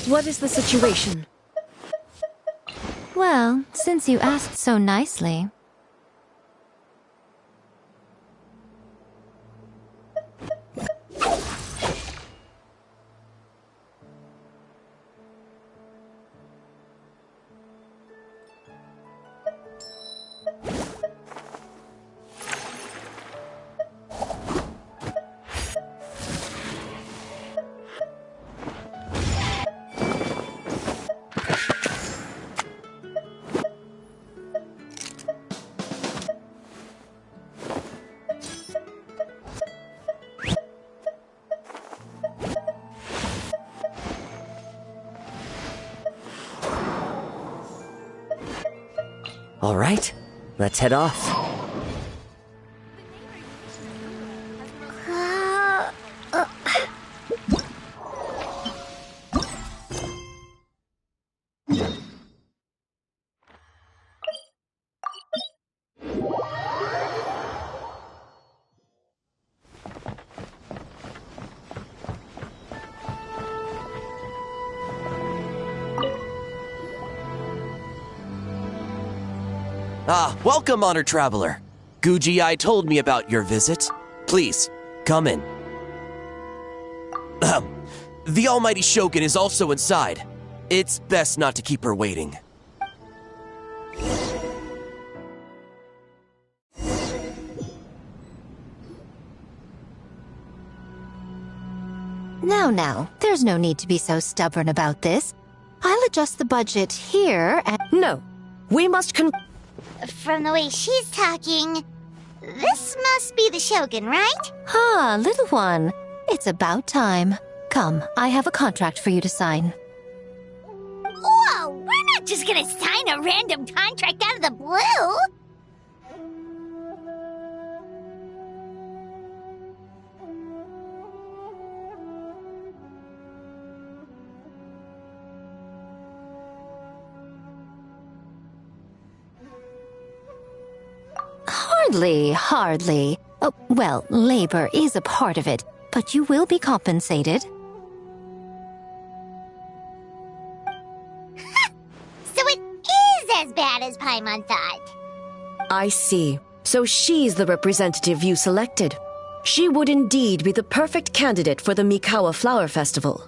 What is the situation? Well, since you asked so nicely. All right, let's head off. Welcome, honored traveler. Guji told me about your visit. Please, come in. The almighty Shogun is also inside. It's best not to keep her waiting. Now, there's no need to be so stubborn about this. I'll adjust the budget here and— No, we must From the way she's talking, this must be the Shogun, right? Ah, little one. It's about time. Come, I have a contract for you to sign. Whoa, we're not just gonna sign a random contract out of the blue! Hardly. Oh, well, labor is a part of it, but you will be compensated. So it is as bad as Paimon thought. I see. So she's the representative you selected. She would indeed be the perfect candidate for the Mikawa Flower Festival.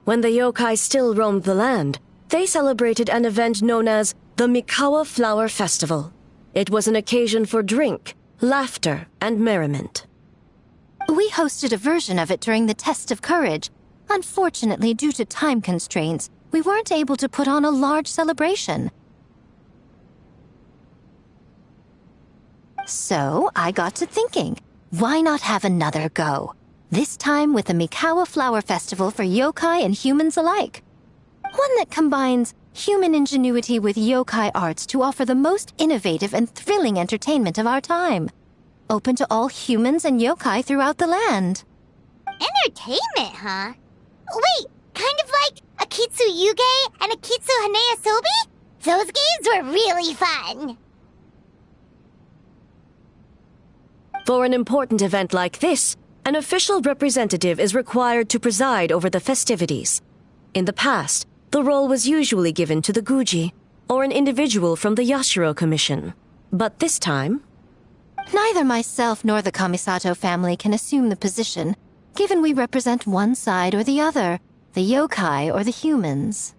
When the yokai still roamed the land, they celebrated an event known as the Mikawa Flower Festival. It was an occasion for drink, laughter, and merriment. We hosted a version of it during the Test of Courage. Unfortunately, due to time constraints, we weren't able to put on a large celebration. So, I got to thinking, why not have another go? This time with the Mikawa Flower Festival for yokai and humans alike. One that combines human ingenuity with yokai arts to offer the most innovative and thrilling entertainment of our time. Open to all humans and yokai throughout the land. Entertainment, huh? Wait, kind of like a Kitsu Yuge and a Kitsu Hanea Sobi? Those games were really fun. For an important event like this, an official representative is required to preside over the festivities. In the past, the role was usually given to the Guji, or an individual from the Yashiro Commission. But this time... Neither myself nor the Kamisato family can assume the position, given we represent one side or the other, the yokai or the humans.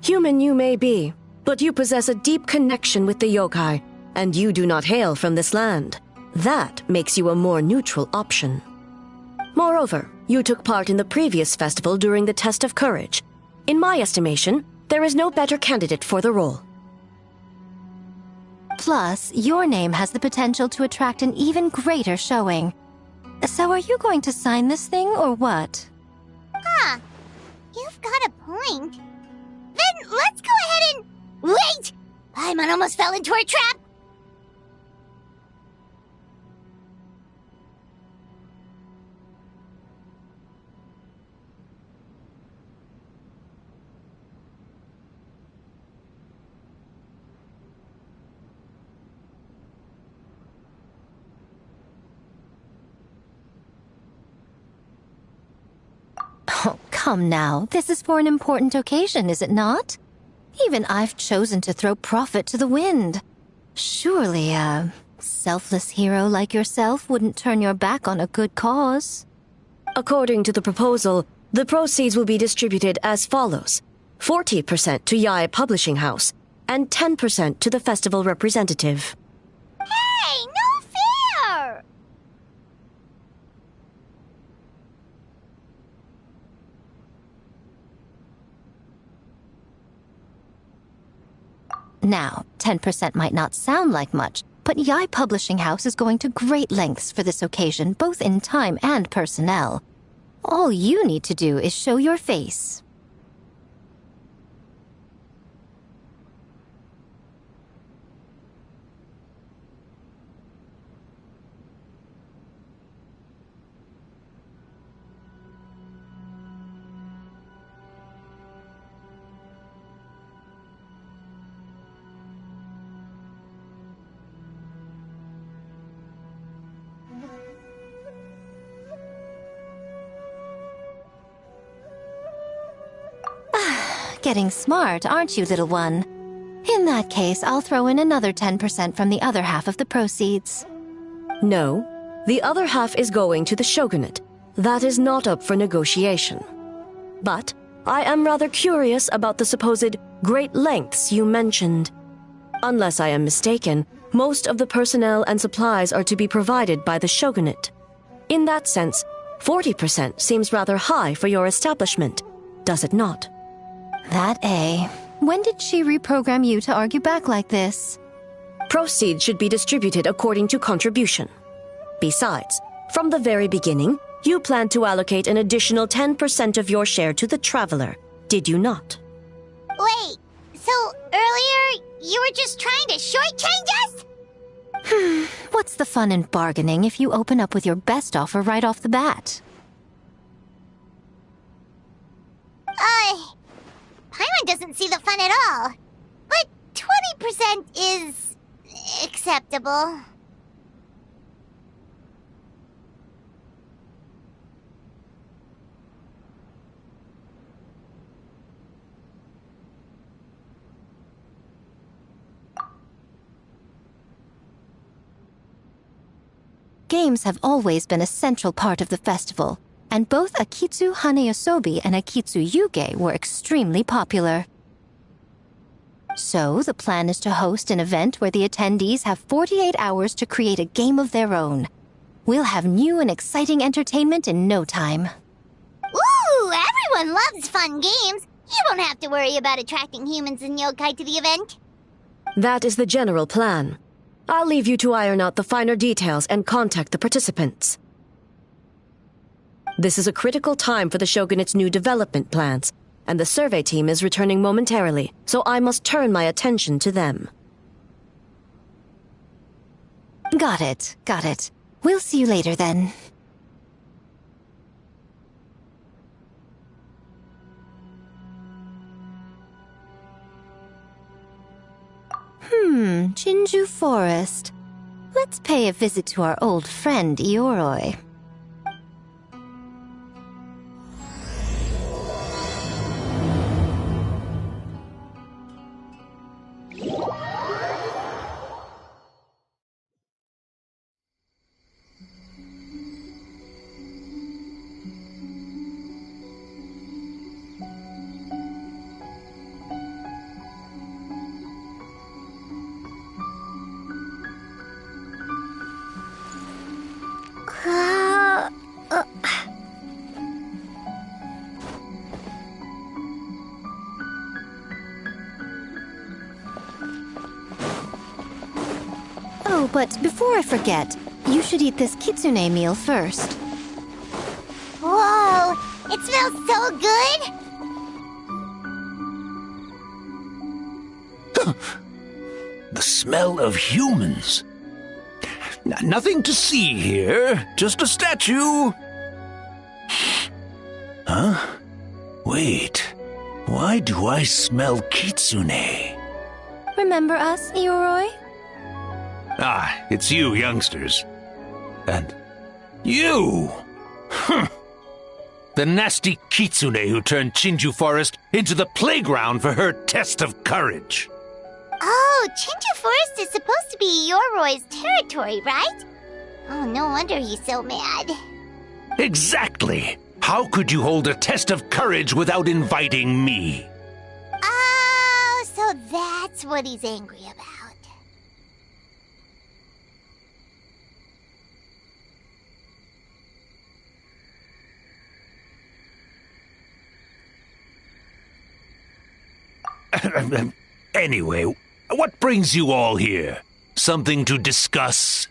Human you may be, but you possess a deep connection with the yokai, and you do not hail from this land. That makes you a more neutral option. Moreover, you took part in the previous festival during the test of courage. In my estimation, there is no better candidate for the role. Plus, your name has the potential to attract an even greater showing. So are you going to sign this thing, or what? Huh. You've got a point. Then let's go ahead and... Wait! Paimon almost fell into our trap! Oh, come now. This is for an important occasion, is it not? Even I've chosen to throw profit to the wind. Surely a selfless hero like yourself wouldn't turn your back on a good cause. According to the proposal, the proceeds will be distributed as follows. 40% to Yae Publishing House, and 10% to the festival representative. Hey, no fair! Now, 10% might not sound like much, but Yae Publishing House is going to great lengths for this occasion, both in time and personnel. All you need to do is show your face. Getting smart, aren't you, little one? In that case, I'll throw in another 10% from the other half of the proceeds. No, the other half is going to the shogunate. That is not up for negotiation. But I am rather curious about the supposed great lengths you mentioned. Unless I am mistaken, most of the personnel and supplies are to be provided by the shogunate. In that sense, 40% seems rather high for your establishment, does it not? That A. When did she reprogram you to argue back like this? Proceeds should be distributed according to contribution. Besides, from the very beginning, you planned to allocate an additional 10% of your share to the traveler, did you not? Wait, so earlier you were just trying to shortchange us? What's the fun in bargaining if you open up with your best offer right off the bat? Paimon doesn't see the fun at all. But 20% is... acceptable. Games have always been a central part of the festival, and both Akitsu Hanayosobi and Akitsu Yuge were extremely popular. So, the plan is to host an event where the attendees have 48 hours to create a game of their own. We'll have new and exciting entertainment in no time. Ooh, everyone loves fun games. You won't have to worry about attracting humans and yokai to the event. That is the general plan. I'll leave you to iron out the finer details and contact the participants. This is a critical time for the Shogunate's new development plans, and the survey team is returning momentarily, so I must turn my attention to them. Got it, got it. We'll see you later then. Jinju Forest. Let's pay a visit to our old friend Ioroi. Oh, but before I forget, you should eat this kitsune meal first. Whoa, it smells so good! The smell of humans. Nothing to see here, just a statue. Huh? Wait, why do I smell kitsune? Remember us, Ioroi? Ah, it's you, youngsters. And you! The nasty kitsune who turned Chinju Forest into the playground for her test of courage. Oh, Chinju Forest is supposed to be Ioroi's territory, right? Oh, no wonder he's so mad. Exactly! How could you hold a test of courage without inviting me? Oh, so that's what he's angry about. Anyway, what brings you all here? Something to discuss?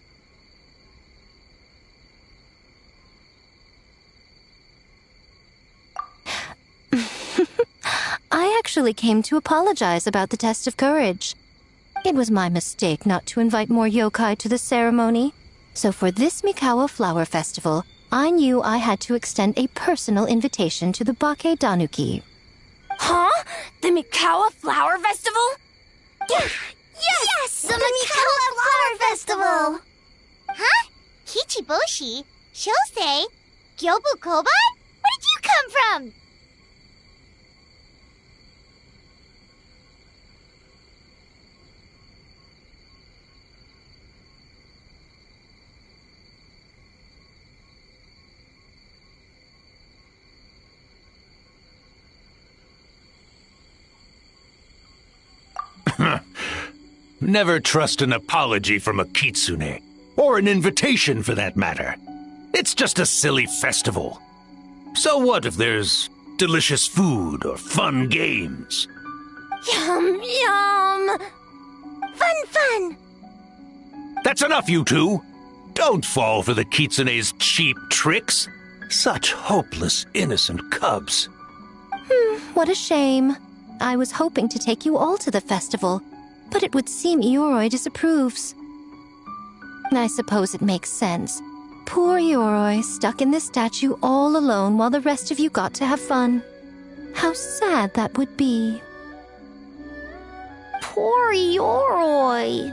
I actually came to apologize about the test of courage. It was my mistake not to invite more yokai to the ceremony. So for this Mikawa Flower Festival, I knew I had to extend a personal invitation to the Bake Danuki. Huh? The Mikawa Flower Festival? Yes! The Mikawa Flower Festival! Huh? Kichiboshi? Shosei? Gyobu Koban? Where did you come from? Never trust an apology from a kitsune, or an invitation for that matter. It's just a silly festival. So what if there's delicious food or fun games? Yum, yum! Fun! That's enough, you two! Don't fall for the kitsune's cheap tricks. Such hopeless, innocent cubs. What a shame. I was hoping to take you all to the festival, but it would seem Ioroi disapproves. I suppose it makes sense. Poor Ioroi, stuck in this statue all alone while the rest of you got to have fun. How sad that would be. Poor Ioroi.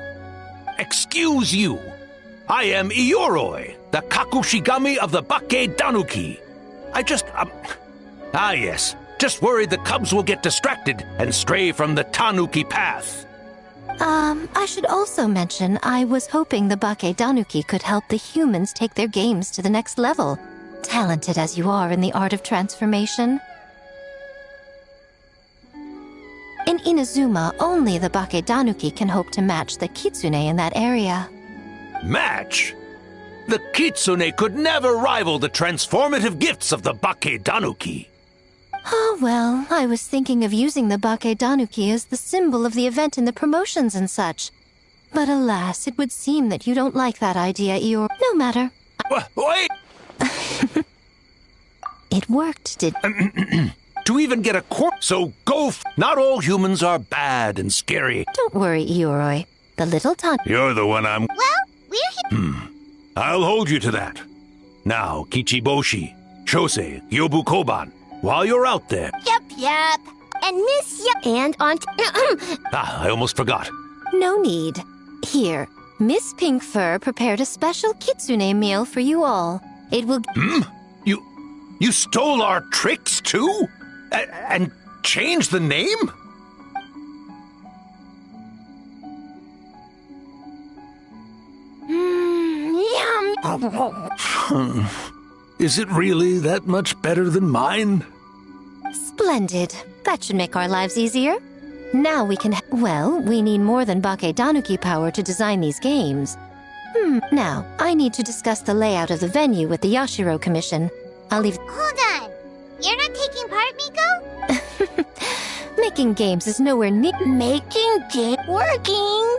Excuse you. I am Ioroi, the Kakushigami of the Bake Danuki. Yes. Just worried the cubs will get distracted and stray from the Tanuki path. I should also mention I was hoping the Bake Danuki could help the humans take their games to the next level, talented as you are in the art of transformation. In Inazuma, only the Bake Danuki can hope to match the kitsune in that area. Match? The kitsune could never rival the transformative gifts of the Bake Danuki. Oh, well, I was thinking of using the Bake Danuki as the symbol of the event in the promotions and such. But alas, it would seem that you don't like that idea, Eeyore. No matter. Wait! It worked, To even get a corpse, so go Not all humans are bad and scary. Don't worry, Ioroi. The little You're the one I'm... Well, we're here. I'll hold you to that. Now, Kichiboshi, Shosei, Yobu Koban, while you're out there... Yup. And Miss And Aunt... I almost forgot. No need. Here, Miss Pink Fur prepared a special kitsune meal for you all. It will... You stole our tricks, too? And changed the name? Yum! Is it really that much better than mine? Splendid. That should make our lives easier. Now we can... Well, we need more than Bake Danuki power to design these games. Now, I need to discuss the layout of the venue with the Yashiro Commission. I'll leave... Hold on. You're not taking part, Miko? Making games is nowhere near... Making game working.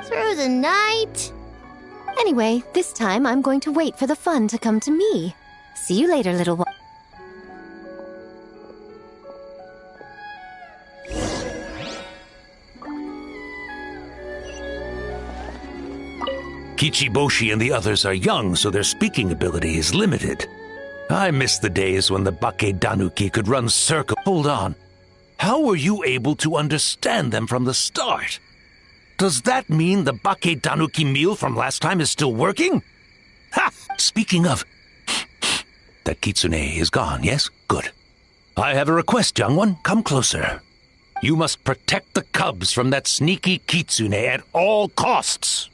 Through the night. Anyway, this time I'm going to wait for the fun to come to me. See you later, little one. Kichiboshi and the others are young, so their speaking ability is limited. I miss the days when the Bakedanuki could run circles. Hold on. How were you able to understand them from the start? Does that mean the Bakedanuki meal from last time is still working? Ha! Speaking of... That kitsune is gone, yes? Good. I have a request, young one. Come closer. You must protect the cubs from that sneaky kitsune at all costs.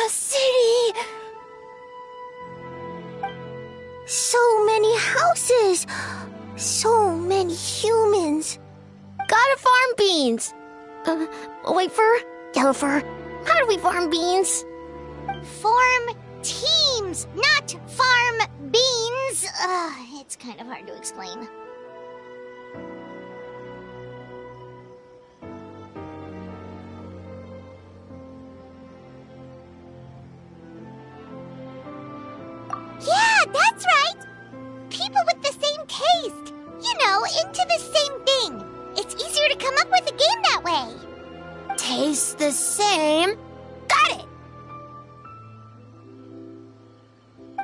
City! So many houses! So many humans! Gotta farm beans! White fur? Yellow fur? How do we farm beans? Farm teams, not farm beans! It's kind of hard to explain. Yeah, that's right! People with the same taste! You know, into the same thing! It's easier to come up with a game that way! Taste the same? Got it!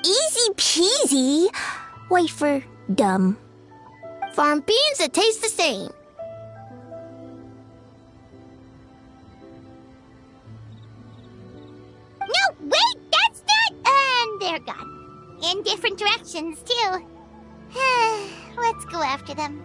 Easy peasy! Wait for dumb. Farm beans that taste the same. No, wait, that's not... And they're gone. In different directions, too. Let's go after them.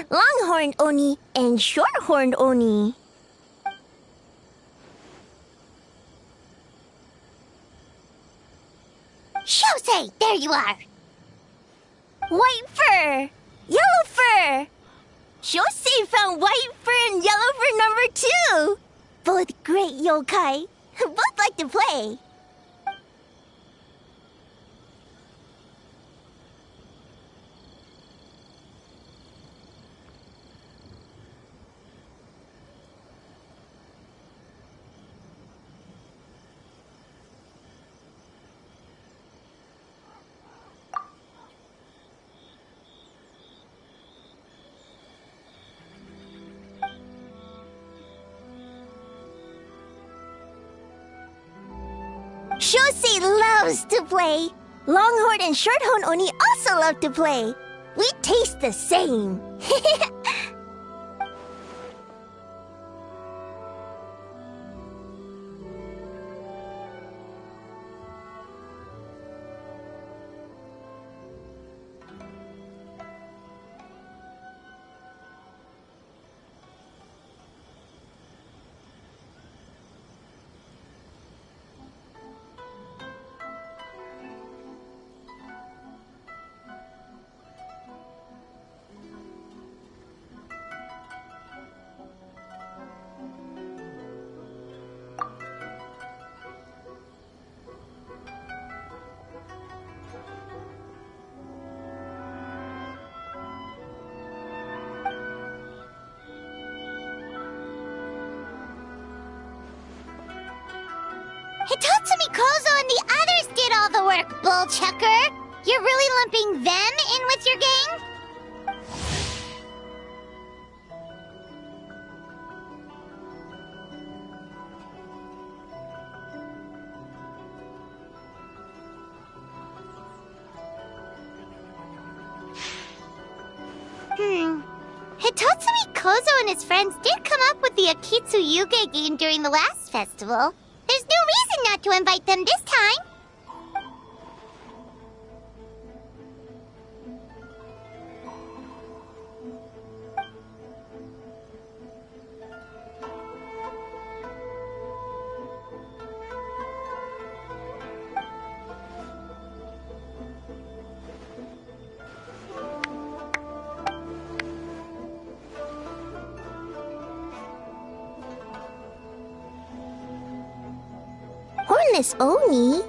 Longhorned Oni and Shorthorned Oni. Shosei, there you are. White fur! Yellow fur! Shosei found white fur and yellow fur number 2! Both great yokai. Both like to play. Shosei loves to play. Longhorn and Shorthorn Oni also love to play. We taste the same. Hitatsumi Kozo and the others did all the work, bull chucker. You're really lumping them in with your gang? Hitatsumi Kozo and his friends did come up with the Akitsu Yuge game during the last festival. There's no reason not to invite them this time. Hornless Oni?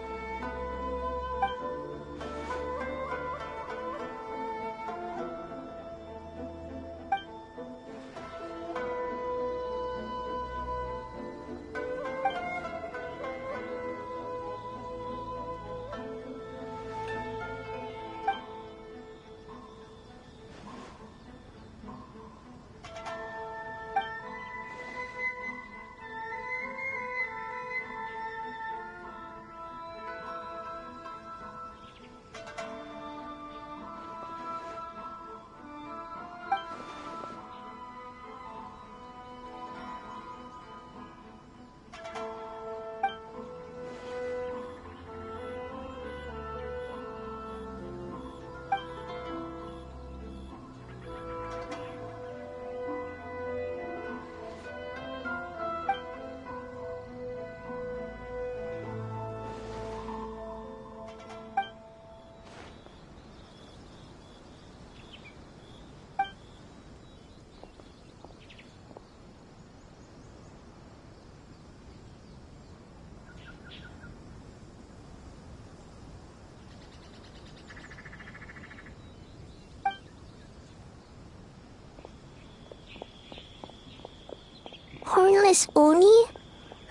Hornless Oni?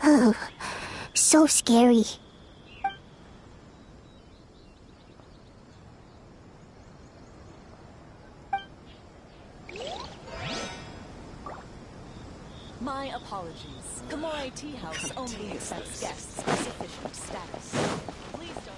Oh, so scary. My apologies. Gamore Tea House only accepts guests with sufficient status. Please don't...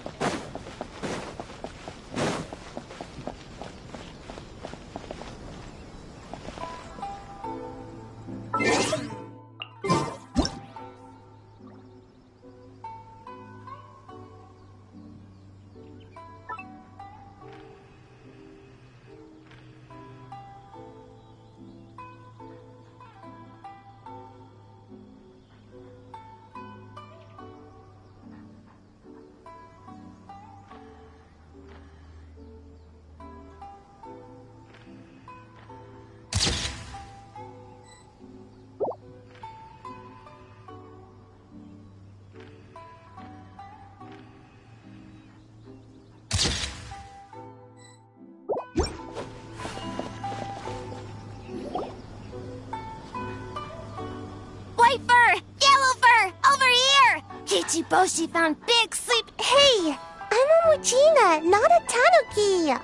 White fur! Yellow fur! Over here! Kichiboshi found big sleep... Hey! I'm a Muchina, not a Tanuki!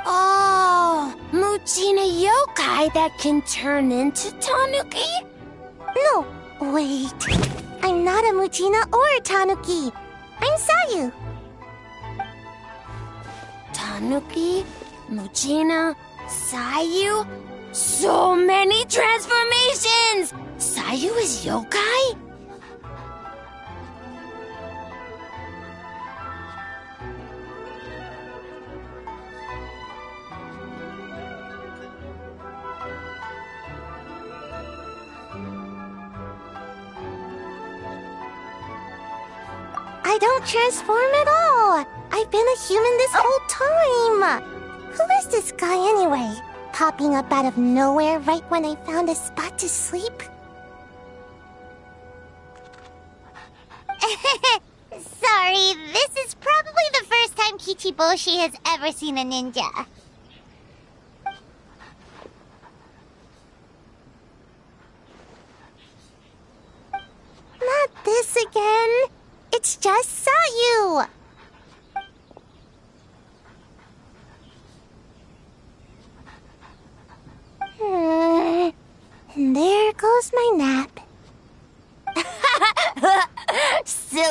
Oh, Muchina yokai that can turn into Tanuki? No, wait. I'm not a Muchina or a Tanuki. I'm Sayu. Tanuki, Muchina, Sayu... So many transformations! Sayu is yokai? I don't transform at all. I've been a human this whole time. Who is this guy anyway? Popping up out of nowhere right when I found a spot to sleep? Sorry, this is probably the first time Kichiboshi has ever seen a ninja. Not this again. It's just Sayu.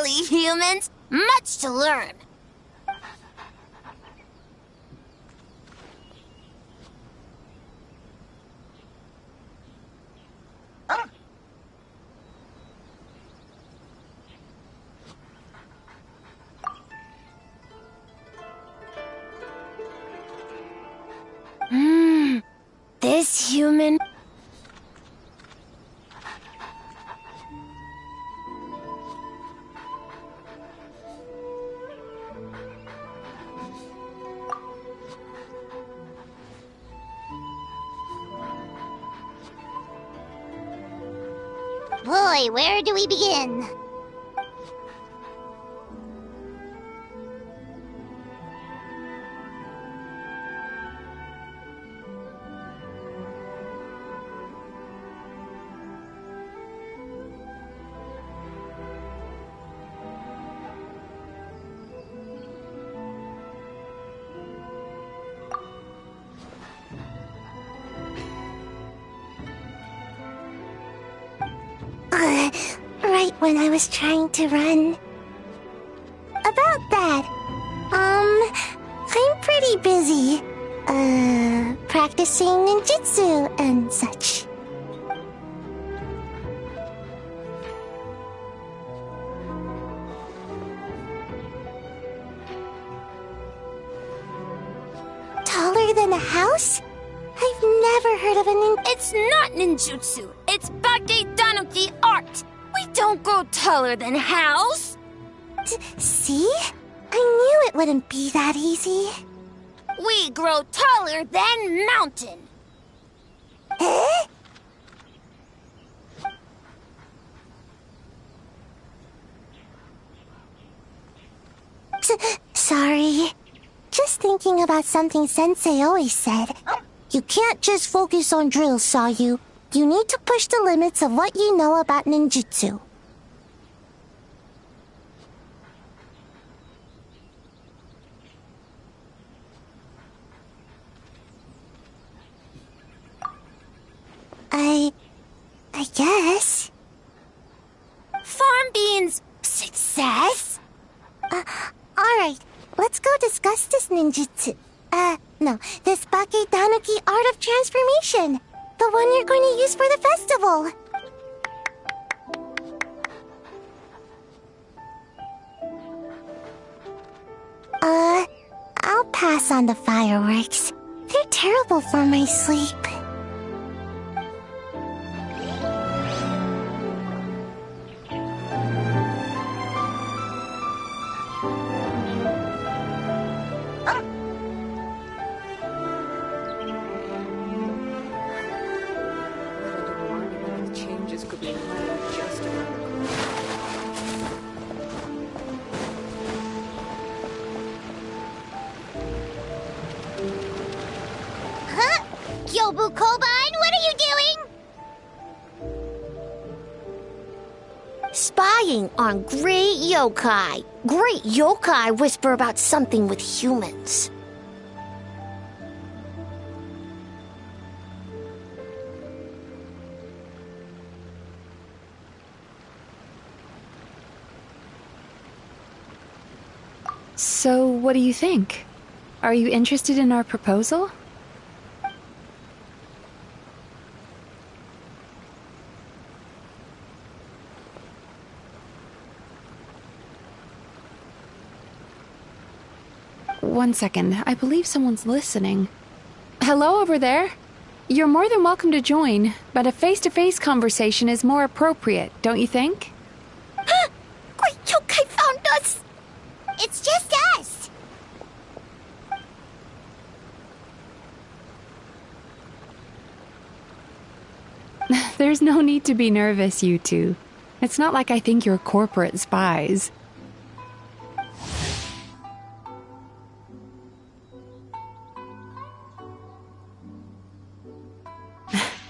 silly humans. Much to learn. This human... Boy, where do we begin? Right when I was trying to run. About that, I'm pretty busy, practicing ninjutsu and such. Taller than a house? I've never heard of a It's not ninjutsu. It's Bake Danuki art. We don't grow taller than house. See? I knew it wouldn't be that easy. We grow taller than mountain. Eh? Sorry. Just thinking about something Sensei always said. You can't just focus on drills, Sayu. You need to push the limits of what you know about ninjutsu. I guess. Farm beans success? Alright, let's go discuss this ninjutsu. No, this Bake Danuki art of transformation. The one you're going to use for the festival. I'll pass on the fireworks. They're terrible for my sleep. Spying on great yokai. Great yokai whisper about something with humans. So, what do you think? Are you interested in our proposal? One second, I believe someone's listening. Hello over there? You're more than welcome to join, but a face-to-face conversation is more appropriate, don't you think? Great yokai found us! It's just us! There's no need to be nervous, you two. It's not like I think you're corporate spies.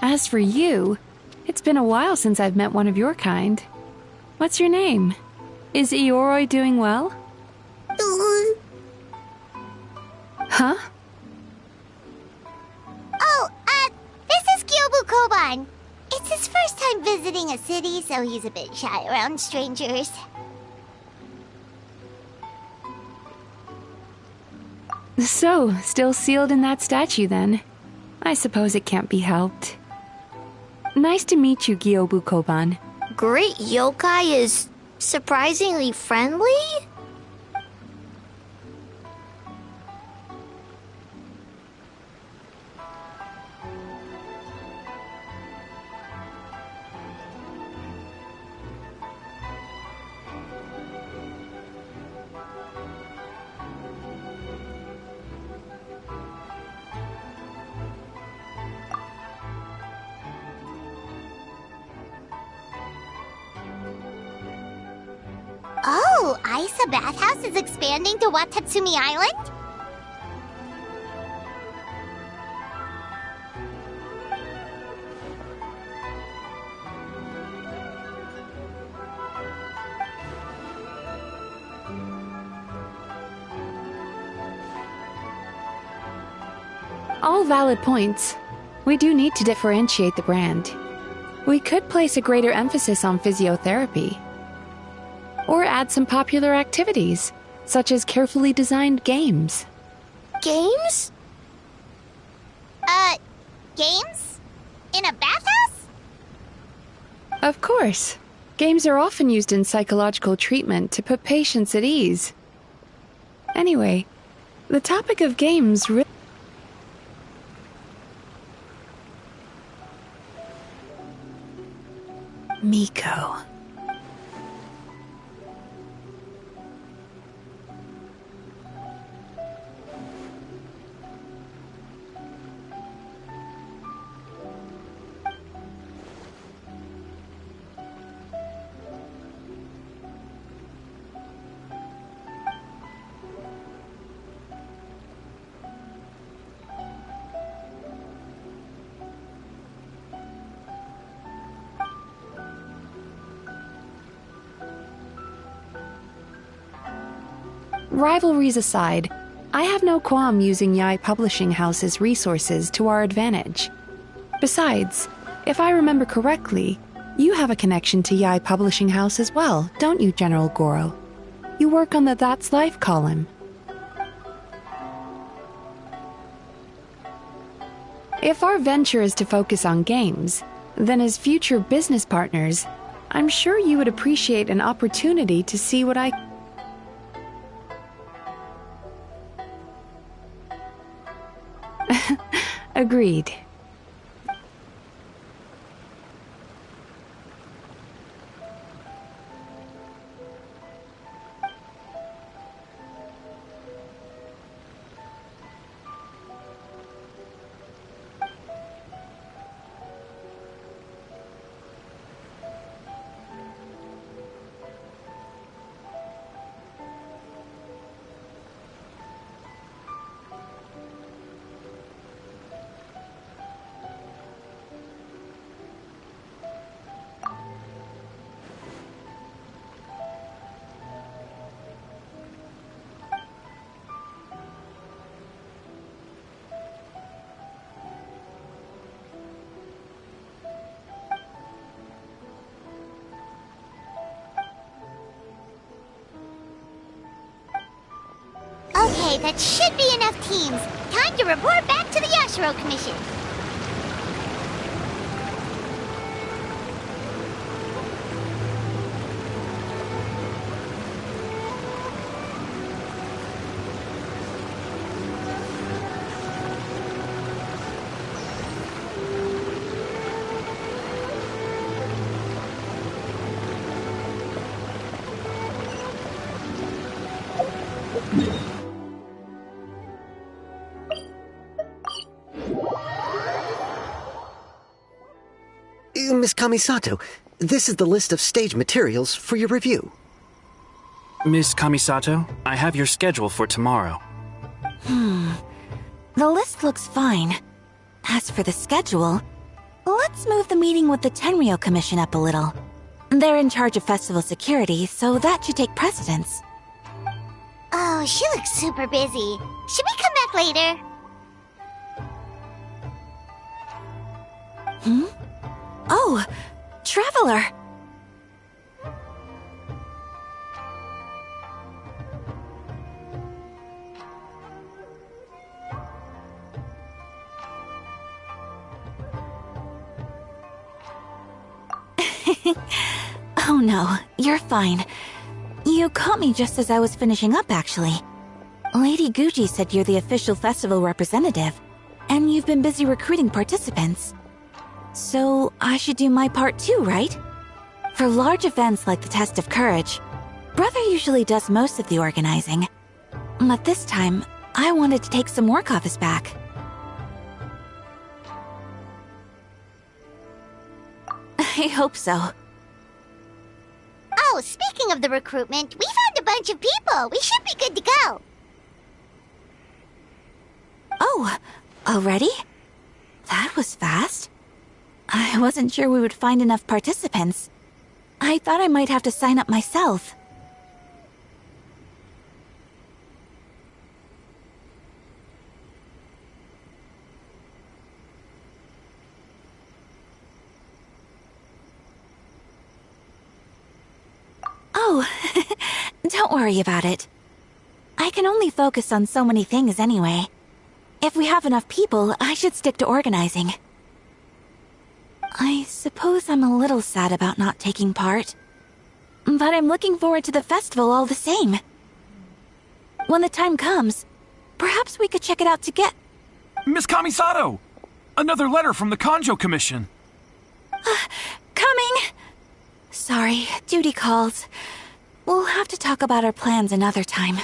As for you, it's been a while since I've met one of your kind. What's your name? Is Ioroi doing well? Huh? Oh, this is Kyobu Koban. It's his first time visiting a city, so he's a bit shy around strangers. So, still sealed in that statue then. I suppose it can't be helped. Nice to meet you, Gyobu Koban. Great yokai is surprisingly friendly? Oh, Isa Bathhouse is expanding to Watatsumi Island? All valid points. We do need to differentiate the brand. We could place a greater emphasis on physiotherapy. Or add some popular activities, such as carefully designed games. Games? Games? In a bathhouse? Of course. Games are often used in psychological treatment to put patients at ease. Anyway, the topic of games Miko. Rivalries aside, I have no qualm using Yae Publishing House's resources to our advantage. Besides, if I remember correctly, you have a connection to Yae Publishing House as well, don't you, General Goro? You work on the That's Life column. If our venture is to focus on games, then as future business partners, I'm sure you would appreciate an opportunity to see what I... Agreed. Okay, that should be enough teams. Time to report back to the Yashiro Commission. Miss Kamisato, this is the list of stage materials for your review. Miss Kamisato, I have your schedule for tomorrow. The list looks fine. As for the schedule, let's move the meeting with the Tamriel Commission up a little. They're in charge of festival security, so that should take precedence. Oh, she looks super busy. Should we come back later? Oh, Traveler! Oh no, you're fine. You caught me just as I was finishing up, actually. Lady Guji said you're the official festival representative, and you've been busy recruiting participants. So I should do my part too, right? For large events like the Test of Courage, Brother usually does most of the organizing. But this time, I wanted to take some work off his back. I hope so. Oh, speaking of the recruitment, we found a bunch of people. We should be good to go. Oh, already? That was fast. I wasn't sure we would find enough participants. I thought I might have to sign up myself. Oh, don't worry about it. I can only focus on so many things anyway. If we have enough people, I should stick to organizing. I suppose I'm a little sad about not taking part. But I'm looking forward to the festival all the same. When the time comes, perhaps we could check it out together. Miss Kamisato! Another letter from the Kanjo Commission. Coming! Sorry, duty calls. We'll have to talk about our plans another time.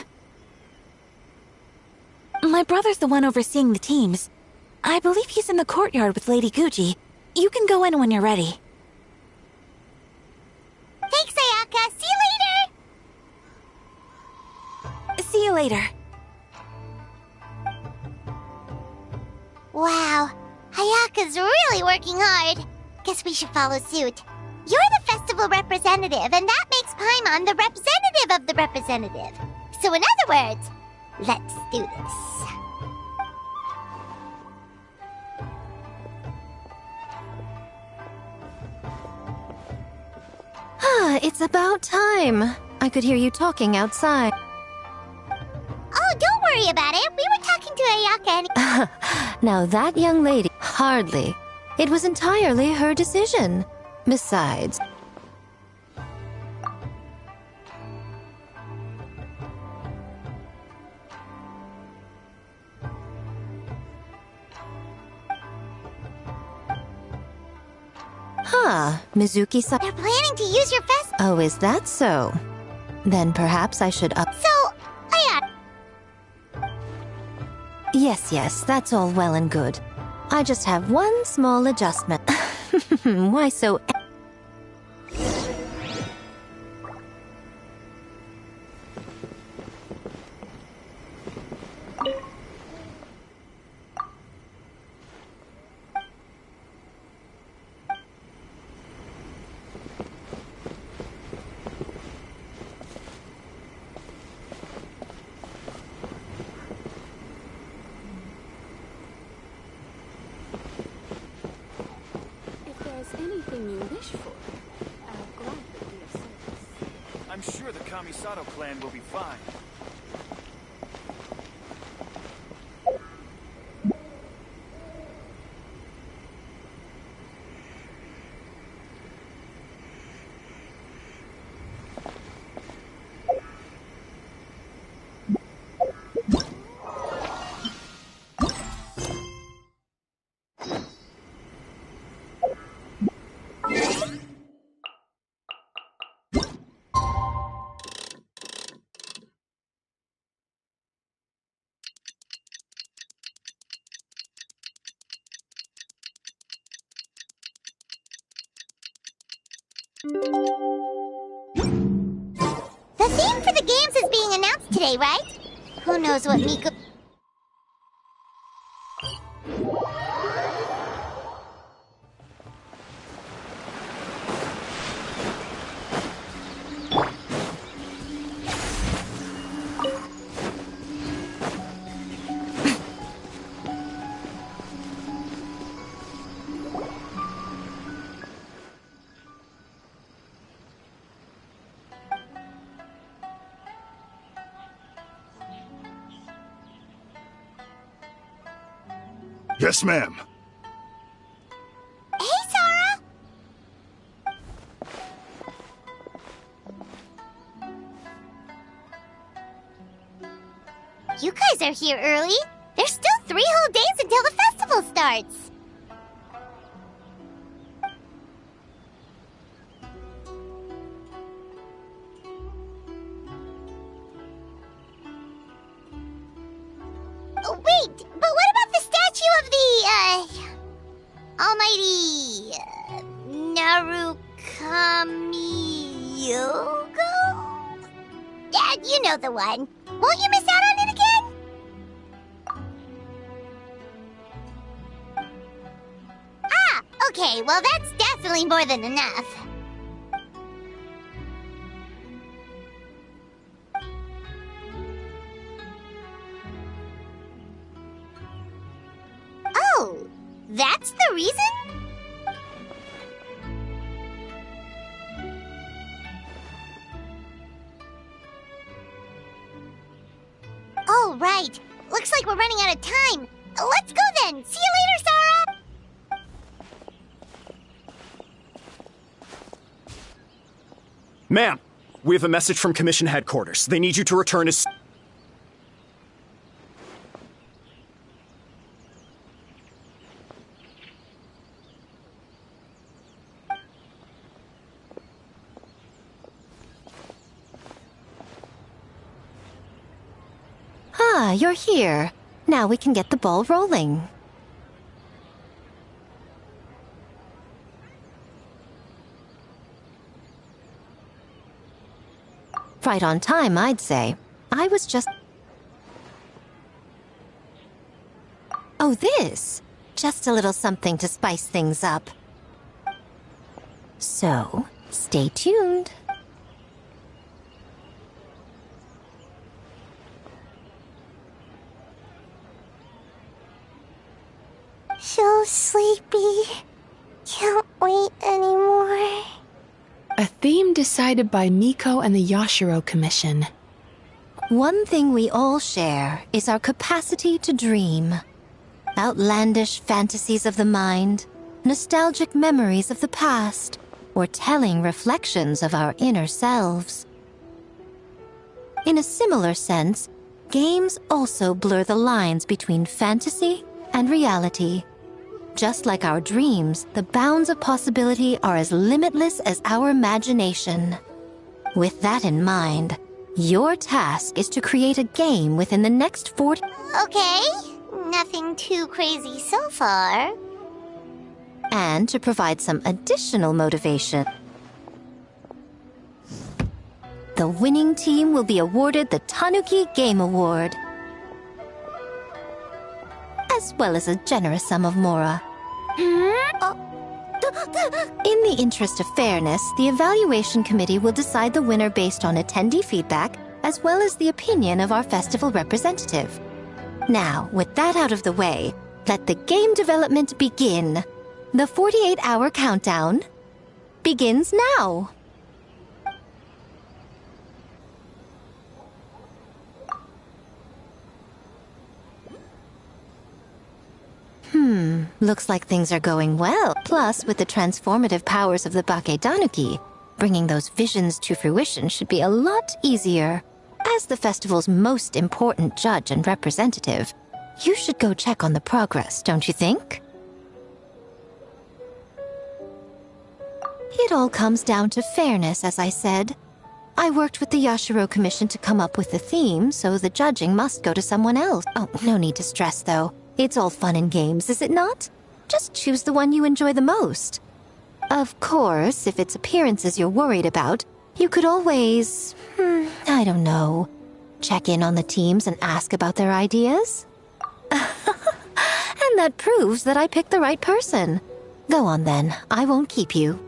My brother's the one overseeing the teams. I believe he's in the courtyard with Lady Guji. You can go in when you're ready. Thanks, Ayaka. See you later. See you later. Wow, Ayaka's really working hard. Guess we should follow suit. You're the festival representative, and that makes Paimon the representative of the representative. So in other words, let's do this. It's about time. I could hear you talking outside. Oh, don't worry about it. We were talking to Ayaka and... Now that young lady, hardly. It was entirely her decision. Besides... Mizuki-san... They're planning to use your fest... Oh, is that so? Then perhaps I should up... So, Yes, that's all well and good. I just have one small adjustment. Why so... I'm sure the Kamisato clan will be fine. The theme for the games is being announced today, right? Who knows what Miko... Yes, ma'am. Hey, Sora! You guys are here early. There's still 3 whole days until the festival starts. Oh, wait, but what about the statue of the, almighty, Narukami-yogo? Yeah, you know the one. Won't you miss out on it again? Ah, okay, well that's definitely more than enough. Oh, that's the reason? Oh, right. Looks like we're running out of time. Let's go then. See you later, Sarah! Ma'am, we have a message from Commission Headquarters. They need you to return as... Ah, you're here. Now we can get the ball rolling. Right on time, I'd say. I was just... Oh, this? Just a little something to spice things up. So, stay tuned. So sleepy. Can't wait anymore. A theme decided by Miko and the Yashiro Commission. One thing we all share is our capacity to dream. Outlandish fantasies of the mind, nostalgic memories of the past, or telling reflections of our inner selves. In a similar sense, games also blur the lines between fantasy and reality. Just like our dreams, the bounds of possibility are as limitless as our imagination. With that in mind, your task is to create a game within the next 40... Okay, nothing too crazy so far. And to provide some additional motivation, the winning team will be awarded the Tanuki Game Award, as well as a generous sum of mora. In the interest of fairness, the evaluation committee will decide the winner based on attendee feedback, as well as the opinion of our festival representative. Now, with that out of the way, let the game development begin. The 48-hour countdown begins now. Looks like things are going well. Plus, with the transformative powers of the Bakedanuki, bringing those visions to fruition should be a lot easier. As the festival's most important judge and representative, you should go check on the progress, don't you think? It all comes down to fairness, as I said. I worked with the Yashiro Commission to come up with the theme, so the judging must go to someone else. Oh, no need to stress, though. It's all fun and games, is it not? Just choose the one you enjoy the most. Of course, if it's appearances you're worried about, you could always... I don't know. Check in on the teams and ask about their ideas? And that proves that I picked the right person. Go on then, I won't keep you.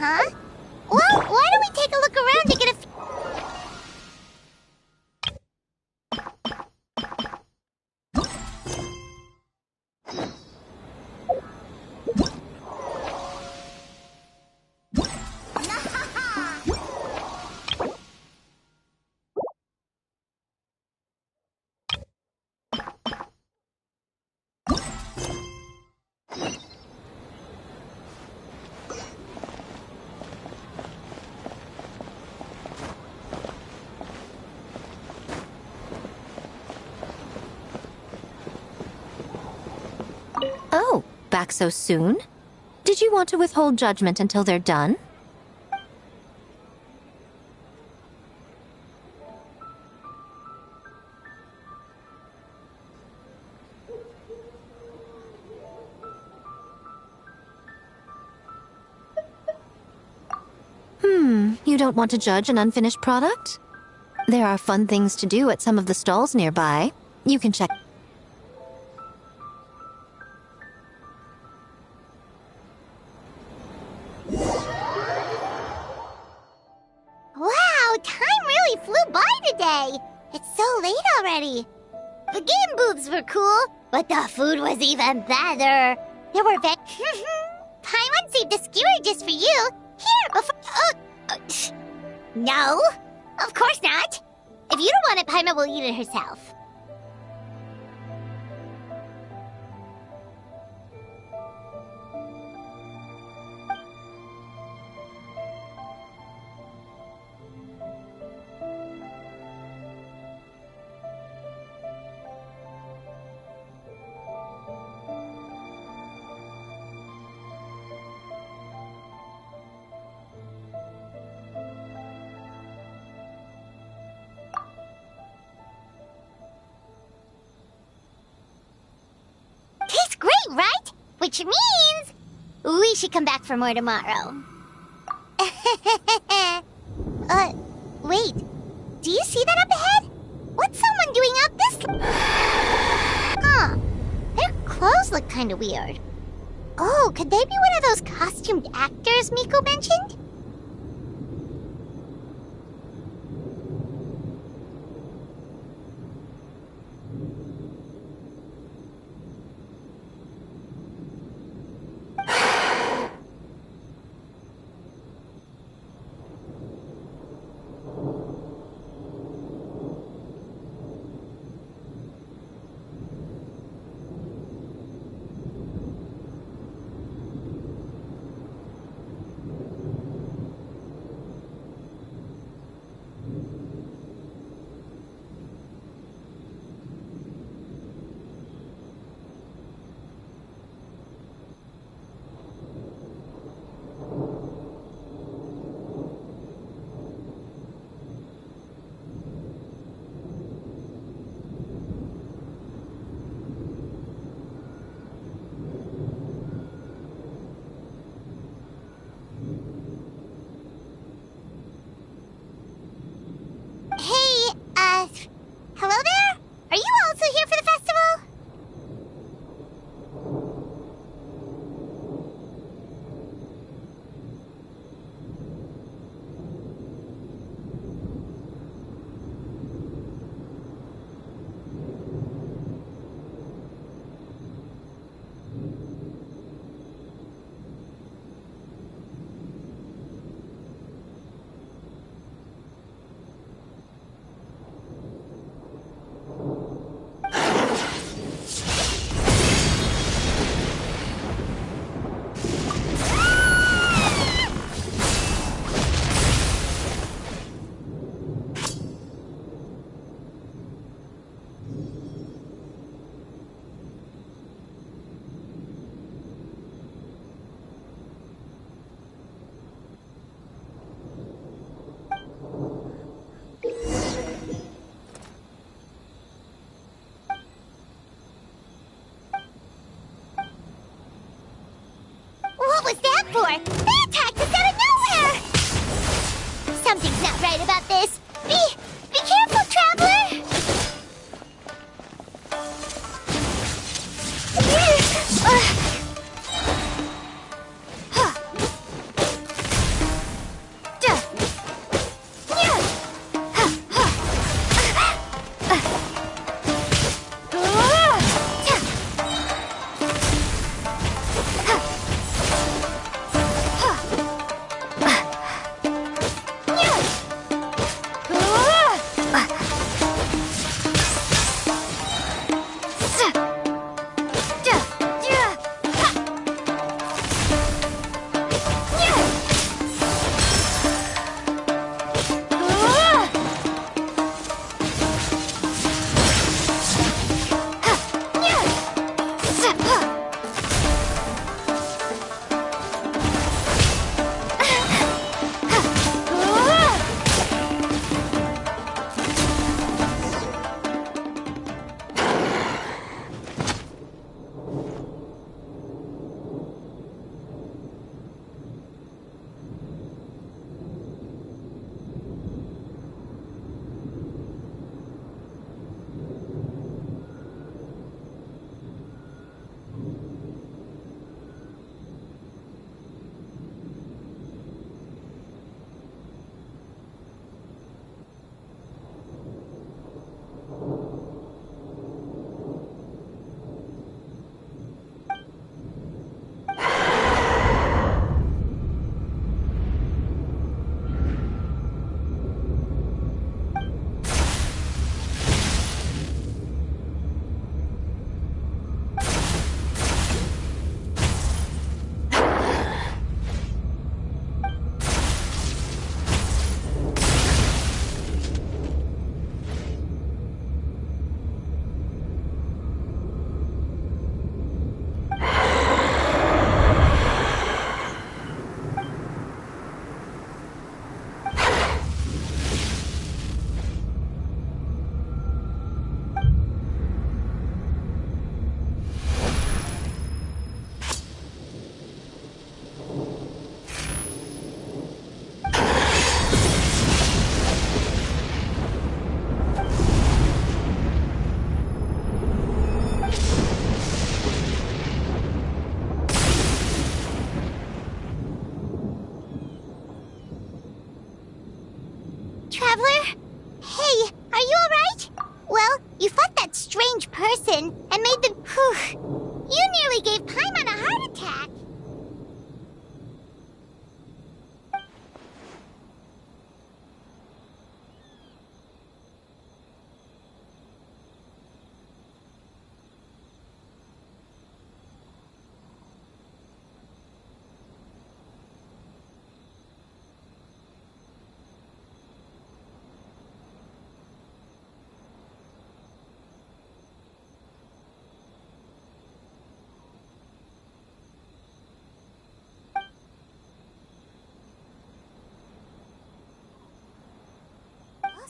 Huh? Well, why don't we take a look around to get a... Oh, back so soon? Did you want to withhold judgment until they're done? You don't want to judge an unfinished product? There are fun things to do at some of the stalls nearby. You can check... Wow, time really flew by today. It's so late already. The game booths were cool, but the food was even better. There were Paimon saved a skewer just for you. Here, before... No, of course not. If you don't want it, Paimon will eat it herself. Tastes great, right? Which means we should come back for more tomorrow. Wait. Do you see that up ahead? What's someone doing up this... Huh. Their clothes look kind of weird. Oh, could they be one of those costumed actors Miko mentioned? Hello there? Are you also here for the festival? What was that for? They attacked us out of nowhere! Something's not right about this. Be careful, traveler! Traveler? Hey, are you alright? Well, you fought that strange person and made them... Whew. You nearly gave Paimon a heart attack.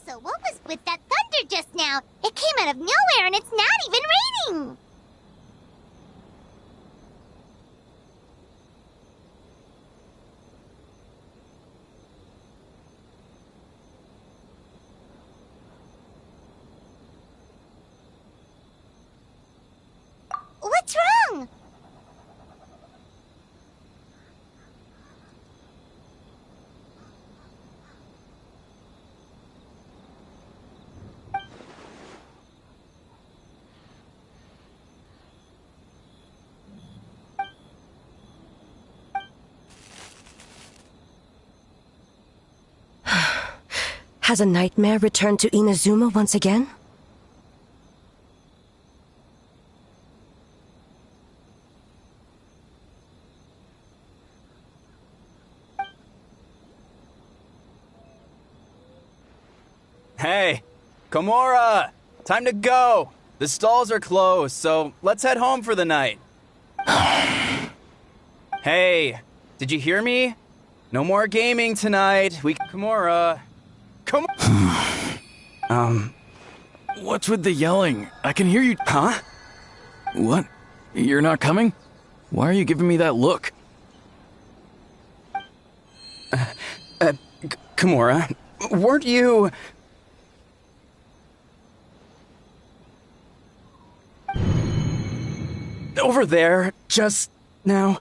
So what was with that thunder just now? It came out of nowhere and it's not even raining! What's wrong? Has a nightmare returned to Inazuma once again? Hey, Komura! Time to go! The stalls are closed, so let's head home for the night. Hey, did you hear me? No more gaming tonight. Komura. Come on. What's with the yelling? I can hear you. Huh? What? You're not coming? Why are you giving me that look? Komura, weren't you... over there just now?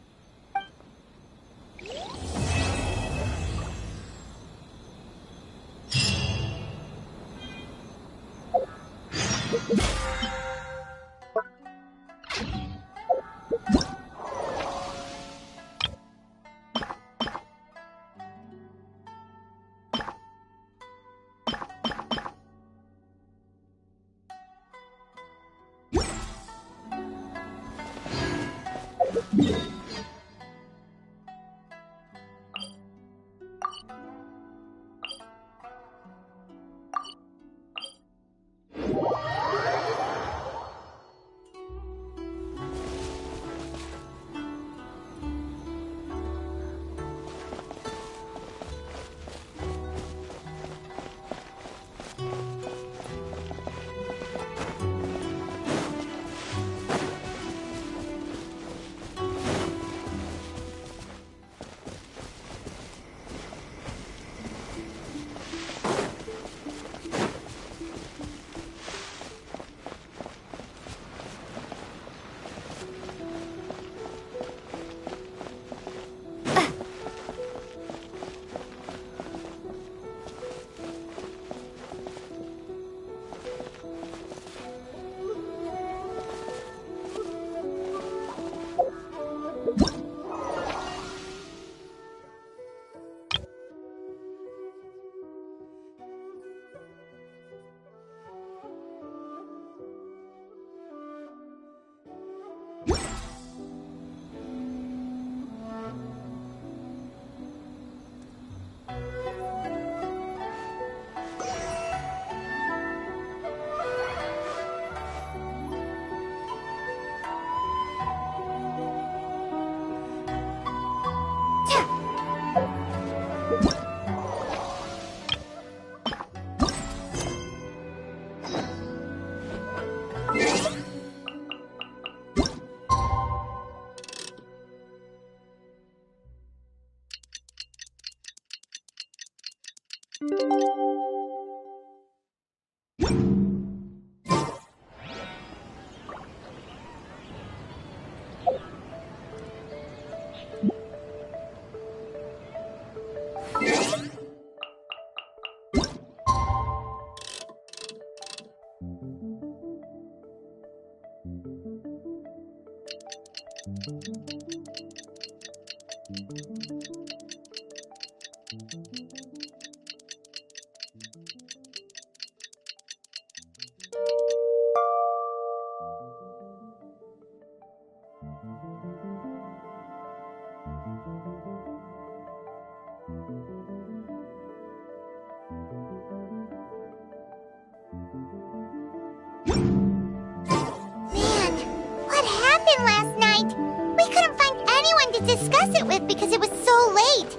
Discuss it with because it was so late.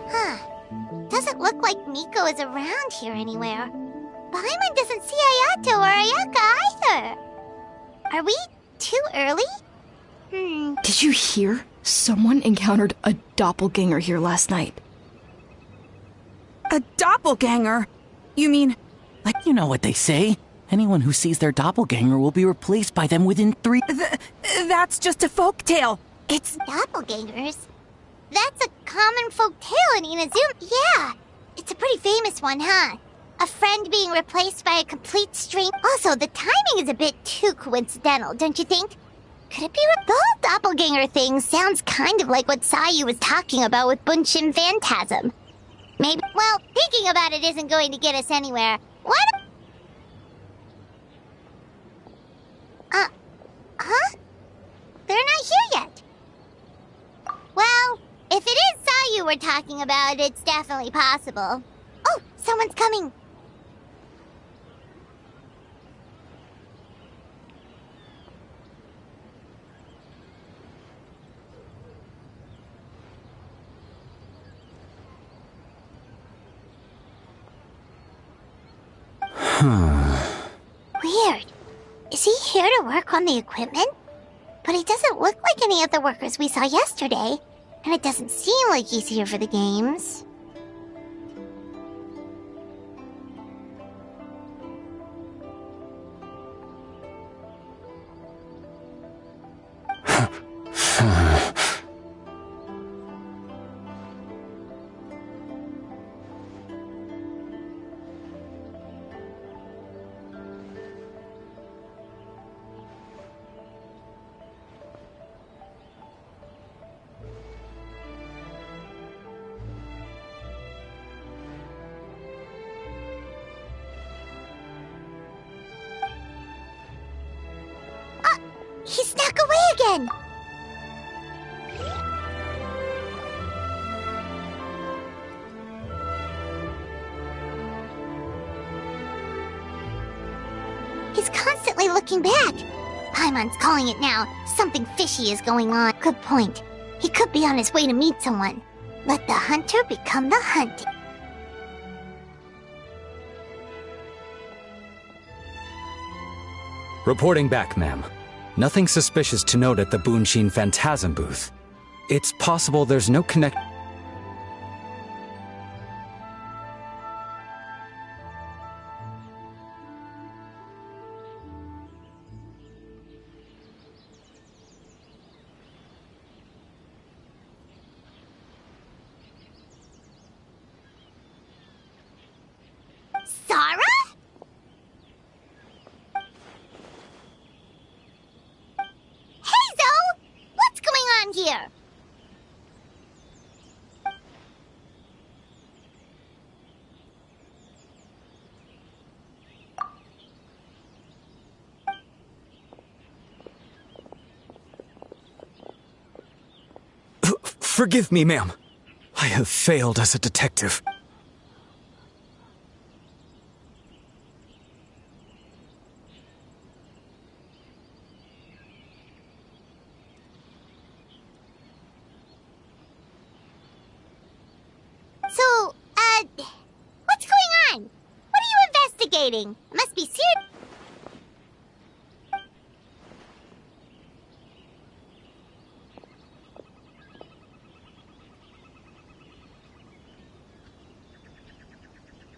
Huh. Doesn't look like Miko is around here anywhere. Paimon doesn't see Ayato or Ayaka either. Are we too early? Did you hear? Someone encountered a doppelganger here last night. A doppelganger? You mean... Like, you know what they say. Anyone who sees their doppelganger will be replaced by them within 3... That's just a folktale. It's doppelgangers. That's a common folktale in Inazuma. Yeah, it's a pretty famous one, huh? A friend being replaced by a complete stranger. Also, the timing is a bit too coincidental, don't you think? Could it be the whole doppelganger thing sounds kind of like what Sayu was talking about with Bunshin Phantasm. Maybe, well, thinking about it isn't going to get us anywhere. Why don't... Huh? They're not here yet. Well, if it is Sayu we're talking about, it's definitely possible. Oh, someone's coming. Weird. Is he here to work on the equipment? But he doesn't look like any of the workers we saw yesterday, and it doesn't seem like he's here for the games. He snuck away again! He's constantly looking back. Paimon's calling it now. Something fishy is going on. Good point. He could be on his way to meet someone. Let the hunter become the hunted. Reporting back, ma'am. Nothing suspicious to note at the Bunshin Phantasm booth. It's possible there's no connect... Sarah? What's going on here? Forgive me, ma'am. I have failed as a detective. So, what's going on? What are you investigating? It must be serious.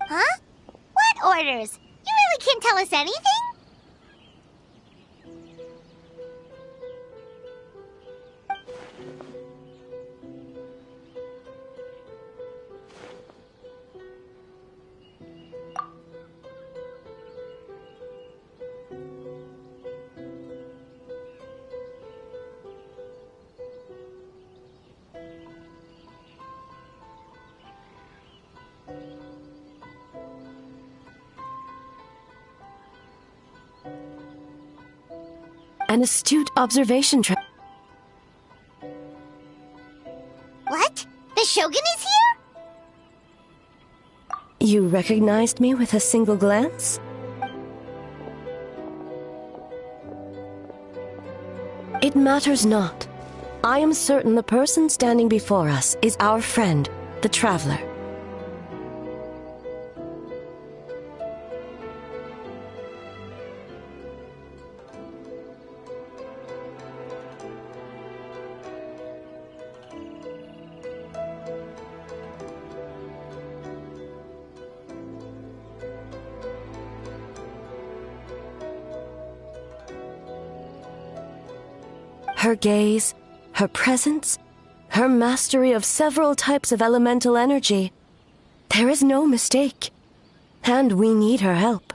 Huh? What orders? You really can't tell us anything? An astute observation What? The Shogun is here? You recognized me with a single glance? It matters not. I am certain the person standing before us is our friend, the Traveler. Her gaze, her presence, her mastery of several types of elemental energy. There is no mistake. And we need her help.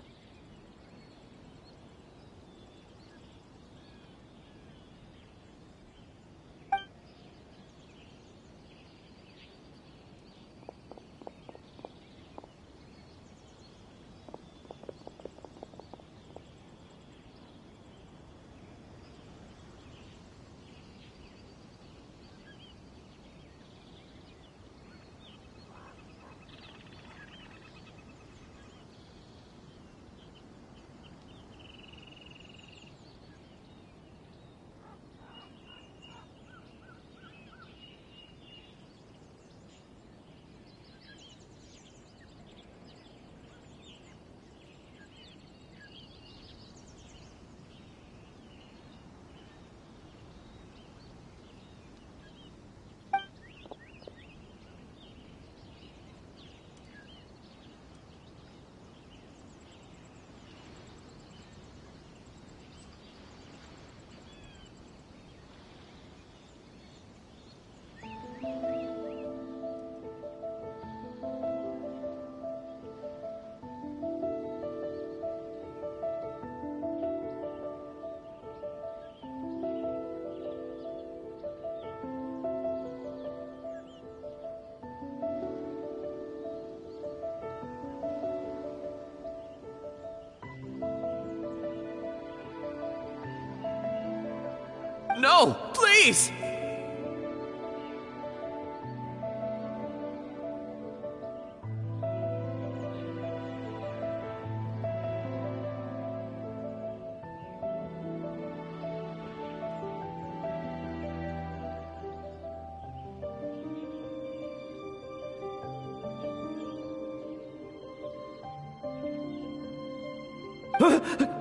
No, please!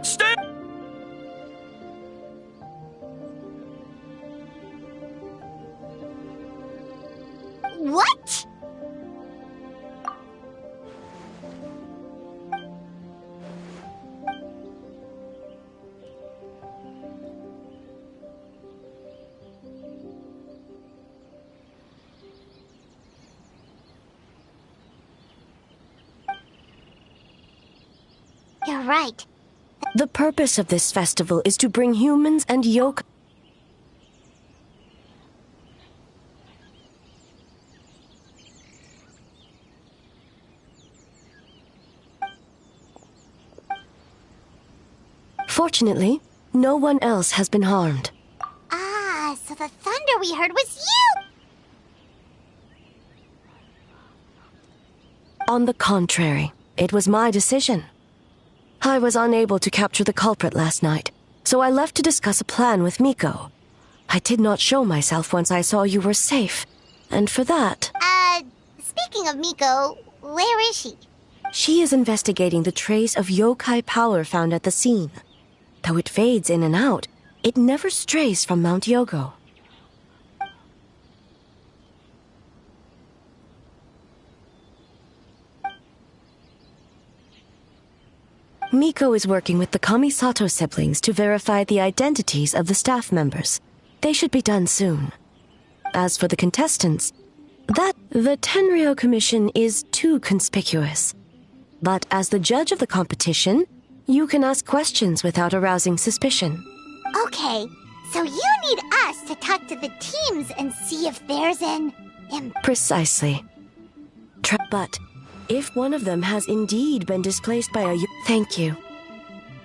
Stay! What? You're right. The purpose of this festival is to bring humans and yokai. Fortunately, no one else has been harmed. Ah, so the thunder we heard was you! On the contrary, it was my decision. I was unable to capture the culprit last night, so I left to discuss a plan with Miko. I did not show myself once I saw you were safe, and for that... Speaking of Miko, where is she? She is investigating the trace of yokai power found at the scene. Though it fades in and out, it never strays from Mount Yogo. Miko is working with the Kamisato siblings to verify the identities of the staff members. They should be done soon. As for the contestants, the Tamriel Commission is too conspicuous. But as the judge of the competition, you can ask questions without arousing suspicion. Okay, so you need us to talk to the teams and see if there's an... Precisely. But If one of them has indeed been displaced by a... Thank you.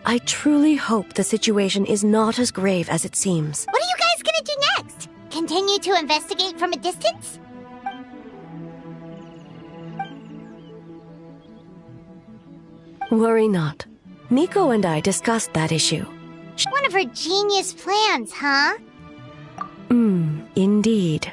I truly hope the situation is not as grave as it seems. What are you guys gonna do next? Continue to investigate from a distance? Worry not. Miko and I discussed that issue. One of her genius plans, huh? Indeed.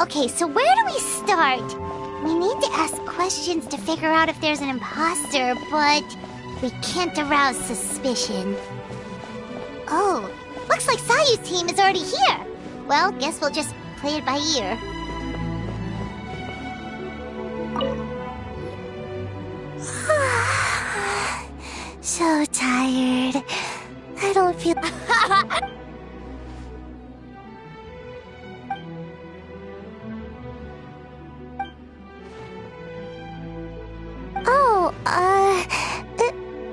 Okay, so where do we start? We need to ask questions to figure out if there's an imposter, but we can't arouse suspicion. Oh, looks like Sayu's team is already here. Well, guess we'll just play it by ear. So tired. I don't feel...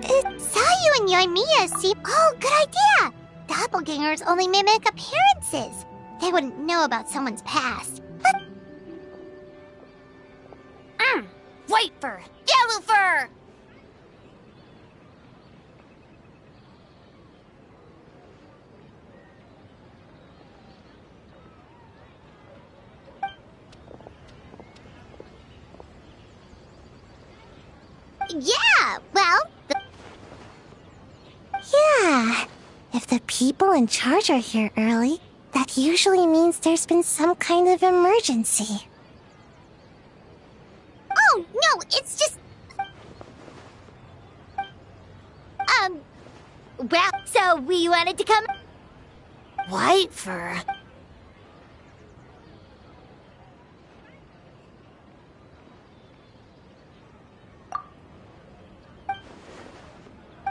It's Sayu and Mia see... Oh, good idea! Doppelgangers only mimic appearances. They wouldn't know about someone's past. White fur! Yellow fur! Yeah, well... Yeah, if the people in charge are here early, that usually means there's been some kind of emergency. Oh, no, it's just... Well, so we wanted to come... White fur.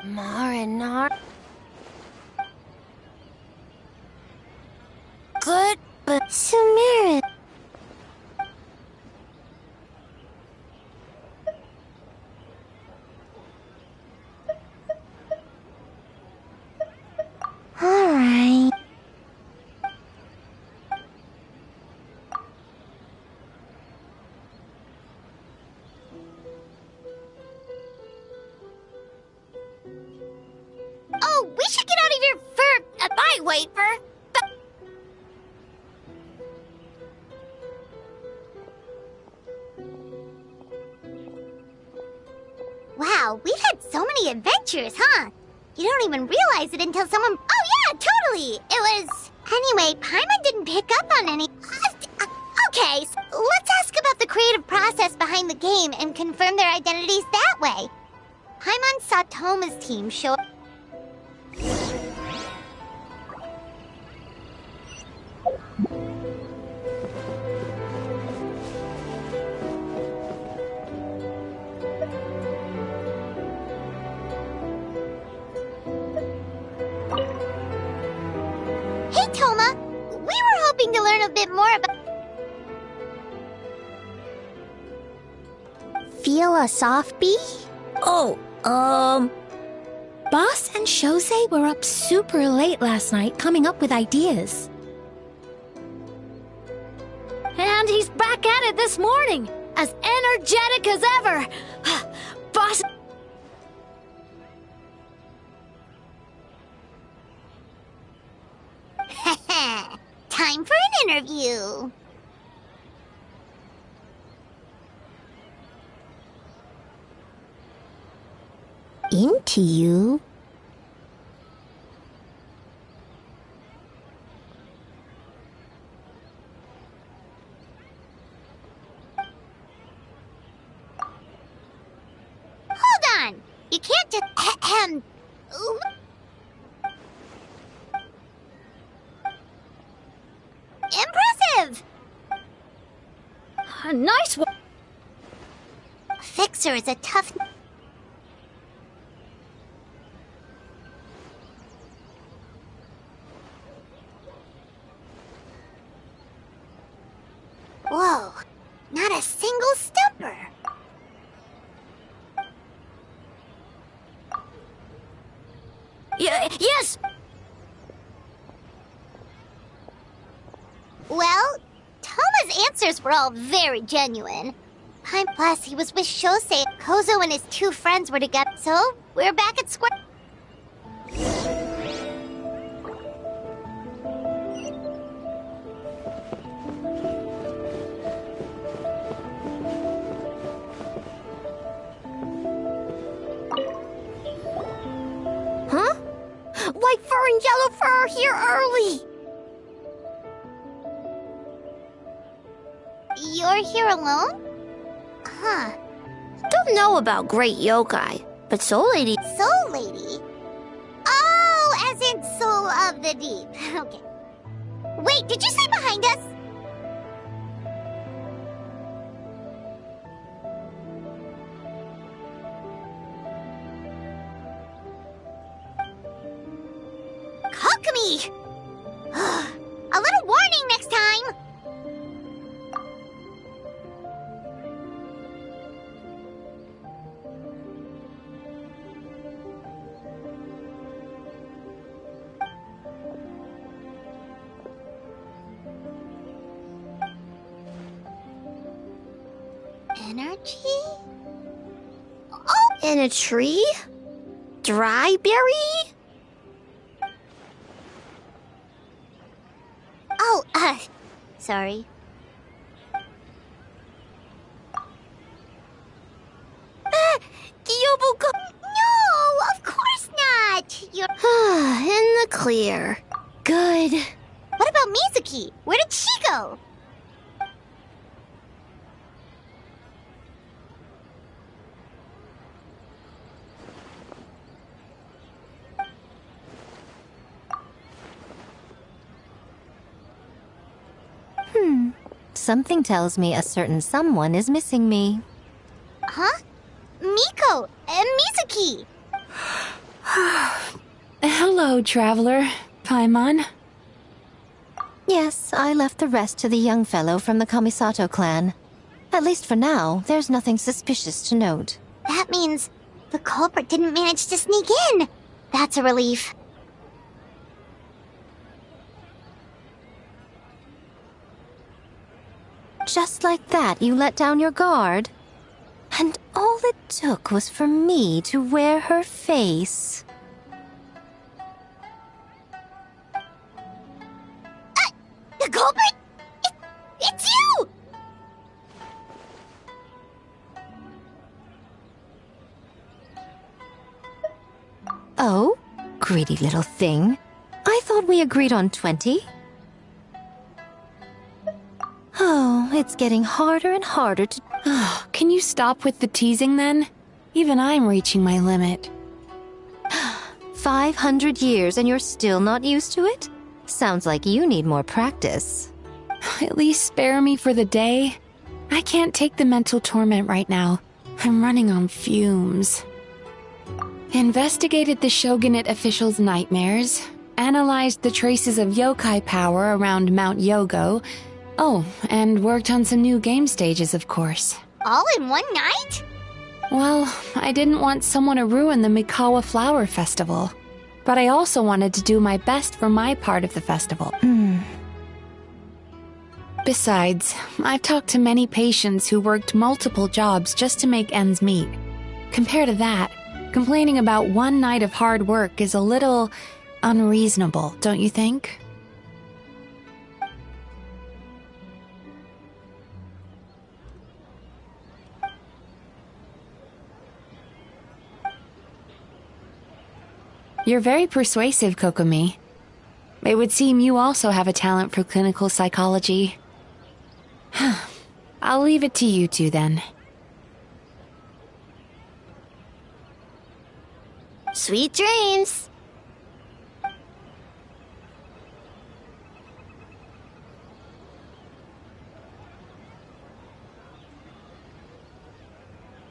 Marinar. Good, but Samira. All right. Oh, we should get out of here for bye, White fur. Wow, we've had so many adventures, huh? You don't even realize it until someone... Oh yeah, totally! It was... Anyway, Paimon didn't pick up on any... Okay, so let's ask about the creative process behind the game and confirm their identities that way. Paimon saw Toma's team show... Hey, Toma! We were hoping to learn a bit more about... Feel a soft bee? Oh, Boss and Shosei were up super late last night coming up with ideas. And he's back at it this morning, as energetic as ever. Boss... Time for an interview. Into you? Hold on! You can't just... Impressive! Nice one! Fixer is a tough... Whoa, not a single stumper. Yes! Well, Toma's answers were all very genuine. Plus, he was with Shosei. Kozo and his 2 friends were together, so we're back at square. Huh? White fur and yellow fur are here early! You're here alone? Huh. Don't know about great yokai, but Soul Lady... Soul Lady? Oh, as in Soul of the Deep. Okay. Wait, did you say behind us? Kokomi! A little warning next time! Energy? Oh! In a tree? Dry berry? Oh, sorry. Kyobuko. No, of course not. You're in the clear. Good. What about Mizuki? Where did she go? Something tells me a certain someone is missing me. Huh? Miko and Mizuki! Hello, traveler. Paimon? Yes, I left the rest to the young fellow from the Kamisato clan. At least for now, there's nothing suspicious to note. That means the culprit didn't manage to sneak in. That's a relief. Just like that, you let down your guard? And all it took was for me to wear her face. The culprit? It's you! Oh? Greedy little thing. I thought we agreed on 20. Oh, it's getting harder and harder to... Can you stop with the teasing then? Even I'm reaching my limit. 500 years and you're still not used to it? Sounds like you need more practice. At least spare me for the day. I can't take the mental torment right now. I'm running on fumes. Investigated the shogunate officials' nightmares, analyzed the traces of yokai power around Mount Yogo. Oh, and worked on some new game stages, of course. All in one night? Well, I didn't want someone to ruin the Mikawa Flower Festival. But I also wanted to do my best for my part of the festival. Besides, I've talked to many patients who worked multiple jobs just to make ends meet. Compared to that, complaining about one night of hard work is a little unreasonable, don't you think? You're very persuasive, Kokomi. It would seem you also have a talent for clinical psychology. I'll leave it to you two then. Sweet dreams!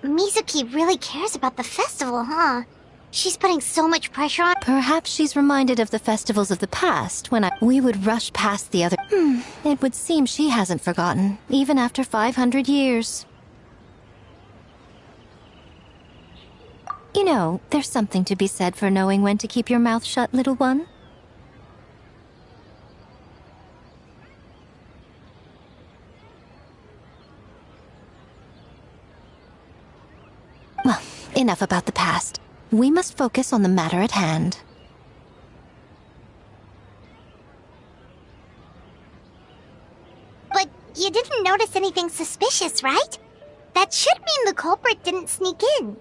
Mizuki really cares about the festival, huh? She's putting so much pressure on... Perhaps she's reminded of the festivals of the past when we would rush past the other... It would seem she hasn't forgotten, even after 500 years. You know, there's something to be said for knowing when to keep your mouth shut, little one. Well, enough about the past. We must focus on the matter at hand. But you didn't notice anything suspicious, right? That should mean the culprit didn't sneak in.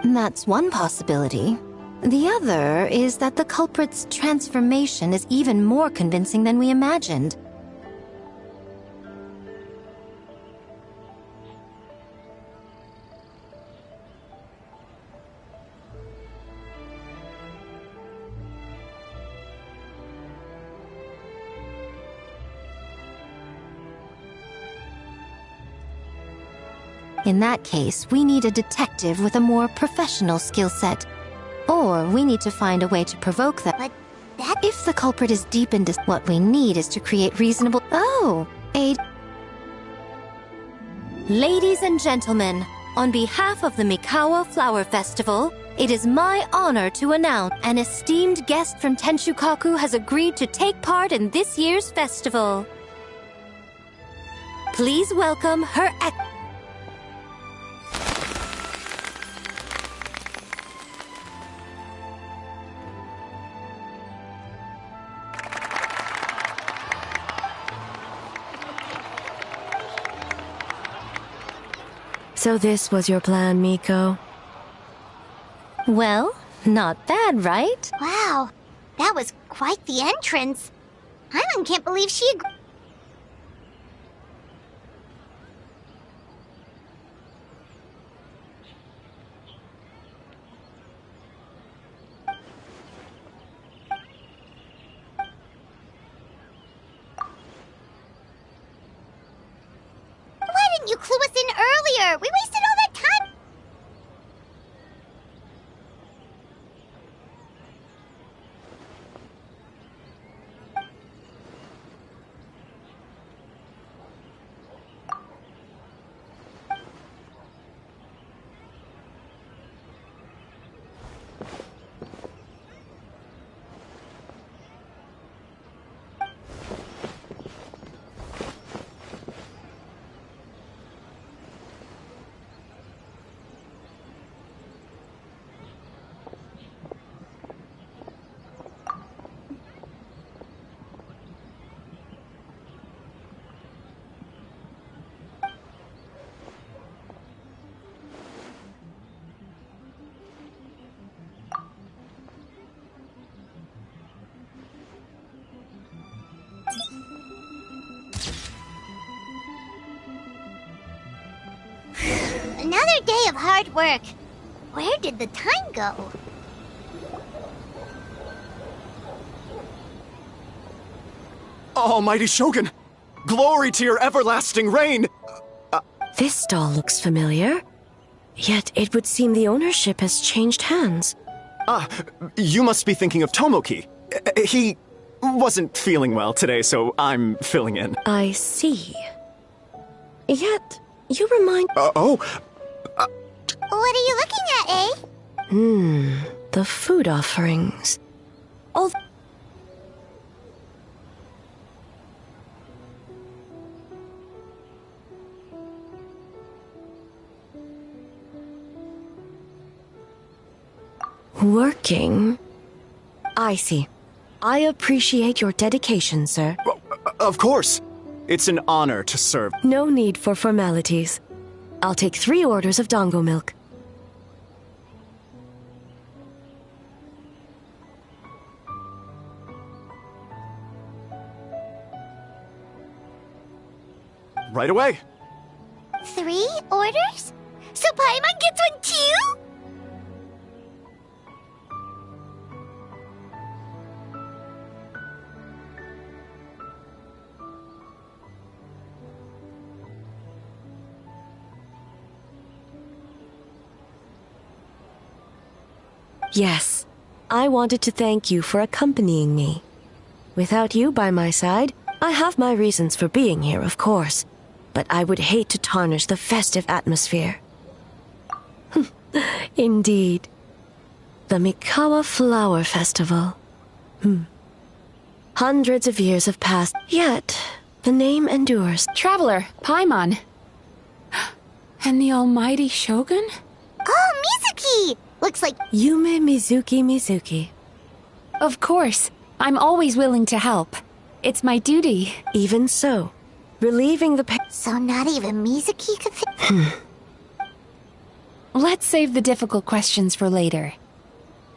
That's one possibility. The other is that the culprit's transformation is even more convincing than we imagined. In that case, we need a detective with a more professional skill set. Or we need to find a way to provoke them. But if the culprit is deep into what we need is to create reasonable... Oh, Ladies and gentlemen, on behalf of the Mikawa Flower Festival, it is my honor to announce an esteemed guest from Tenshukaku has agreed to take part in this year's festival. Please welcome Her Excellency. So this was your plan, Miko? Well, not bad, right? Wow, that was quite the entrance. Paimon can't believe she agreed. Why didn't you clue us in earlier? We wasted all that time. Another day of hard work. Where did the time go? Almighty Shogun! Glory to your everlasting reign! This doll looks familiar. Yet it would seem the ownership has changed hands. You must be thinking of Tomoki. He wasn't feeling well today, so I'm filling in. I see. Yet, you remind... What are you looking at, eh? The food offerings. Oh... Working? I see. I appreciate your dedication, sir. Of course. It's an honor to serve. No need for formalities. I'll take 3 orders of dango milk. Right away. 3 orders? So Paimon gets one too? Yes, I wanted to thank you for accompanying me. Without you by my side, I have my reasons for being here, of course, but I would hate to tarnish the festive atmosphere. Indeed. The Mikawa Flower Festival. Hundreds of years have passed, yet the name endures. Traveler, Paimon. And the almighty Shogun? Oh, Mizuki! Looks like Yume Mizuki. Of course. I'm always willing to help. It's my duty. Even so, relieving the pain. So not even Mizuki could Let's save the difficult questions for later.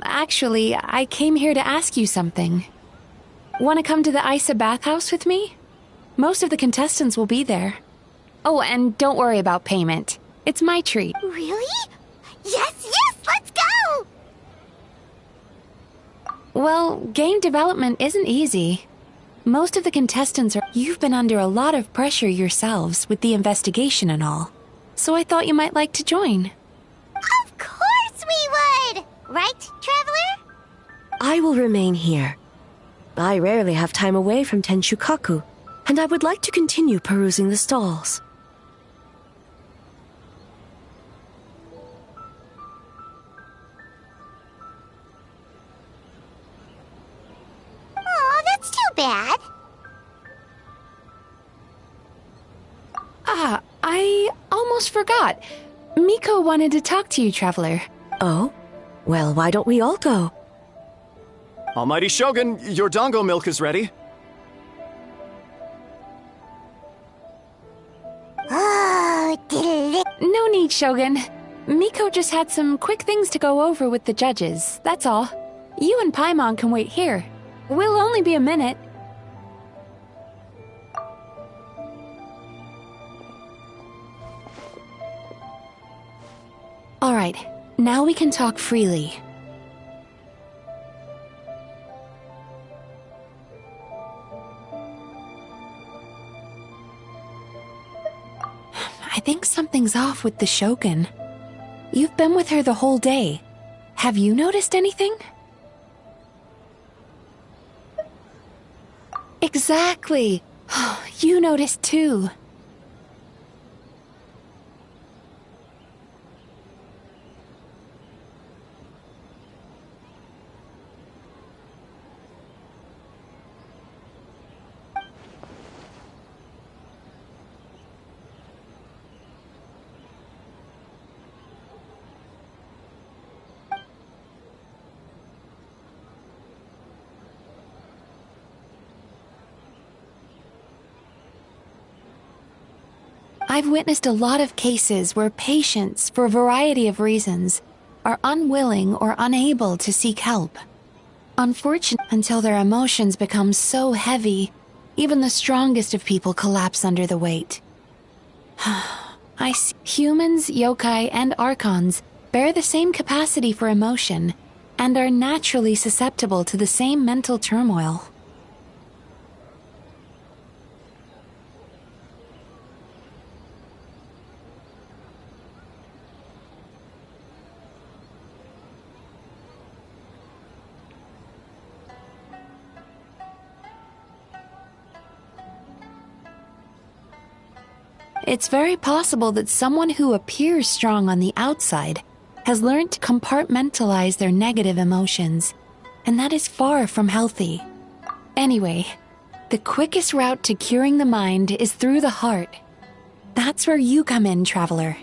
Actually, I came here to ask you something. Want to come to the Isa bathhouse with me? Most of the contestants will be there. Oh, and don't worry about payment. It's my treat. Really? Yes, let's go! Well, game development isn't easy. Most of the contestants are... You've been under a lot of pressure yourselves with the investigation and all. So I thought you might like to join. Of course we would! Right, Traveler? I will remain here. I rarely have time away from Tenshukaku, and I would like to continue perusing the stalls. Aw, that's too bad. I almost forgot. Miko wanted to talk to you, Traveler. Oh? Well, why don't we all go? Almighty Shogun, your dango milk is ready. Oh, No need, Shogun. Miko just had some quick things to go over with the judges, that's all. You and Paimon can wait here. We'll only be a minute. All right, now we can talk freely. I think something's off with the Shogun. You've been with her the whole day. Have you noticed anything? Exactly. You noticed too. I've witnessed a lot of cases where patients, for a variety of reasons, are unwilling or unable to seek help. Unfortunately, until their emotions become so heavy, even the strongest of people collapse under the weight. I see humans, yokai, and archons bear the same capacity for emotion and are naturally susceptible to the same mental turmoil. It's very possible that someone who appears strong on the outside has learned to compartmentalize their negative emotions, and that is far from healthy. Anyway, the quickest route to curing the mind is through the heart. That's where you come in, Traveler.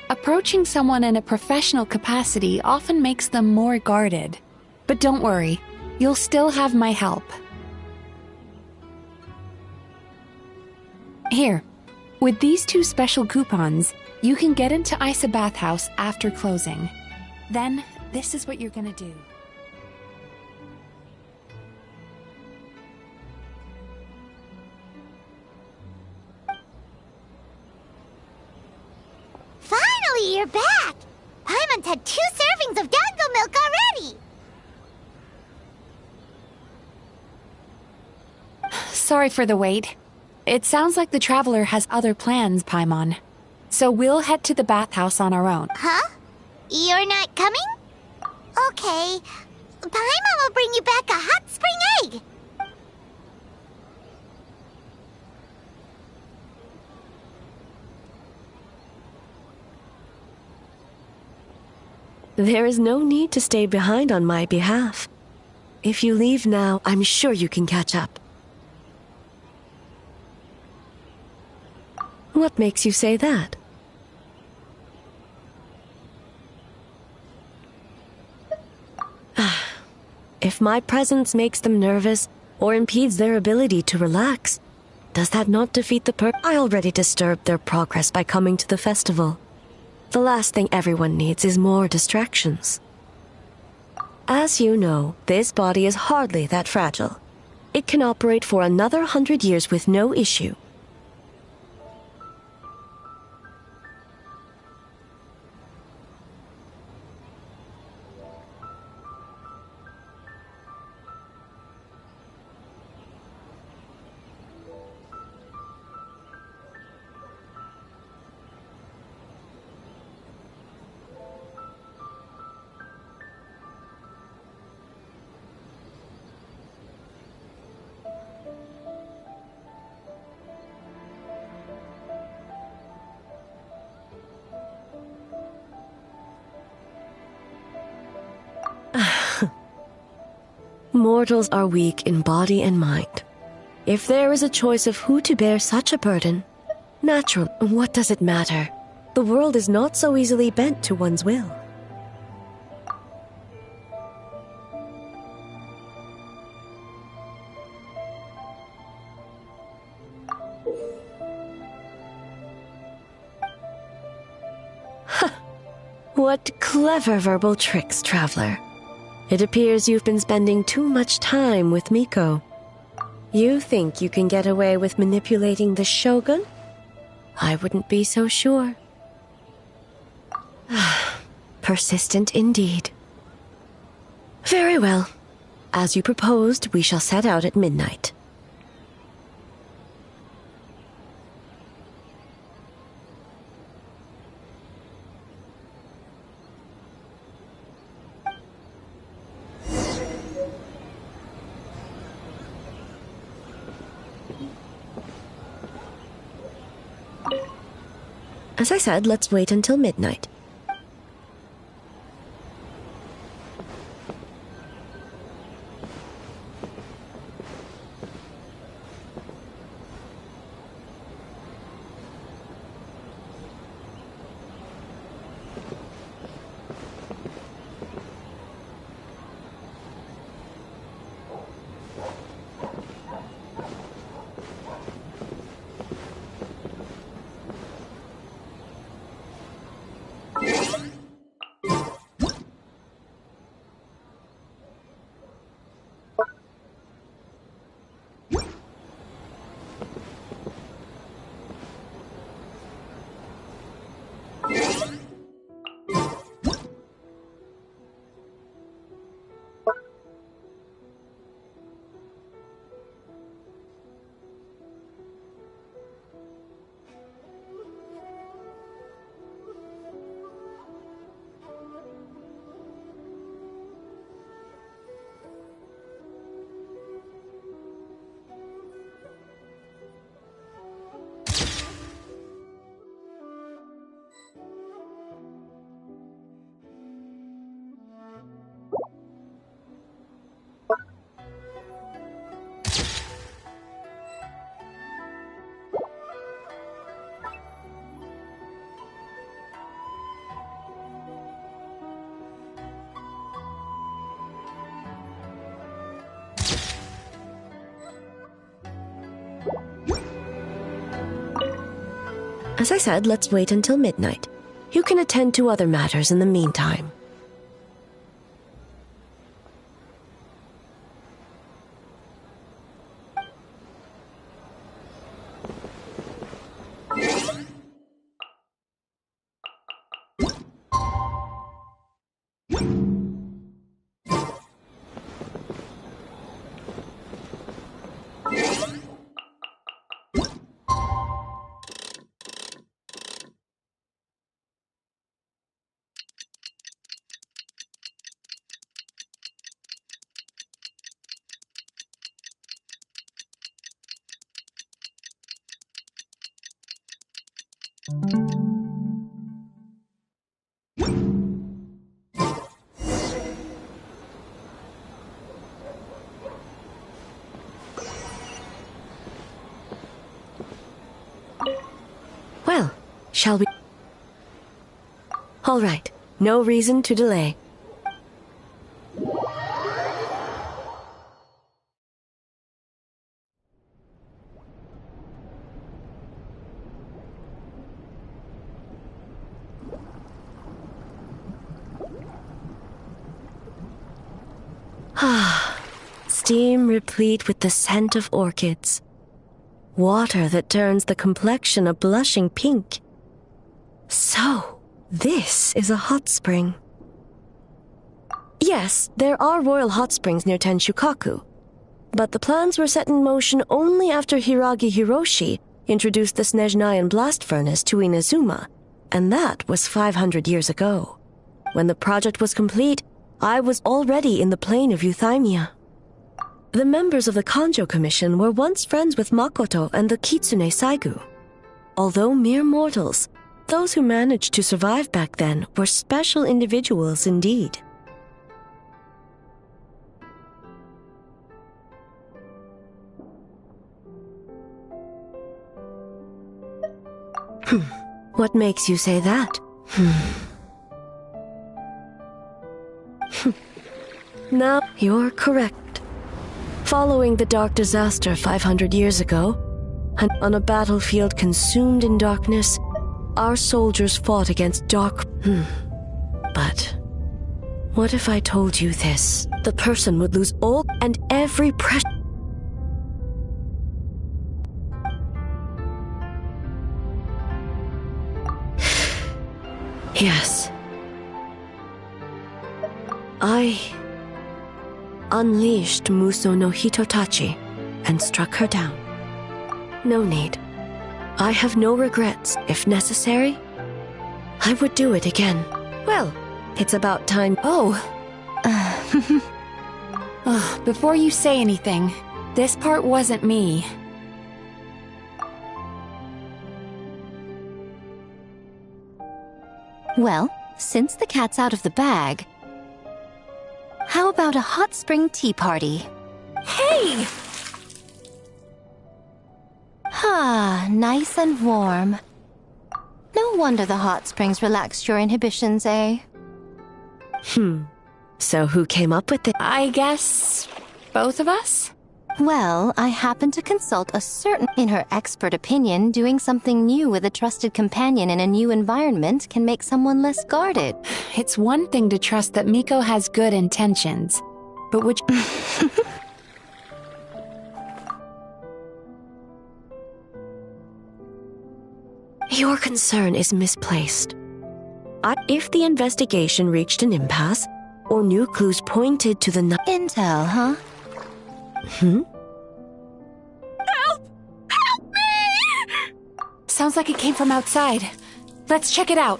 Approaching someone in a professional capacity often makes them more guarded. But don't worry, you'll still have my help. Here, with these 2 special coupons, You can get into Isa Bathhouse after closing. Then, this is what you're gonna do. Finally, you're back! Paimon's had 2 servings of dango milk already! Sorry for the wait. It sounds like the Traveler has other plans, Paimon. So we'll head to the bathhouse on our own. Huh? You're not coming? Okay. Paimon will bring you back a hot spring egg! There is no need to stay behind on my behalf. If you leave now, I'm sure you can catch up. What makes you say that? If my presence makes them nervous or impedes their ability to relax, does that not defeat the purpose? I already disturbed their progress by coming to the festival. The last thing everyone needs is more distractions. As you know, this body is hardly that fragile. It can operate for another 100 years with no issue. Mortals are weak in body and mind. If there is a choice of who to bear such a burden, natural, what does it matter? The world is not so easily bent to one's will. What clever verbal tricks, Traveler. It appears you've been spending too much time with Miko. You think you can get away with manipulating the Shogun? I wouldn't be so sure. Persistent indeed. Very well. As you proposed, we shall set out at midnight. As I said, let's wait until midnight. As I said, let's wait until midnight. You can attend to other matters in the meantime. Well, shall we? All right, no reason to delay. Steam replete with the scent of orchids. Water that turns the complexion a blushing pink. So, this is a hot spring. Yes, there are royal hot springs near Tenshukaku, but the plans were set in motion only after Hiragi Hiroshi introduced the Snezhnayan blast furnace to Inazuma, and that was 500 years ago. When the project was complete, I was already in the plain of Euthymia. The members of the Kanjo Commission were once friends with Makoto and the Kitsune Saigu. Although mere mortals, those who managed to survive back then were special individuals indeed. What makes you say that? Now, you're correct. Following the dark disaster 500 years ago, and on a battlefield consumed in darkness, our soldiers fought against dark... But what if I told you this? The person would lose all and every precious... Yes. I unleashed Muso no Hitotachi and struck her down. No need. I have no regrets. If necessary, I would do it again. Well, it's about time. Before you say anything, this part wasn't me. Well, since the cat's out of the bag, how about a hot spring tea party? Hey! Nice and warm. No wonder the hot springs relaxed your inhibitions, eh? So who came up with it? I guess both of us? Well, I happened to consult a certain... In her expert opinion, doing something new with a trusted companion in a new environment can make someone less guarded. It's one thing to trust that Miko has good intentions, but which... Your concern is misplaced. If the investigation reached an impasse, or new clues pointed to the... Intel, huh? Help! Help me! Sounds like it came from outside. Let's check it out.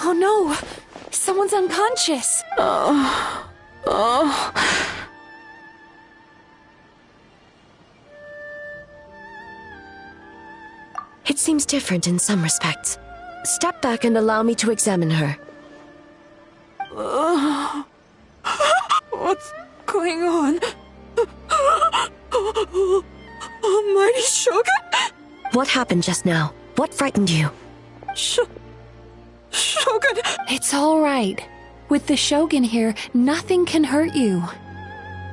Oh no! Someone's unconscious! It seems different in some respects. Step back and allow me to examine her. What's going on? Almighty Shogun? What happened just now? What frightened you? Shogun! It's all right. With the Shogun here, nothing can hurt you.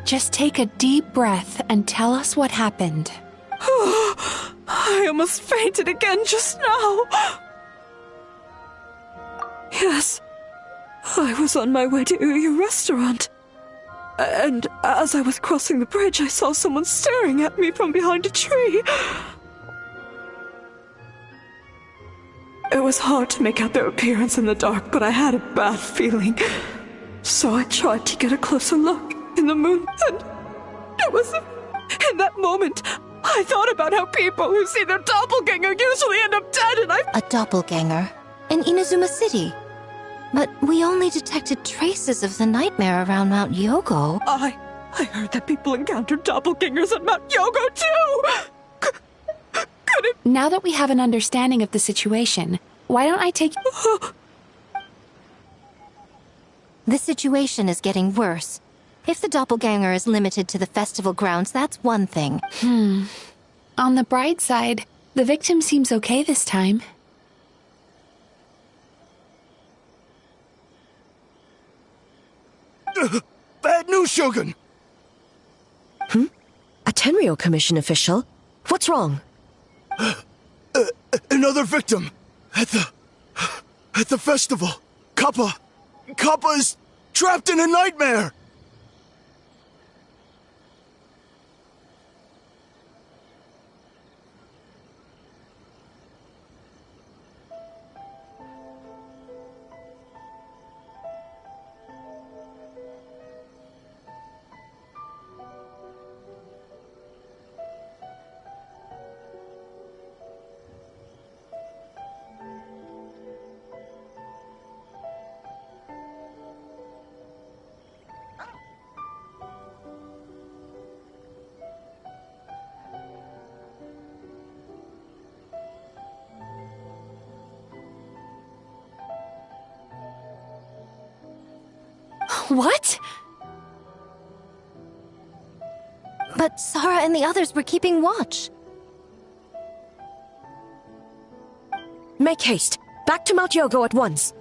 Just take a deep breath and tell us what happened. I almost fainted again just now. Yes, I was on my way to your restaurant. And as I was crossing the bridge, I saw someone staring at me from behind a tree. It was hard to make out their appearance in the dark, but I had a bad feeling. So I tried to get a closer look in the moon, and it was in that moment I thought about how people who see their doppelganger usually end up dead, and A doppelganger? In Inazuma City? But we only detected traces of the nightmare around Mount Yogo. I heard that people encountered doppelgangers at Mount Yogo too! Now that we have an understanding of the situation, why don't I take... The situation is getting worse. If the doppelganger is limited to the festival grounds, that's one thing. On the bright side, the victim seems okay this time. Bad news, Shogun! A Tenryou Commission official? What's wrong? Another victim! At the festival! Kappa is trapped in a nightmare! What? But Sara and the others were keeping watch. Make haste. Back to Mount Yogo at once.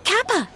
Kappa!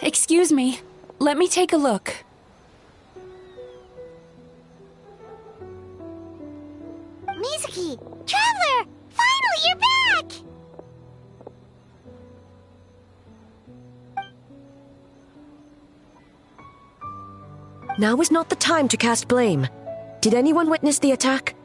Excuse me. Let me take a look. Mizuki! Traveler! Finally, you're back! Now is not the time to cast blame. Did anyone witness the attack?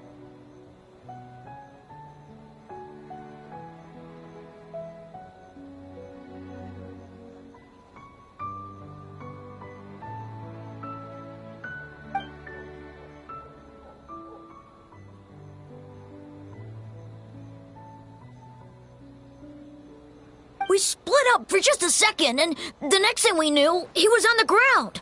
We split up for just a second, and the next thing we knew, he was on the ground.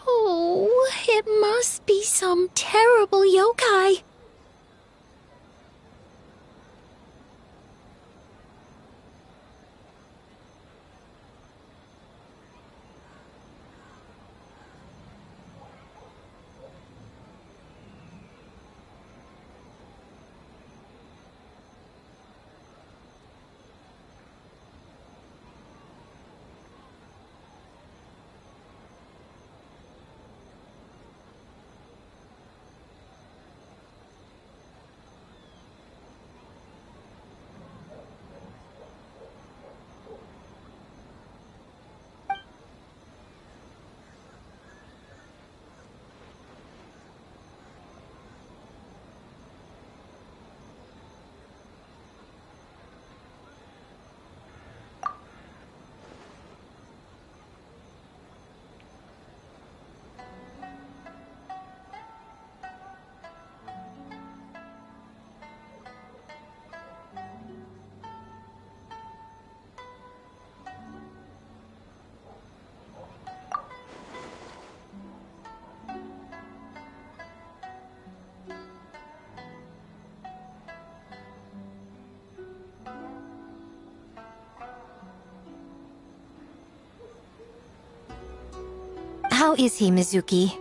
Oh, it must be some terrible yokai. How is he, Mizuki?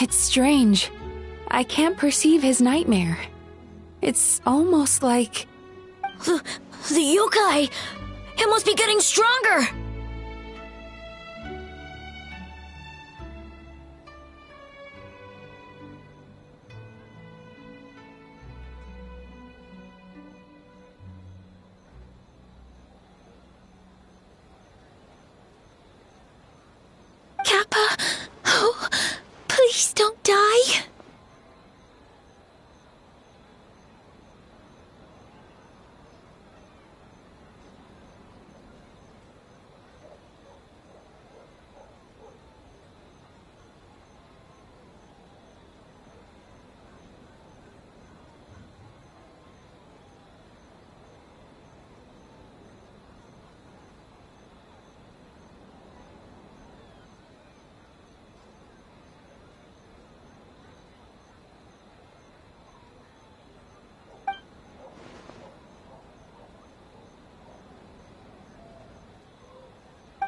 It's strange. I can't perceive his nightmare. It's almost like... The yokai! It must be getting stronger! Kappa! Oh, please don't die!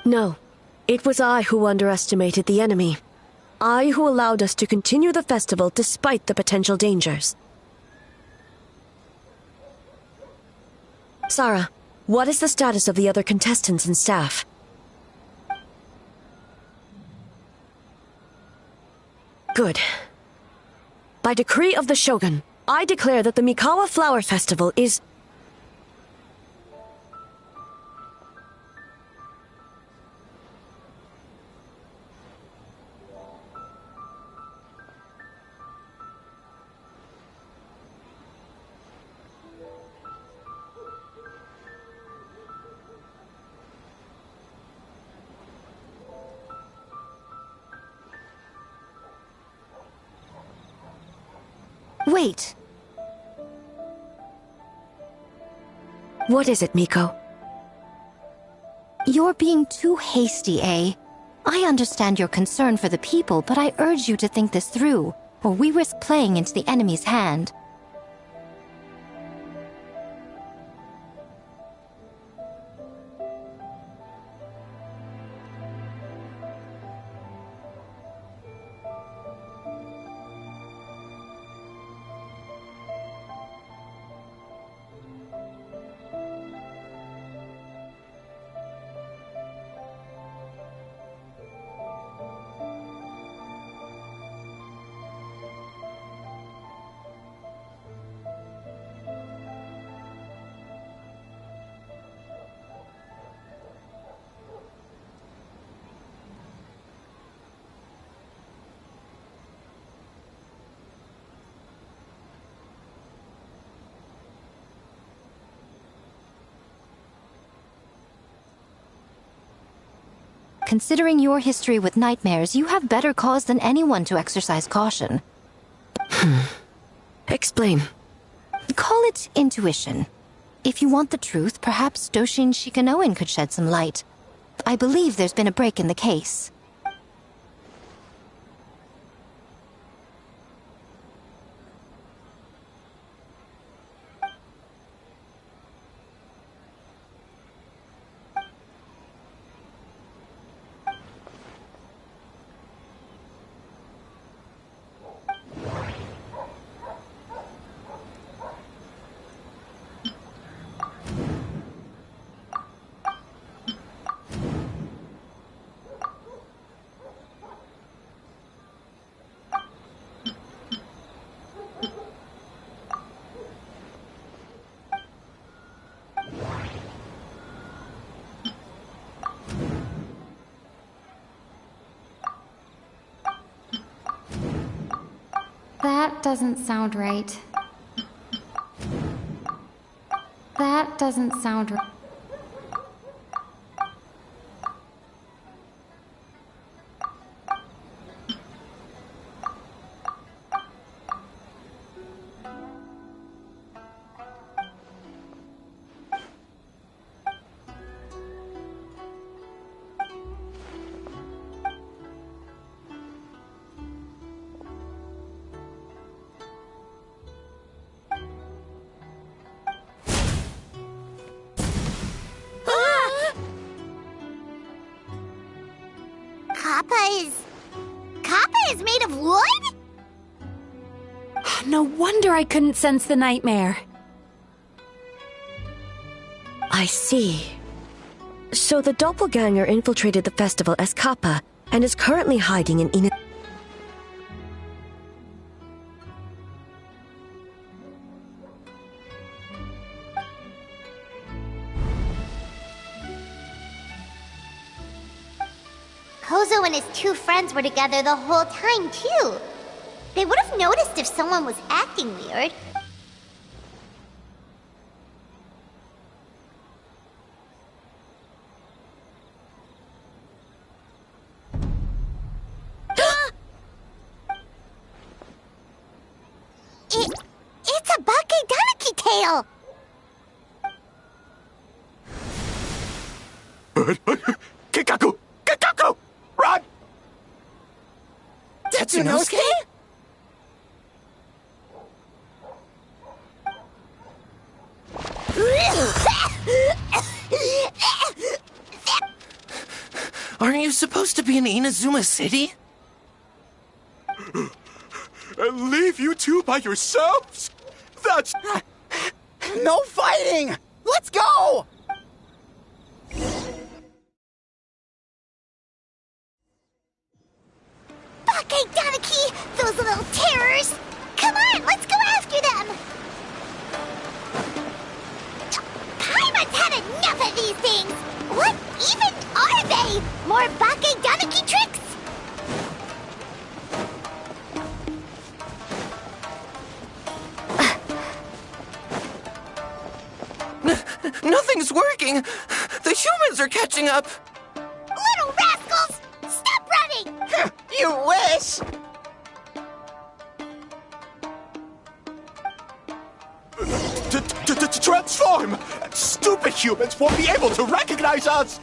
No. It was I who underestimated the enemy. I who allowed us to continue the festival despite the potential dangers. Sarah, what is the status of the other contestants and staff? Good. By decree of the Shogun, I declare that the Mikawa Flower Festival is... Wait. What is it, Miko? You're being too hasty, eh? I understand your concern for the people, but I urge you to think this through, or we risk playing into the enemy's hand. Considering your history with nightmares, you have better cause than anyone to exercise caution. Explain. Call it intuition. If you want the truth, perhaps Doshin Shikanoin could shed some light. I believe there's been a break in the case. That doesn't sound right. That doesn't sound right. Kappa is made of wood? No wonder I couldn't sense the nightmare. I see. So the doppelganger infiltrated the festival as Kappa and is currently hiding in Kozo and his two friends were together the whole time, too. They would have noticed if someone was acting weird. It's a Bakedaniki tail! Kikaku! Kikaku! Run! Tetsunosuke? Aren't you supposed to be in Inazuma City? And leave you two by yourselves? That's... No fighting! Let's go! Bakedaniki! Those little terrors! Come on, let's go after them! Paimon's had enough of these things! What even are they? More Bakedaniki tricks? Nothing's working! The humans are catching up! Little rascals! Stop running! You wish! Transform! Stupid humans won't be able to recognize us!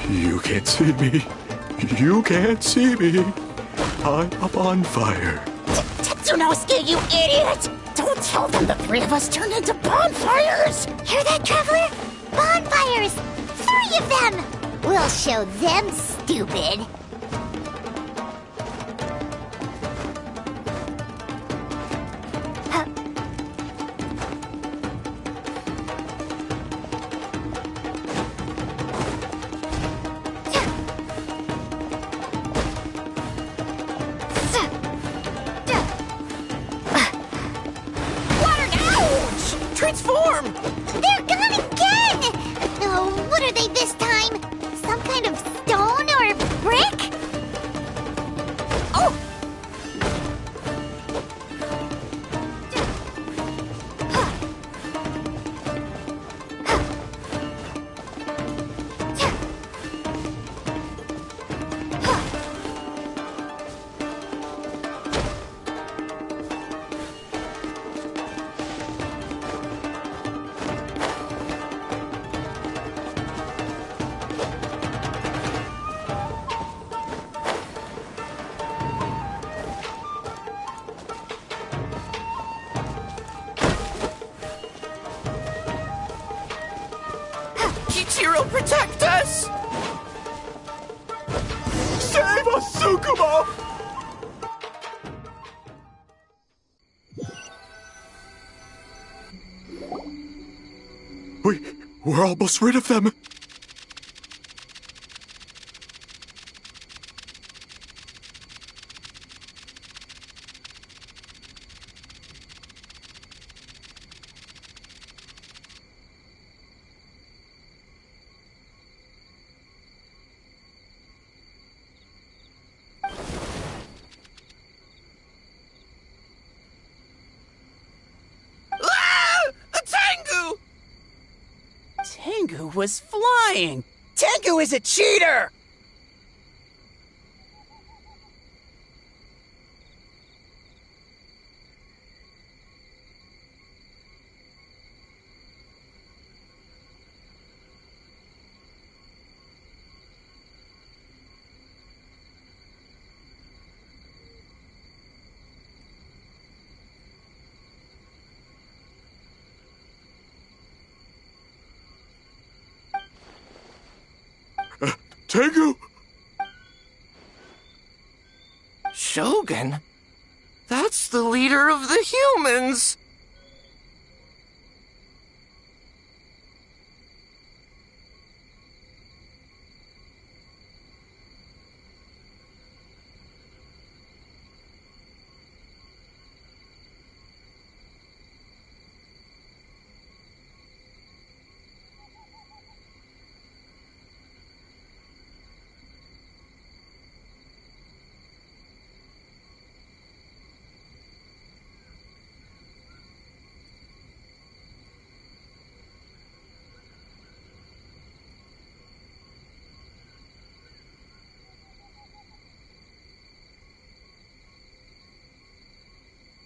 You can't see me. You can't see me. I'm up on fire. Tetsunosuke, you idiot! Don't tell them the three of us turned into bonfires! Hear that, Traveler? Bonfires! 3 of them! We'll show them, stupid. Transform! They're gone again! Oh, what are they this time? Some kind of stone or brick? Oh! Kichiro, protect us! Save us, Tsukumo! We're almost rid of them. Tengu was flying! Tengu is a cheater! Tengu! Shogun? That's the leader of the humans!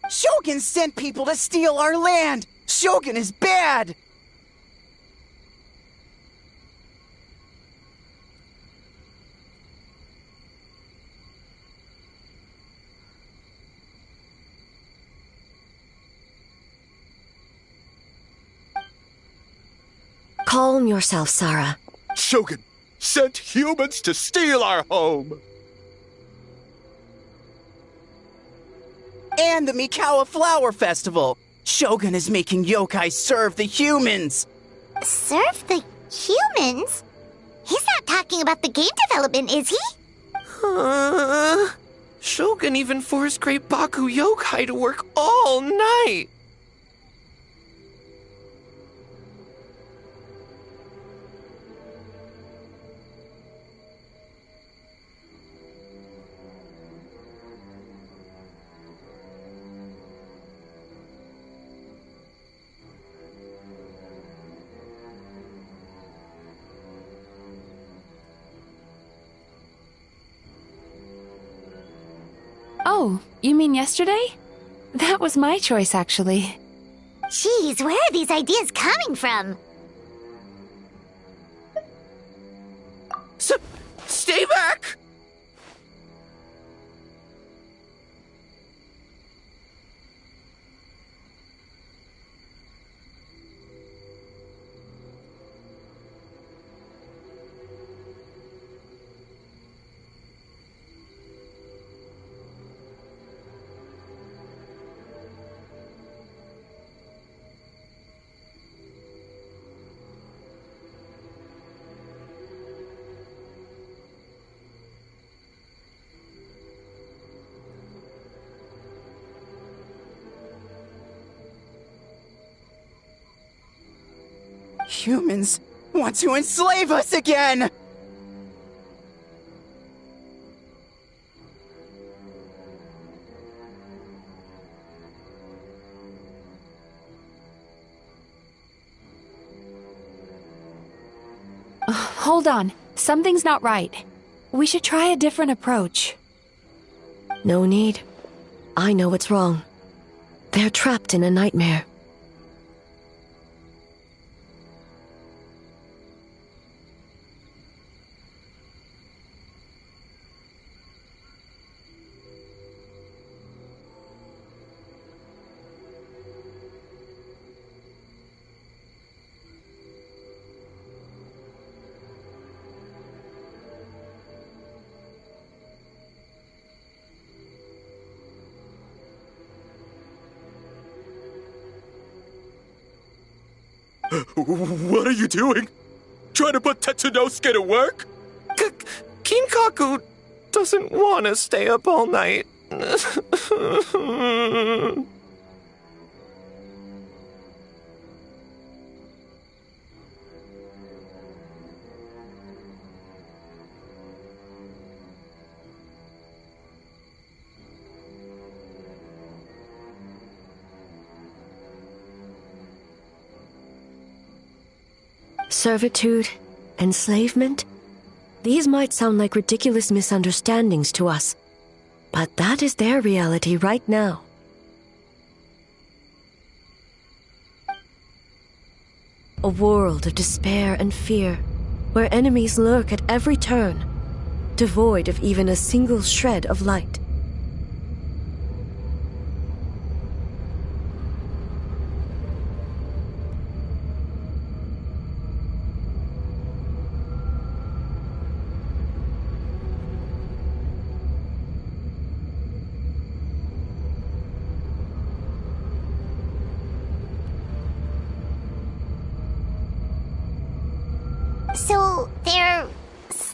Shogun sent people to steal our land! Shogun is bad! Calm yourself, Sarah. Shogun sent humans to steal our home! And the Mikawa Flower Festival! Shogun is making yokai serve the humans! Serve the humans? He's not talking about the game development, is he? Shogun even forced Great Baku yokai to work all night! Oh, you mean yesterday? That was my choice, actually. Jeez, where are these ideas coming from? Stay back! Humans want to enslave us again! Hold on. Something's not right. We should try a different approach. No need. I know what's wrong. They're trapped in a nightmare. What are you doing? Trying to put Tetsunosuke to work? Kinkaku doesn't want to stay up all night. Servitude, enslavement? These might sound like ridiculous misunderstandings to us, but that is their reality right now. A world of despair and fear, where enemies lurk at every turn, devoid of even a single shred of light.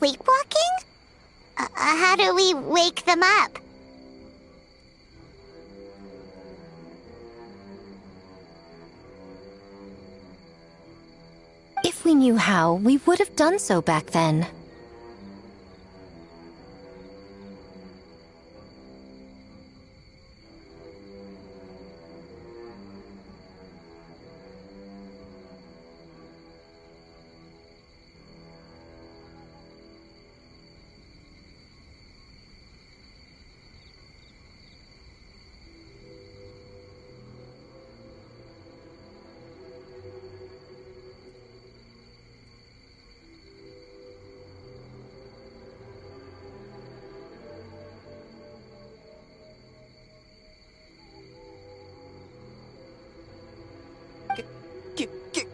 sleepwalking? How do we wake them up? If we knew how, we would have done so back then.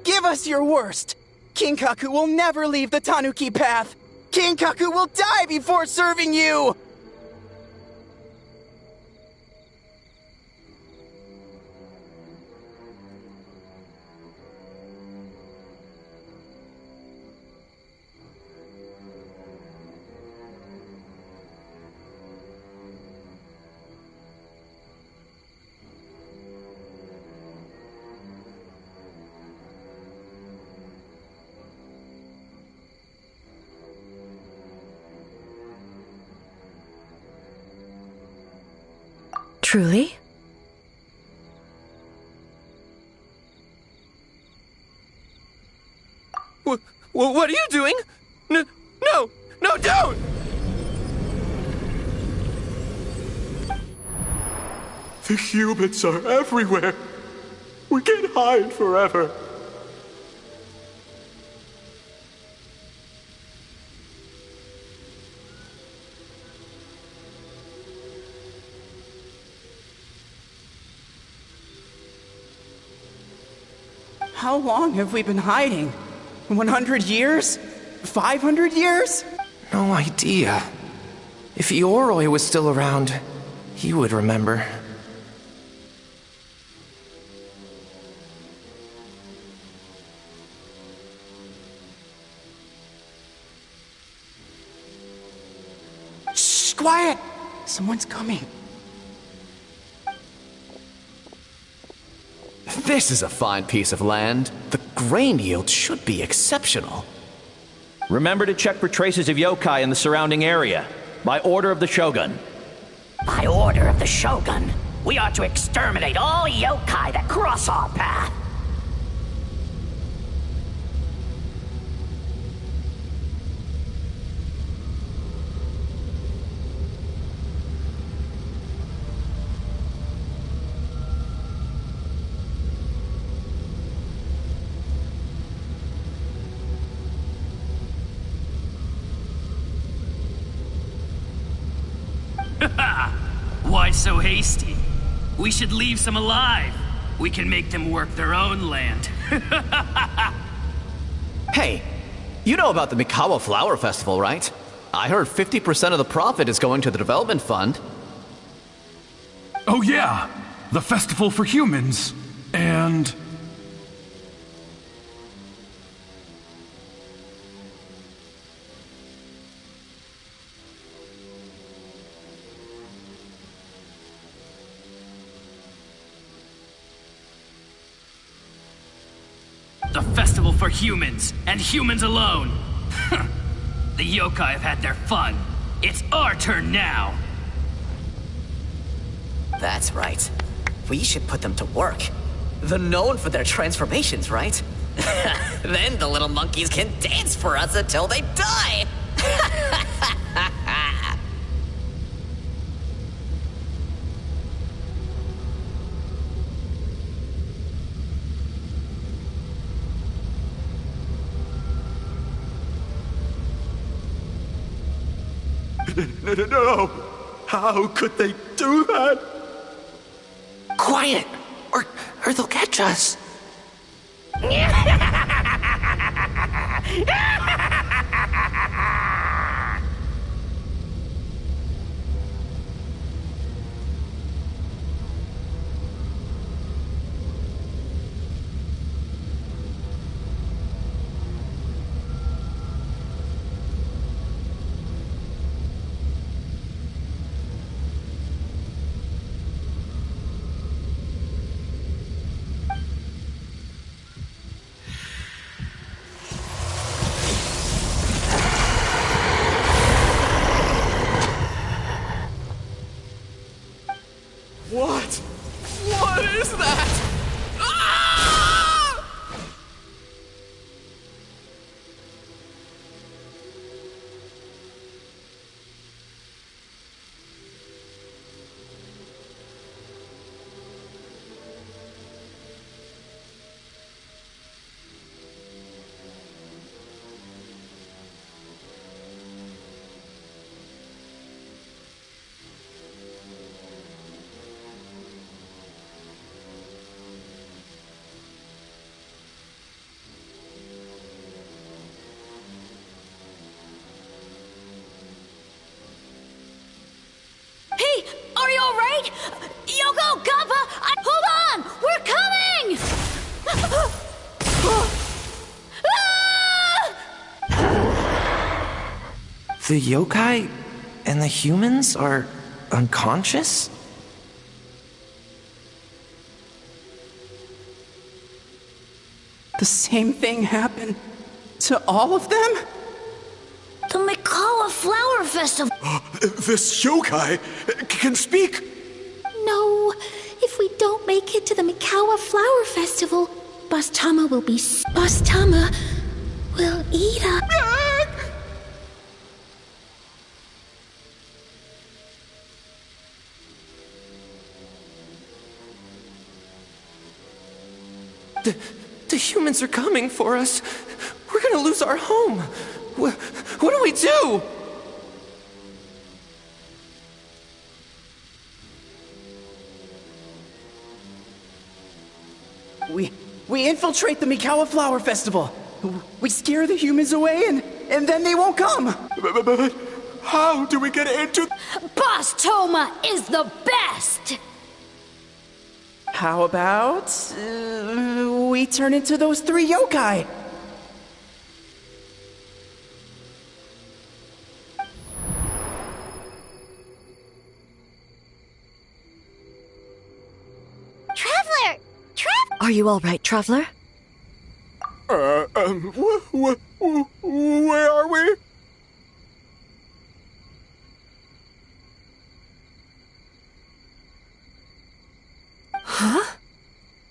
Give us your worst! Kinkaku will never leave the Tanuki path! Kinkaku will die before serving you! Truly? What are you doing? No, don't! The humans are everywhere. We can't hide forever. How long have we been hiding? 100 years? 500 years? No idea. If Ioroi was still around, he would remember. Shh, quiet! Someone's coming. This is a fine piece of land. The grain yield should be exceptional. Remember to check for traces of yokai in the surrounding area, by order of the Shogun. By order of the Shogun, we are to exterminate all yokai that cross our path. Why so hasty? We should leave some alive. We can make them work their own land. Hey, you know about the Mikawa Flower Festival, right? I heard 50% of the profit is going to the development fund. Oh yeah, the festival for humans. And... the festival for humans, and humans alone. The yokai have had their fun. It's our turn now. That's right. We should put them to work. They're known for their transformations, right? Then the little monkeys can dance for us until they die! No! How could they do that? Quiet, or they'll catch us. Are you alright? Yoko, Kappa, hold on! We're coming! The yokai and the humans are unconscious? The same thing happened to all of them? The Mikawa Flower Festival! This yokai can speak! No, if we don't make it to the Mikawa Flower Festival, Boss Tama will eat us. The humans are coming for us. We're gonna lose our home. What do we do? We infiltrate the Mikawa Flower Festival. We scare the humans away and then they won't come. But how do we get into... Boss Toma is the best! How about we turn into those 3 yokai? Traveler! Are you all right, Traveler? Where are we? Huh?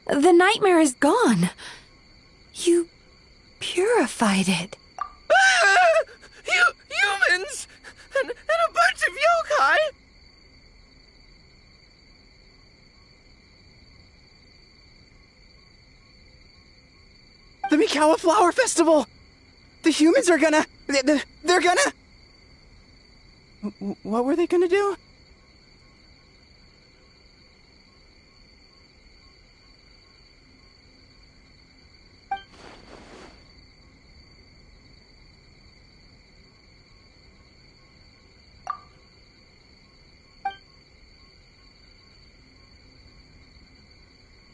The nightmare is gone. You purified it. Humans! And a bunch of yokai! The Mikawa Flower Festival! The humans are gonna... They're gonna... What were they gonna do?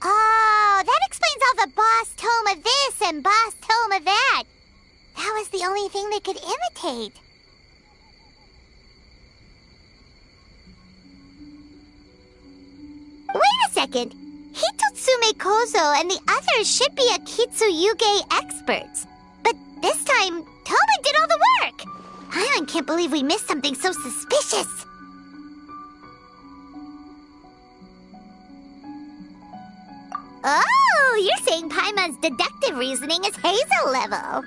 Oh, that explains all the Boss Toma this and Boss Toma that. That was the only thing they could imitate. Wait a second. Hitotsume Kozo and the others should be Akitsuyuge experts. But this time, Toma did all the work. I can't believe we missed something so suspicious. Oh, you're saying Paimon's deductive reasoning is Hazel level.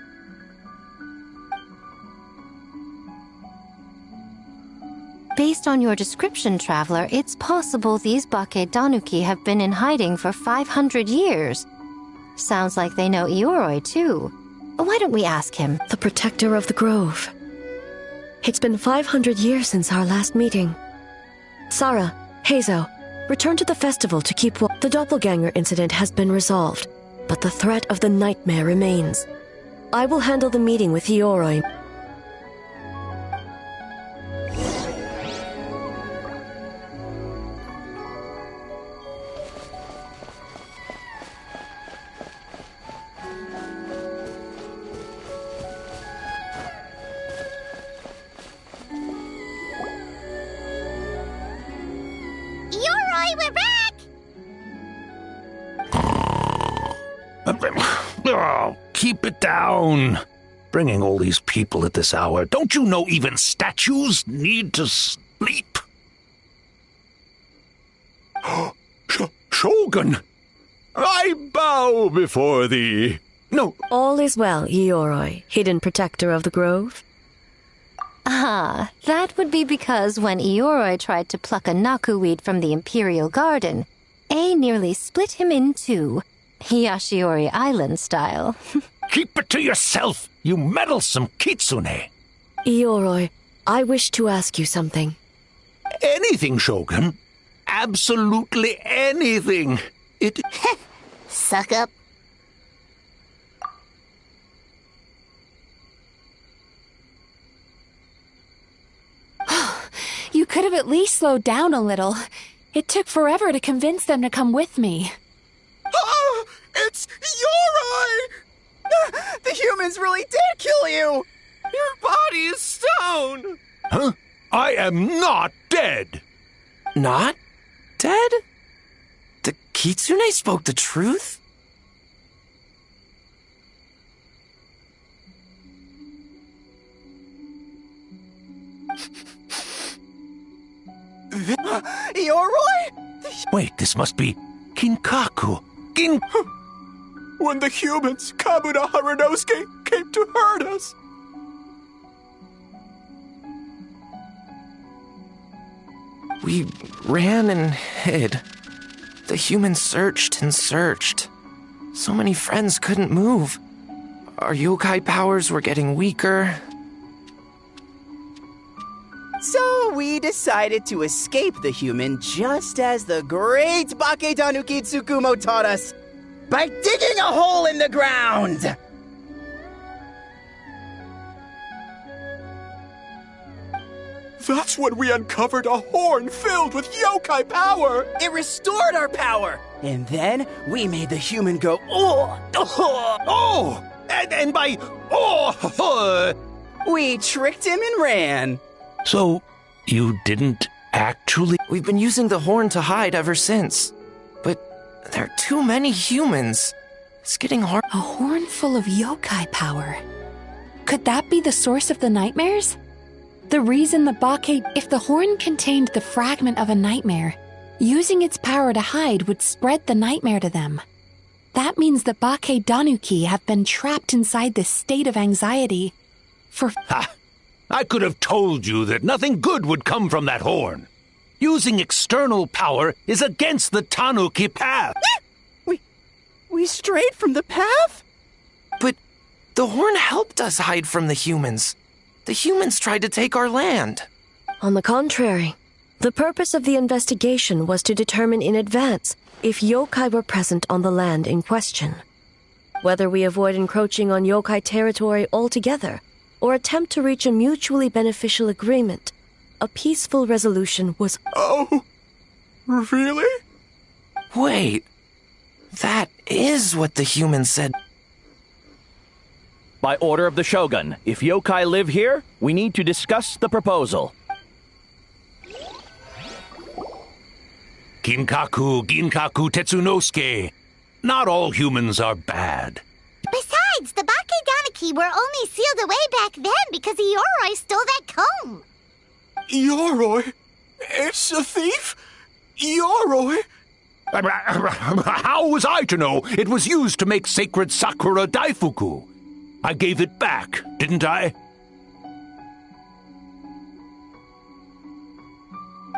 Based on your description, Traveler, it's possible these Bake Danuki have been in hiding for 500 years. Sounds like they know Ioroi, too. Why don't we ask him? The protector of the grove. It's been 500 years since our last meeting. Sarah, Hazo, return to the festival to keep watch. The doppelganger incident has been resolved, but the threat of the nightmare remains. I will handle the meeting with Ioroi. Oh, keep it down. Bringing all these people at this hour. Don't you know even statues need to sleep? Shogun! I bow before thee. No. All is well, Ioroi, hidden protector of the grove. Ah, that would be because when Ioroi tried to pluck a naku weed from the Imperial Garden, A nearly split him in two. Yashiori Island style. Keep it to yourself, you meddlesome kitsune. Ioroi, I wish to ask you something. Anything, Shogun. Absolutely anything. It... Suck up. You could have at least slowed down a little. It took forever to convince them to come with me. Ah! It's Yori! The humans really did kill you! Your body is stone! Huh? I am not dead! Not dead? The Kitsune spoke the truth? Yoroi? Wait, this must be Kinkaku. When the humans, Kabuna Harunosuke, came to hurt us. We ran and hid. The humans searched and searched. So many friends couldn't move. Our yokai powers were getting weaker. So we decided to escape the human just as the great Bakedanuki Tsukumo taught us, by digging a hole in the ground! That's when we uncovered a horn filled with yokai power! It restored our power! And then we made the human go, And by, we tricked him and ran. So, you didn't actually... We've been using the horn to hide ever since. But there are too many humans. It's getting hard. A horn full of yokai power. Could that be the source of the nightmares? The reason the Bake... If the horn contained the fragment of a nightmare, using its power to hide would spread the nightmare to them. That means the Bake Danuki have been trapped inside this state of anxiety for... Ha! I could have told you that nothing good would come from that horn. Using external power is against the Tanuki path. We strayed from the path? But the horn helped us hide from the humans. The humans tried to take our land. On the contrary, the purpose of the investigation was to determine in advance if yokai were present on the land in question. Whether we avoid encroaching on yokai territory altogether, or attempt to reach a mutually beneficial agreement, a peaceful resolution was... Oh, really? Wait, that is what the humans said. By order of the Shogun, if yokai live here, we need to discuss the proposal. Ginkaku Tetsunosuke. Not all humans are bad. Besides, the Bakedaniki were only sealed away back then because Yoroi stole that comb. Yoroi? It's a thief? Yoroi? How was I to know it was used to make sacred Sakura Daifuku? I gave it back, didn't I?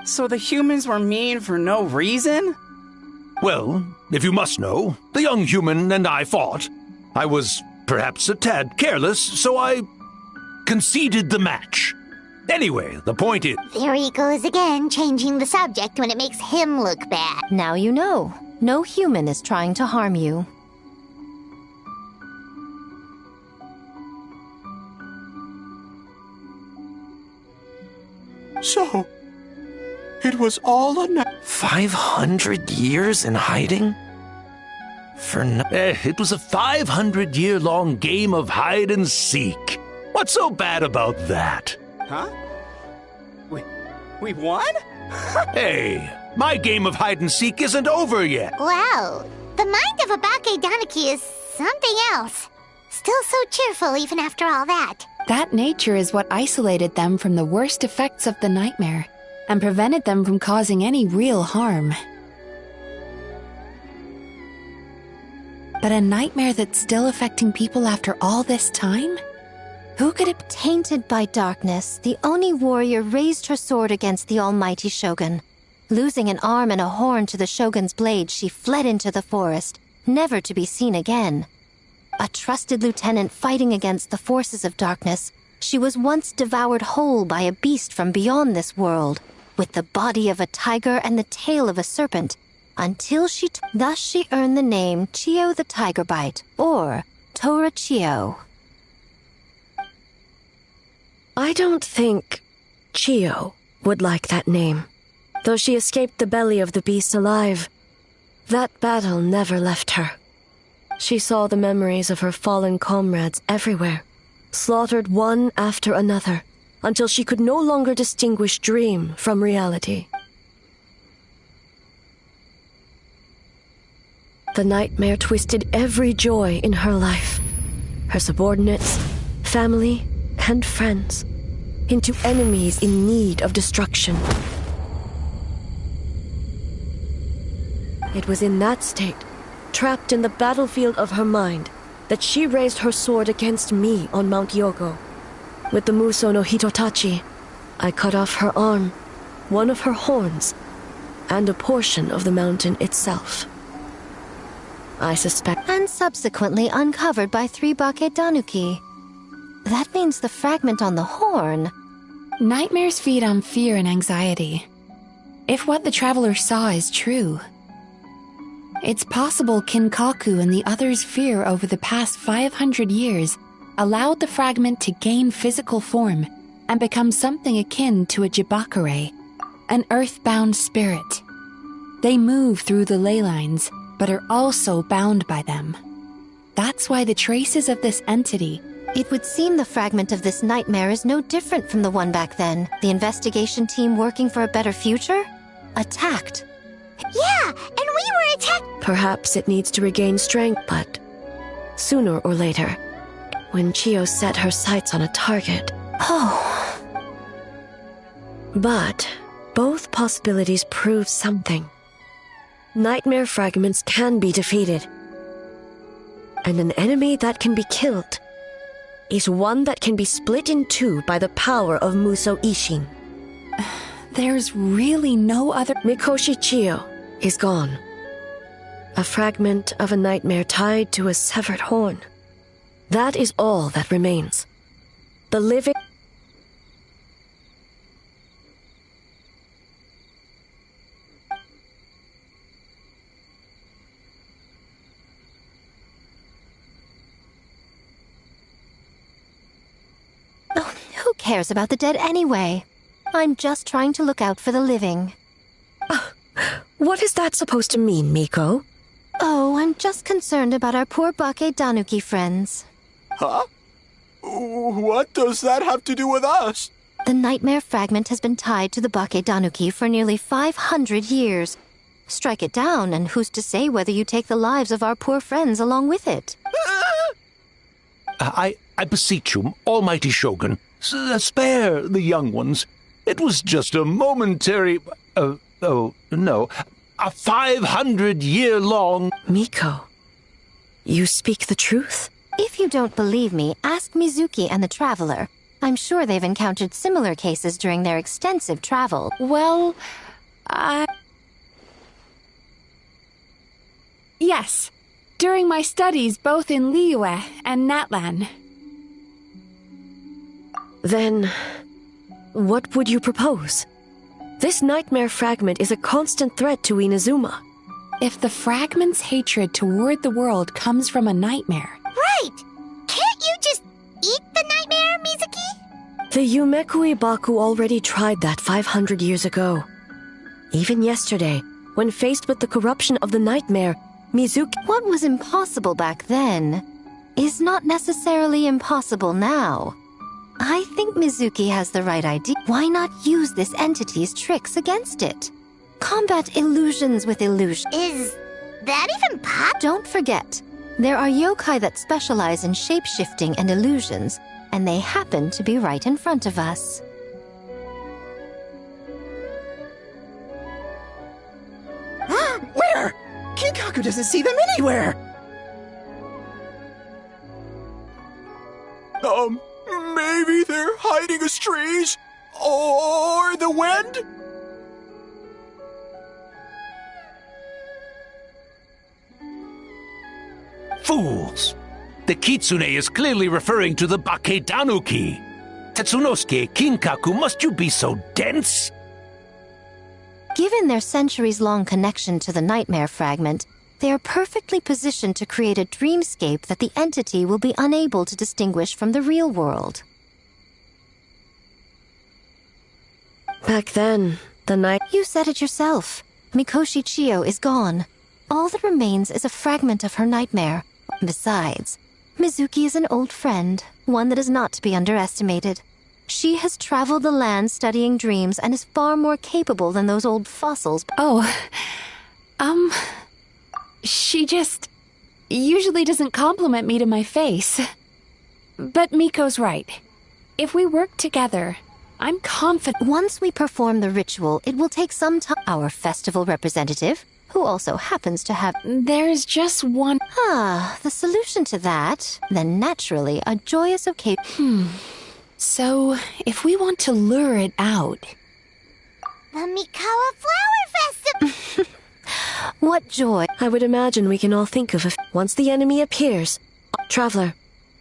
So the humans were mean for no reason? Well, if you must know, the young human and I fought. I was perhaps a tad careless, so I conceded the match. Anyway, the point is... There he goes again, changing the subject when it makes him look bad. Now you know. No human is trying to harm you. So, it was all a 500 years in hiding? For no... It was a 500-year-long game of hide and seek. What's so bad about that? Huh? We won? Hey, my game of hide and seek isn't over yet. Wow, the mind of a Bakedaniki is something else. Still so cheerful even after all that. That nature is what isolated them from the worst effects of the nightmare and prevented them from causing any real harm. But a nightmare that's still affecting people after all this time? Who could have... Tainted by darkness, the Oni warrior raised her sword against the almighty Shogun. Losing an arm and a horn to the Shogun's blade, she fled into the forest, never to be seen again. A trusted lieutenant fighting against the forces of darkness, she was once devoured whole by a beast from beyond this world, with the body of a tiger and the tail of a serpent, until thus she earned the name Chiyo the Tiger Bite, or Tora Chiyo. I don't think Chiyo would like that name. Though she escaped the belly of the beast alive, that battle never left her. She saw the memories of her fallen comrades everywhere, slaughtered one after another, until she could no longer distinguish dream from reality. The nightmare twisted every joy in her life, her subordinates, family, and friends, into enemies in need of destruction. It was in that state, trapped in the battlefield of her mind, that she raised her sword against me on Mount Yogo. With the Muso no Hitotachi, I cut off her arm, one of her horns, and a portion of the mountain itself. I suspect... And subsequently uncovered by 3 Bakedanuki. That means the fragment on the horn... Nightmares feed on fear and anxiety. If what the traveler saw is true, it's possible Kinkaku and the others' fear over the past 500 years allowed the fragment to gain physical form and become something akin to a jibakure, an earthbound spirit. They move through the ley lines, but are also bound by them. That's why the traces of this entity... It would seem the fragment of this nightmare is no different from the one back then. The investigation team working for a better future? Attacked. Yeah, and we were attacked. Perhaps it needs to regain strength, but sooner or later, when Chio set her sights on a target... Oh. But both possibilities prove something. Nightmare fragments can be defeated. And an enemy that can be killed is one that can be split in two by the power of Muso Ishin. There's really no other... Mikoshi Chio is gone. A fragment of a nightmare tied to a severed horn. That is all that remains. The living... Oh, who cares about the dead anyway? I'm just trying to look out for the living. What is that supposed to mean, Miko? Oh, I'm just concerned about our poor Bakedanuki friends. Huh? What does that have to do with us? The nightmare fragment has been tied to the Bakedanuki for nearly 500 years. Strike it down, and who's to say whether you take the lives of our poor friends along with it? I beseech you, almighty Shogun, spare the young ones. It was just a momentary... no, a 500-year-long... Miko, you speak the truth? If you don't believe me, ask Mizuki and the Traveler. I'm sure they've encountered similar cases during their extensive travel. Well, yes. During my studies both in Liyue and Natlan. Then, what would you propose? This nightmare fragment is a constant threat to Inazuma. If the fragment's hatred toward the world comes from a nightmare... Right! Can't you just eat the nightmare, Mizuki? The Yumekui Baku already tried that 500 years ago. Even yesterday, when faced with the corruption of the nightmare, Mizuki... What was impossible back then is not necessarily impossible now. I think Mizuki has the right idea. Why not use this entity's tricks against it? Combat illusions with illusion. Is that even possible? Don't forget, there are yokai that specialize in shape-shifting and illusions, and they happen to be right in front of us. Where? Kinkaku doesn't see them anywhere! Maybe they're hiding as trees? Or the wind? Fools! The Kitsune is clearly referring to the Bakedanuki. Tetsunosuke, Kinkaku, must you be so dense? Given their centuries-long connection to the nightmare fragment, they are perfectly positioned to create a dreamscape that the entity will be unable to distinguish from the real world. Back then, the night... You said it yourself. Mikoshi Chiyo is gone. All that remains is a fragment of her nightmare. Besides, Mizuki is an old friend, one that is not to be underestimated. She has traveled the land studying dreams and is far more capable than those old fossils. She just usually doesn't compliment me to my face. But Miko's right. If we work together, I'm confident. Once we perform the ritual, it will take some time. Our festival representative, who also happens to have... There's just one... the solution to that, then naturally a joyous occasion. So, if we want to lure it out... The Mikawa Flower Festival! What joy. I would imagine we can all think of once the enemy appears. Traveler,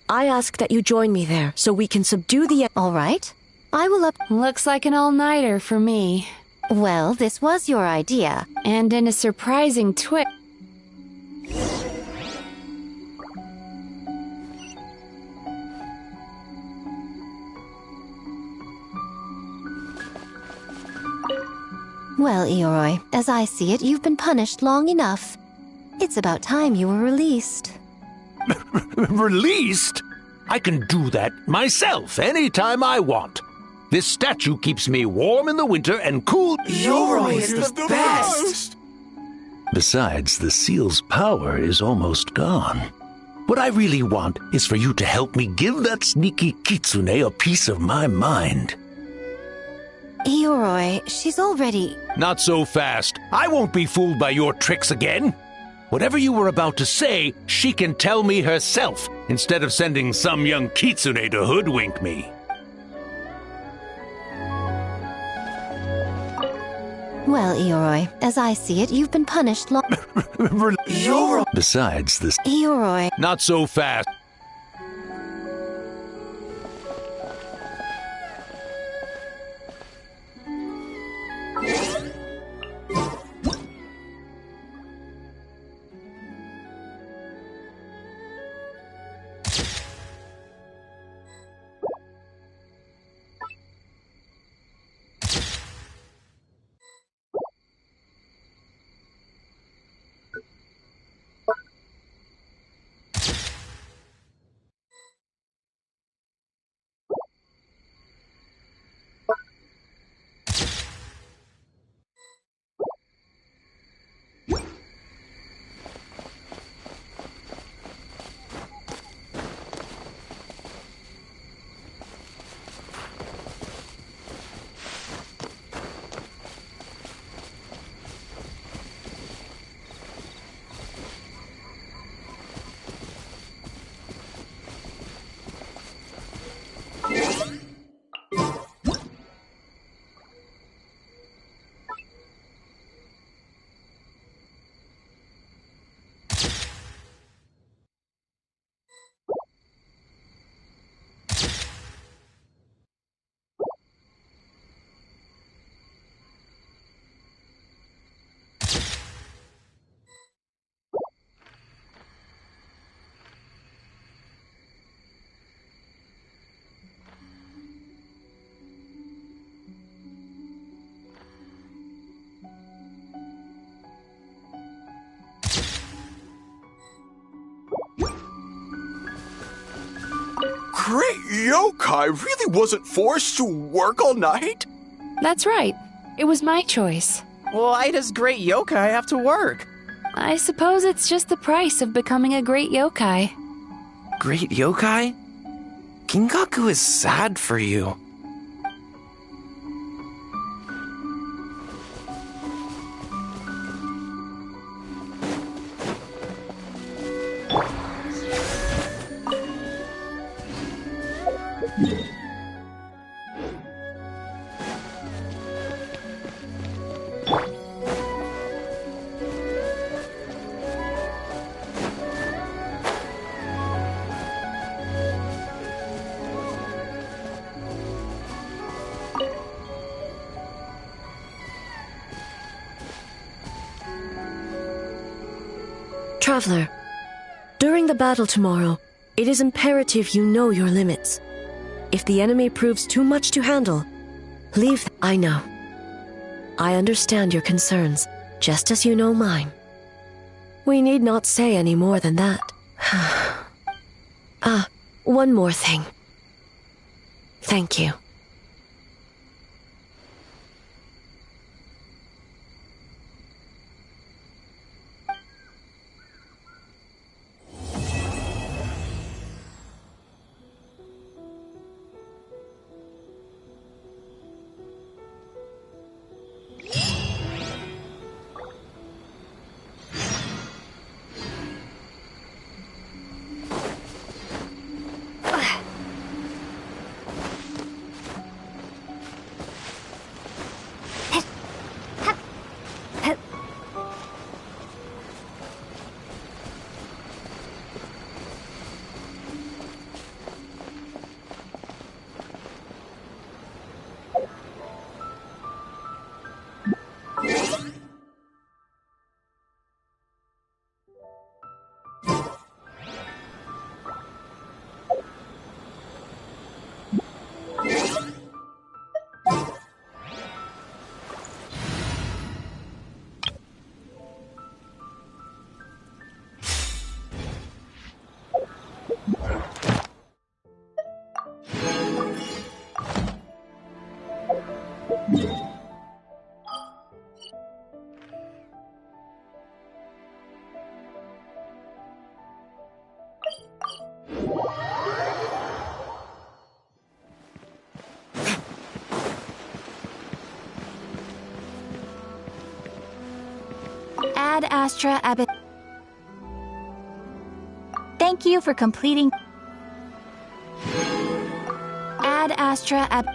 I ask that you join me there, so we can subdue the... All right. I will Looks like an all-nighter for me. Well, this was your idea. And in a surprising twist. Well, Ioroi, as I see it, you've been punished long enough. It's about time you were released. Released? I can do that myself anytime I want. This statue keeps me warm in the winter and cool... Ioroi is the best! Besides, the seal's power is almost gone. What I really want is for you to help me give that sneaky kitsune a piece of my mind. Ioroi, she's already... Not so fast. I won't be fooled by your tricks again. Whatever you were about to say, she can tell me herself, instead of sending some young kitsune to hoodwink me. Well, Ioroi, as I see it, you've been punished long... Ioroi! Besides this... Ioroi... Not so fast. Great yokai really wasn't forced to work all night? That's right. It was my choice. Why does great yokai have to work? I suppose it's just the price of becoming a great yokai. Great yokai? Kingaku is sad for you. Traveler, during the battle tomorrow, it is imperative you know your limits. If the enemy proves too much to handle, leave. I know. I understand your concerns, just as you know mine. We need not say any more than that. One more thing. Thank you. Ad Astra Ab. Thank you for completing. Ad Astra Ab.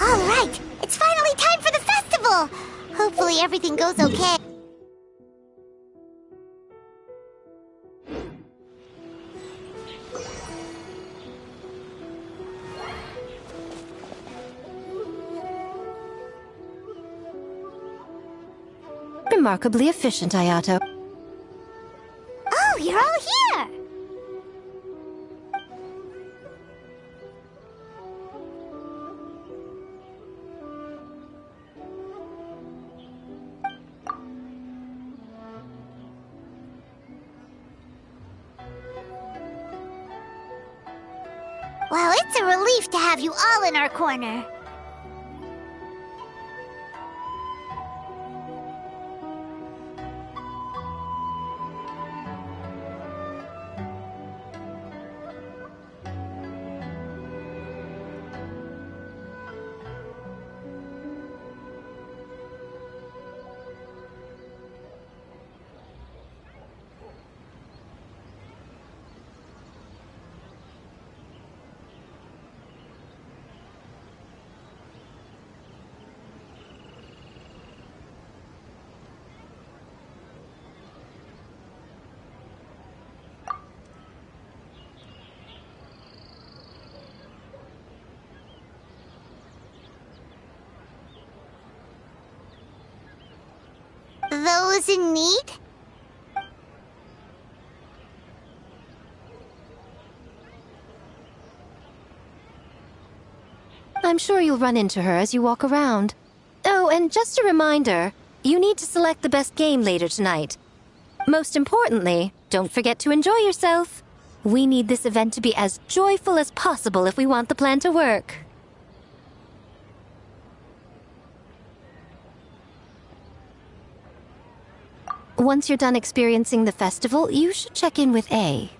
Alright, it's finally time for the festival! Hopefully everything goes okay. Remarkably efficient, Ayato. Oh, you're all here! Well, it's a relief to have you all in our corner. Those in need? I'm sure you'll run into her as you walk around. Oh, and just a reminder, you need to select the best game later tonight. Most importantly, don't forget to enjoy yourself. We need this event to be as joyful as possible if we want the plan to work. Once you're done experiencing the festival, you should check in with A.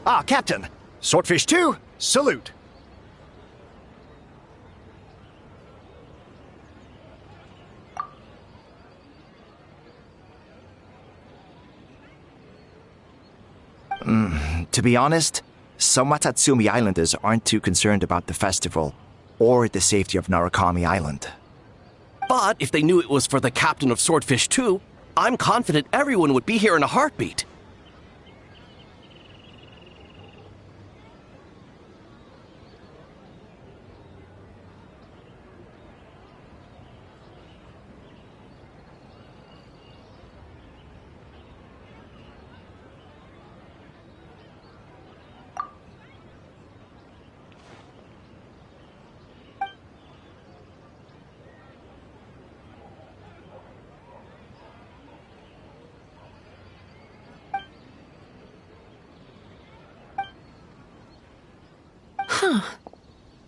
Ah, Captain! Swordfish 2, salute! To be honest, some Watatsumi Islanders aren't too concerned about the festival or the safety of Narukami Island. But if they knew it was for the captain of Swordfish 2, I'm confident everyone would be here in a heartbeat.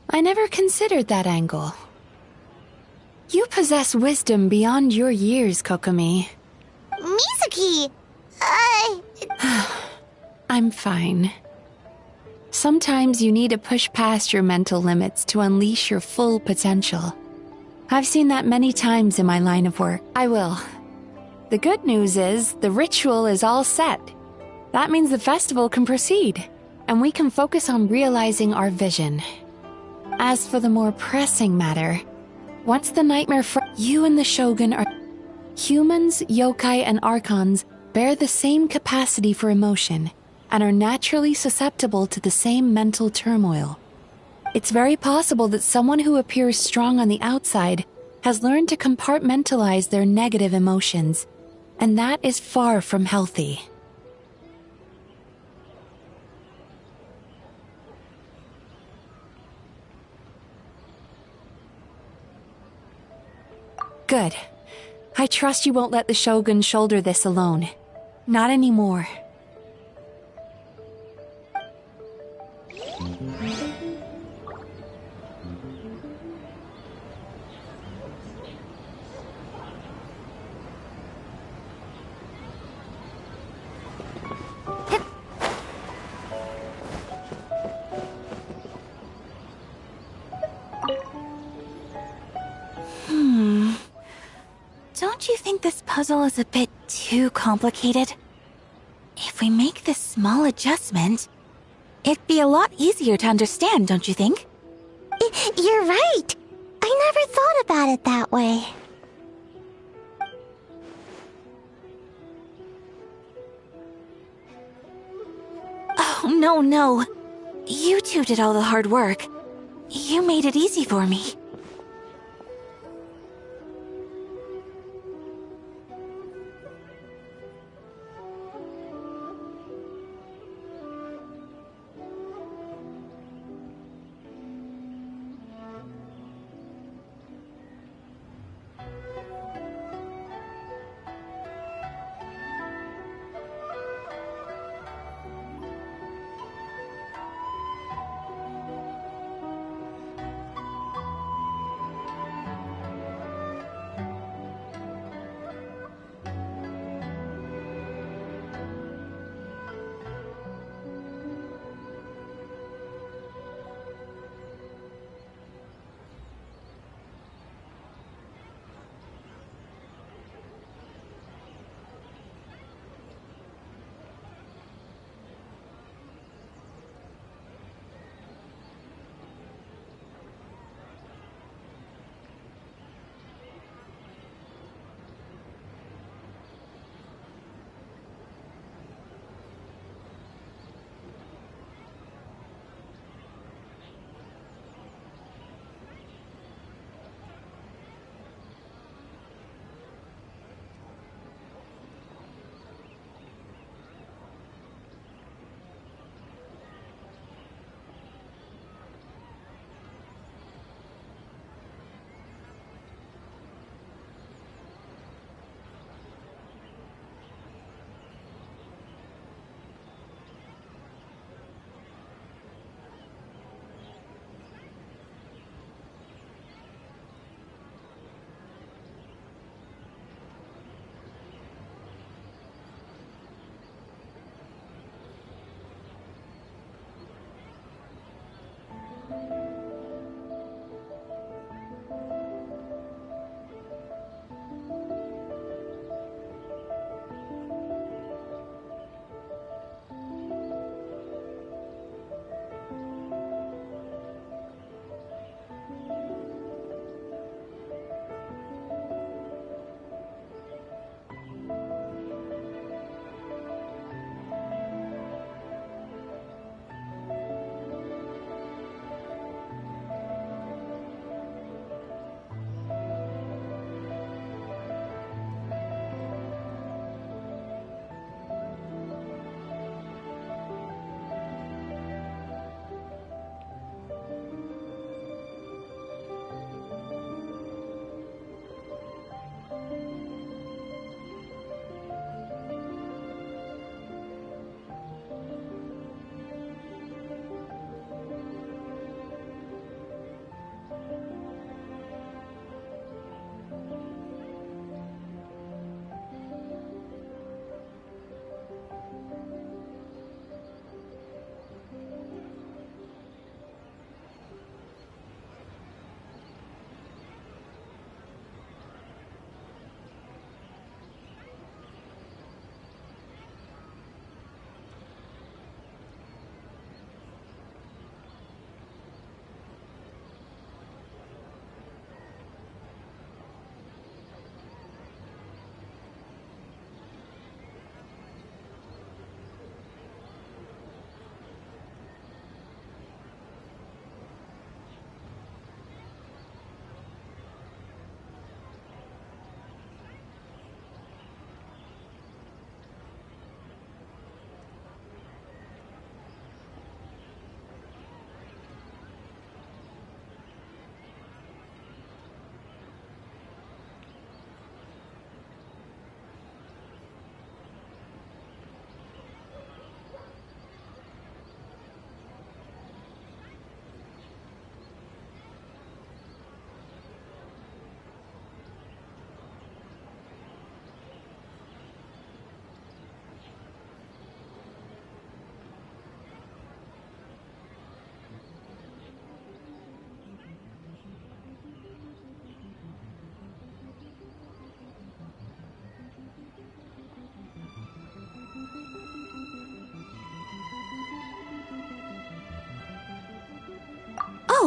I never considered that angle. You possess wisdom beyond your years, Kokomi. Mizuki! I'm fine. Sometimes you need to push past your mental limits to unleash your full potential. I've seen that many times in my line of work. I will. The good news is, the ritual is all set. That means the festival can proceed, and we can focus on realizing our vision. As for the more pressing matter, once the nightmare you and the Shogun are... Humans, yokai, and archons bear the same capacity for emotion, and are naturally susceptible to the same mental turmoil. It's very possible that someone who appears strong on the outside has learned to compartmentalize their negative emotions, and that is far from healthy. Good. I trust you won't let the Shogun shoulder this alone. Not anymore. Don't you think this puzzle is a bit too complicated? If we make this small adjustment, it'd be a lot easier to understand, don't you think? You're right. I never thought about it that way. Oh, no. You two did all the hard work. You made it easy for me.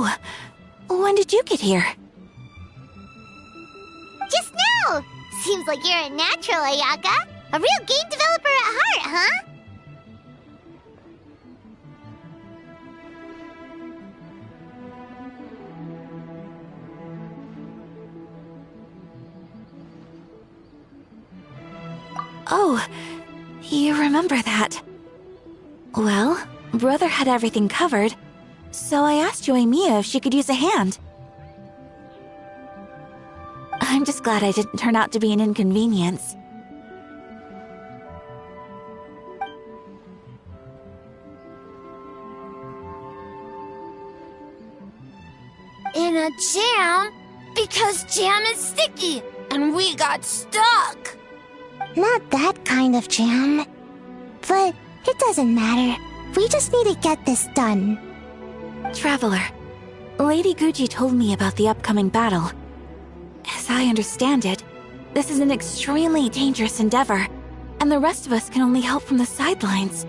Oh, when did you get here? Just now! Seems like you're a natural, Ayaka. A real game developer at heart, huh? Oh, you remember that. Well, Brother had everything covered, so I asked Mia if she could use a hand. I'm just glad I didn't turn out to be an inconvenience. In a jam? Because jam is sticky, and we got stuck. Not that kind of jam. But it doesn't matter. We just need to get this done. Traveler, Lady Guji told me about the upcoming battle. As I understand it, this is an extremely dangerous endeavor, and the rest of us can only help from the sidelines.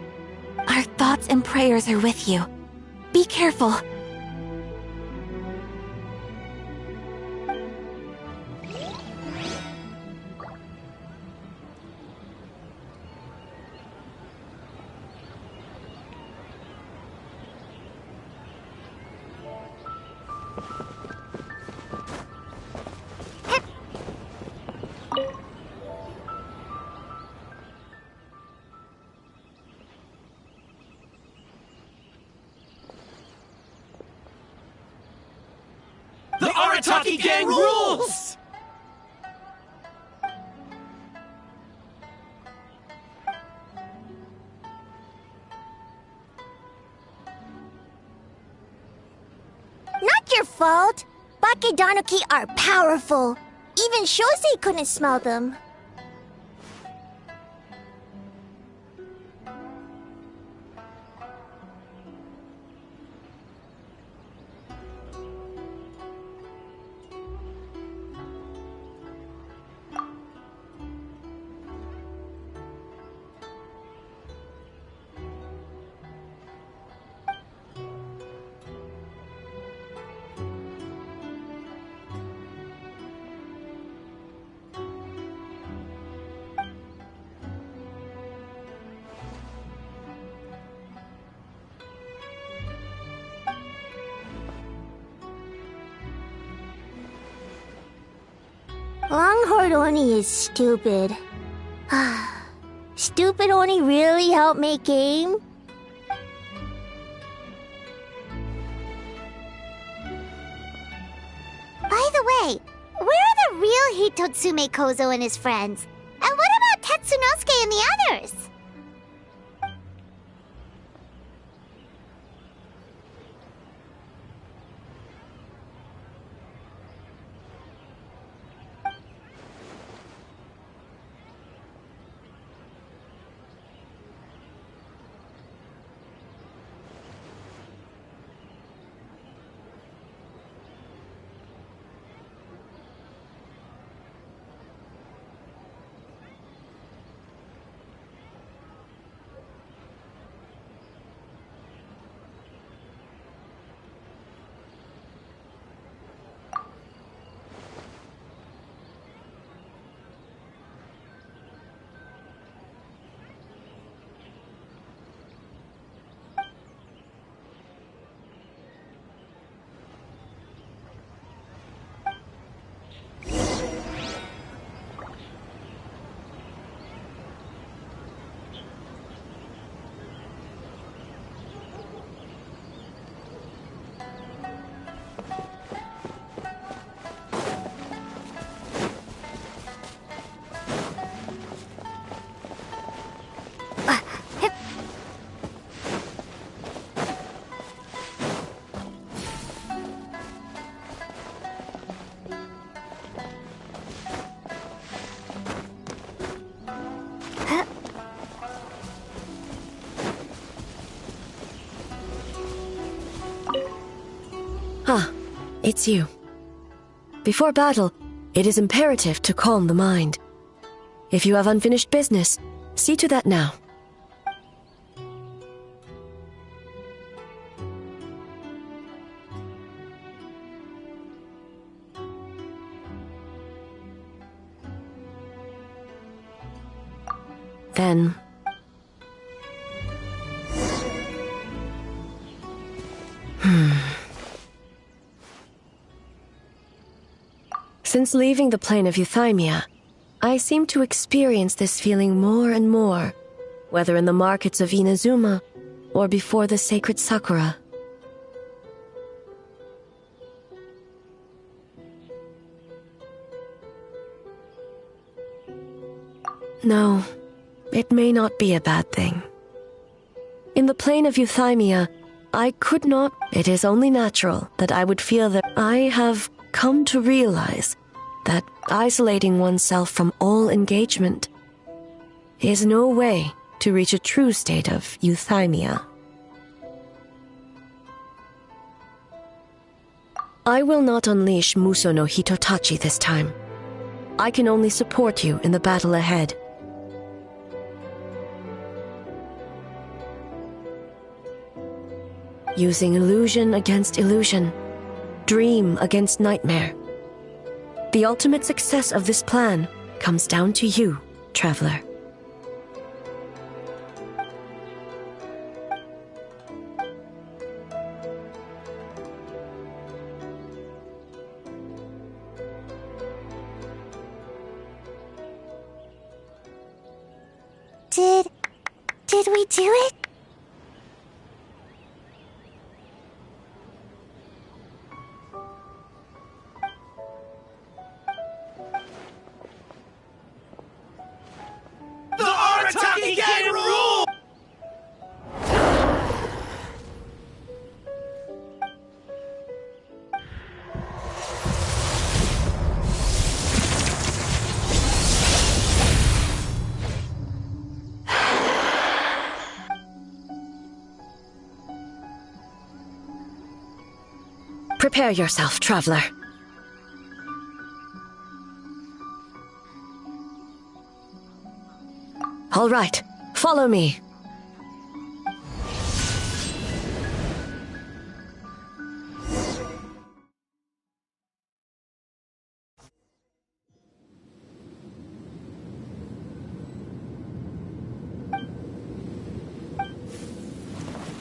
Our thoughts and prayers are with you. Be careful. The Arataki gang rules! Not your fault. Bakedanuki are powerful. Even Shosei couldn't smell them. Longhorn Oni is stupid. Stupid Oni really helped make game? By the way, where are the real Hitotsume Kozo and his friends? And what about Tetsunosuke and the others? It's you. Before battle, it is imperative to calm the mind. If you have unfinished business, see to that now. Then... Since leaving the plane of euthymia, I seem to experience this feeling more and more, whether in the markets of Inazuma or before the sacred Sakura. No, it may not be a bad thing. In the plane of euthymia, I could not... It is only natural that I would feel that I have come to realize that isolating oneself from all engagement is no way to reach a true state of euthymia. I will not unleash Muso no Hitotachi this time. I can only support you in the battle ahead. Using illusion against illusion, dream against nightmare. The ultimate success of this plan comes down to you, traveler. Did we do it? The Arataki Gang rule! Prepare yourself, traveler. All right, follow me.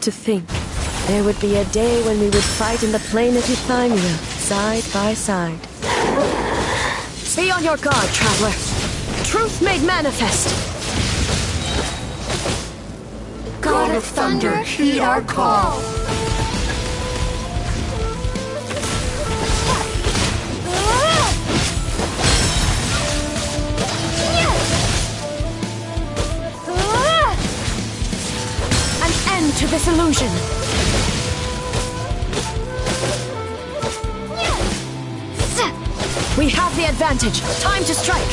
To think, there would be a day when we would fight in the plain of euthymia, side by side. Be on your guard, traveler. Truth made manifest. God of Thunder, heed our call. An end to this illusion. We have the advantage. Time to strike.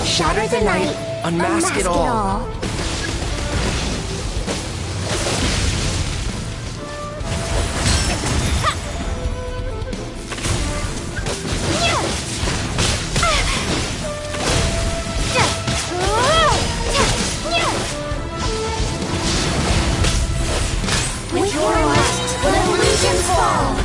Shatter the night, unmask it all. With your might, let illusions fall.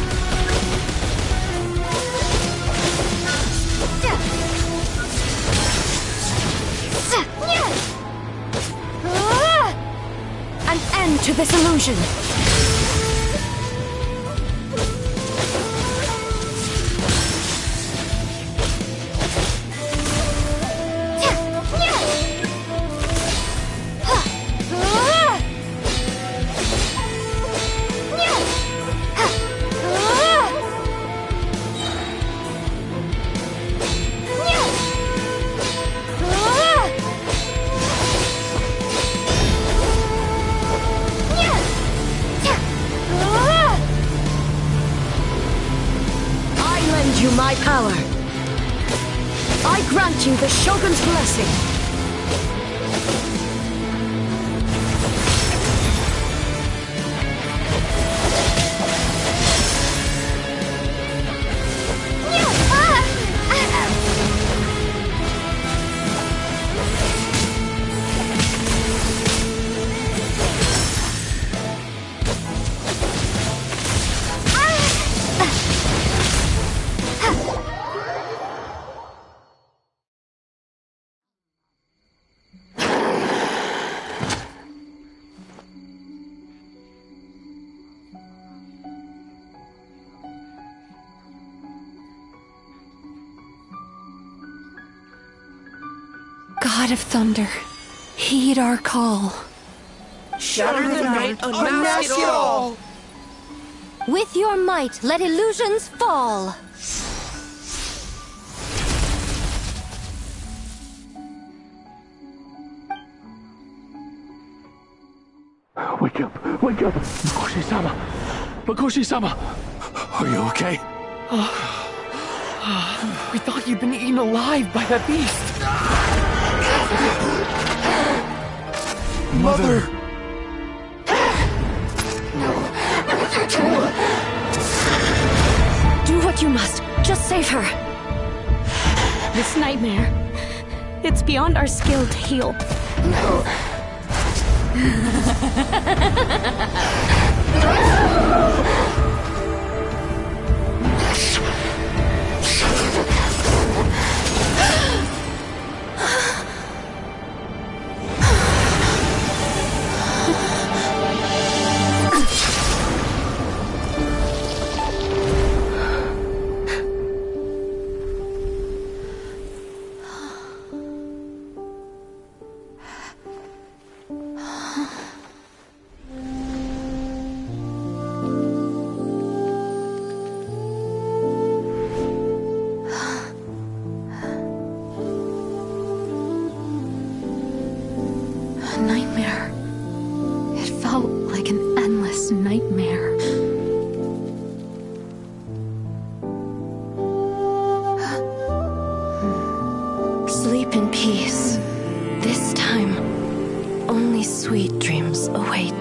An end to this illusion. Yeah! grant you the Shogun's blessing. God of Thunder, heed our call. Shatter the night, unmask it all! With your might, let illusions fall! Wake up! Wake up! Makoshi-sama! Makoshi-sama! Are you okay? We thought you'd been eaten alive by that beast! Mother! Do what you must. Just save her. This nightmare, it's beyond our skill to heal. Nightmare. It felt like an endless nightmare. Sleep in peace. This time, only sweet dreams await.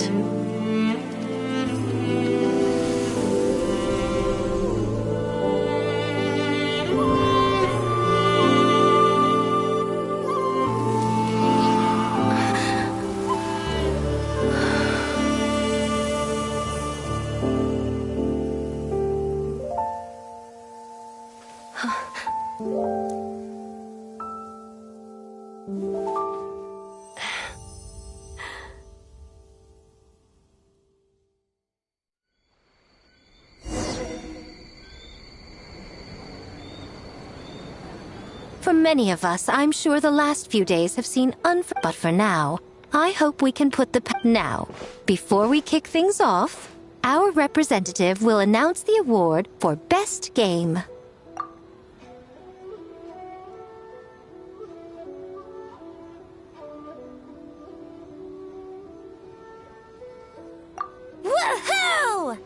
For many of us, I'm sure the last few days have seen but for now, I hope we can put the now. Before we kick things off, our representative will announce the award for Best Game. Woohoo!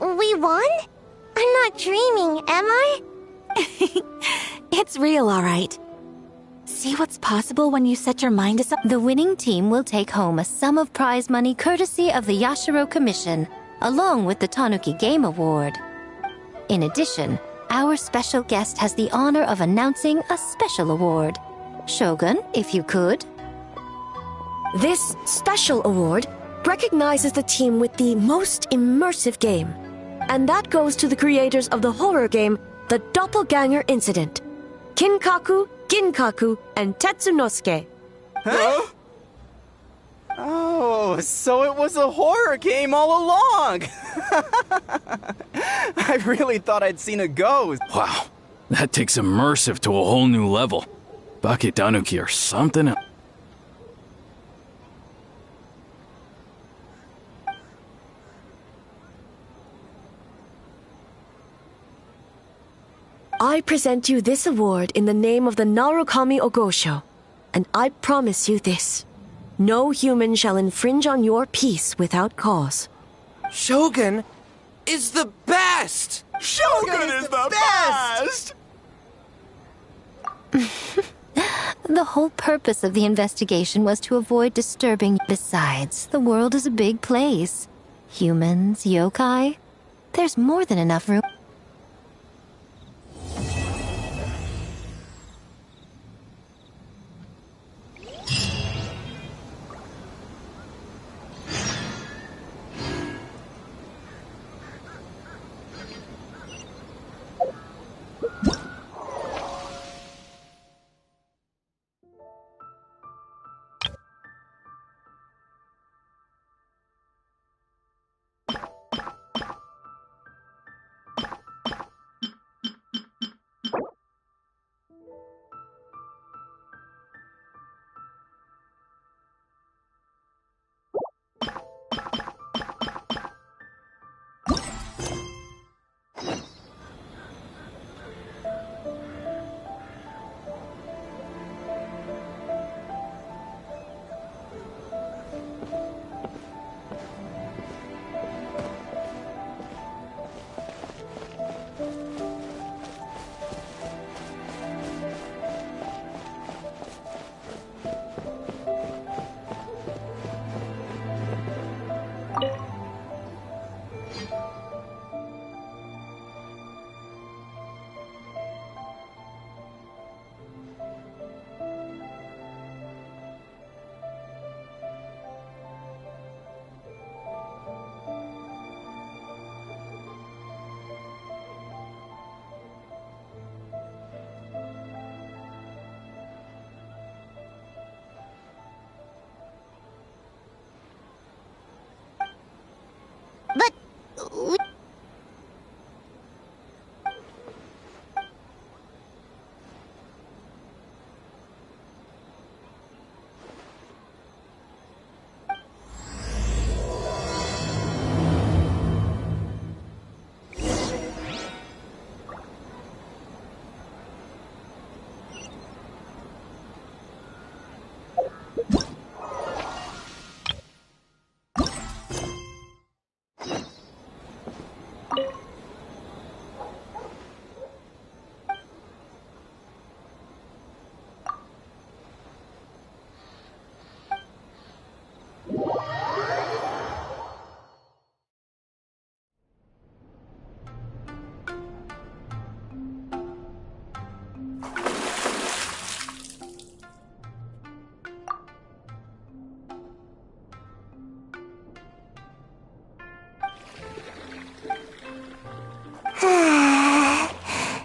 We won? I'm not dreaming, am I? It's real, all right. See what's possible when you set your mind to something. The winning team will take home a sum of prize money courtesy of the Yashiro Commission, along with the Tanuki Game Award. In addition, our special guest has the honor of announcing a special award. Shogun, if you could. This special award recognizes the team with the most immersive game. And that goes to the creators of the horror game, The Doppelganger Incident. Kinkaku, Ginkaku, and Tetsunosuke. Huh? Oh, so it was a horror game all along! I really thought I'd seen a ghost. Wow, that takes immersive to a whole new level. Baketanuki are something else. I present you this award in the name of the Narukami Ogosho, and I promise you this. No human shall infringe on your peace without cause. Shogun is the best! Shogun is the best! The whole purpose of the investigation was to avoid disturbing. Besides, the world is a big place. Humans, yokai. There's more than enough room.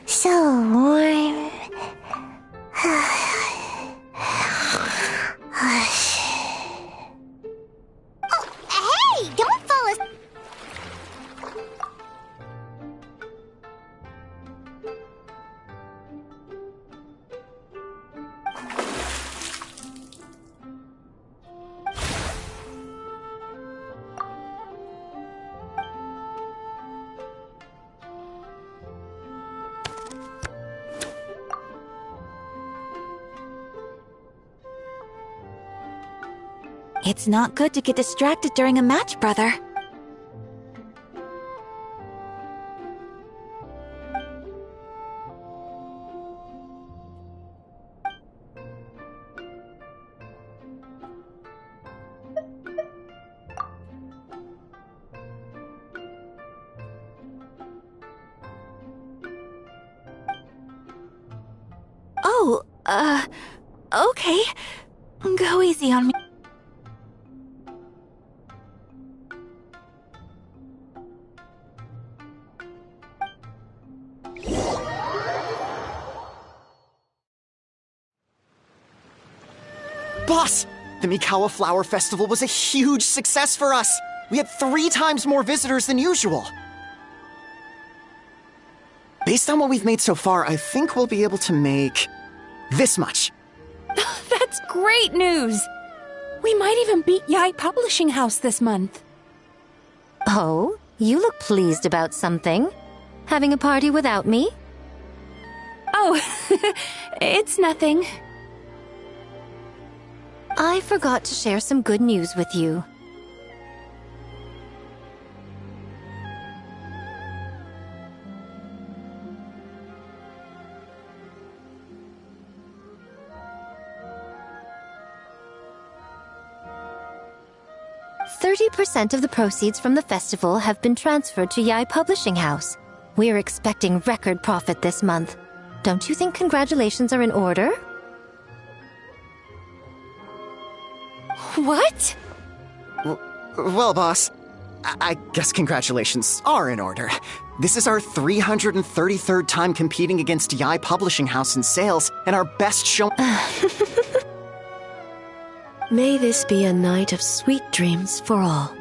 So warm. Oh, hey! Don't fall asleep. It's not good to get distracted during a match, brother. Oh, okay. Go easy on me. Boss! The Mikawa Flower Festival was a huge success for us! We had 3 times more visitors than usual! Based on what we've made so far, I think we'll be able to make this much. That's great news! We might even beat Yai Publishing House this month. Oh, you look pleased about something. Having a party without me? Oh, it's nothing. I forgot to share some good news with you. 30% of the proceeds from the festival have been transferred to Yai Publishing House. We're expecting record profit this month. Don't you think congratulations are in order? What? Well, boss, I guess congratulations are in order. This is our 333rd time competing against Yai Publishing House in sales, and our best show. May this be a night of sweet dreams for all.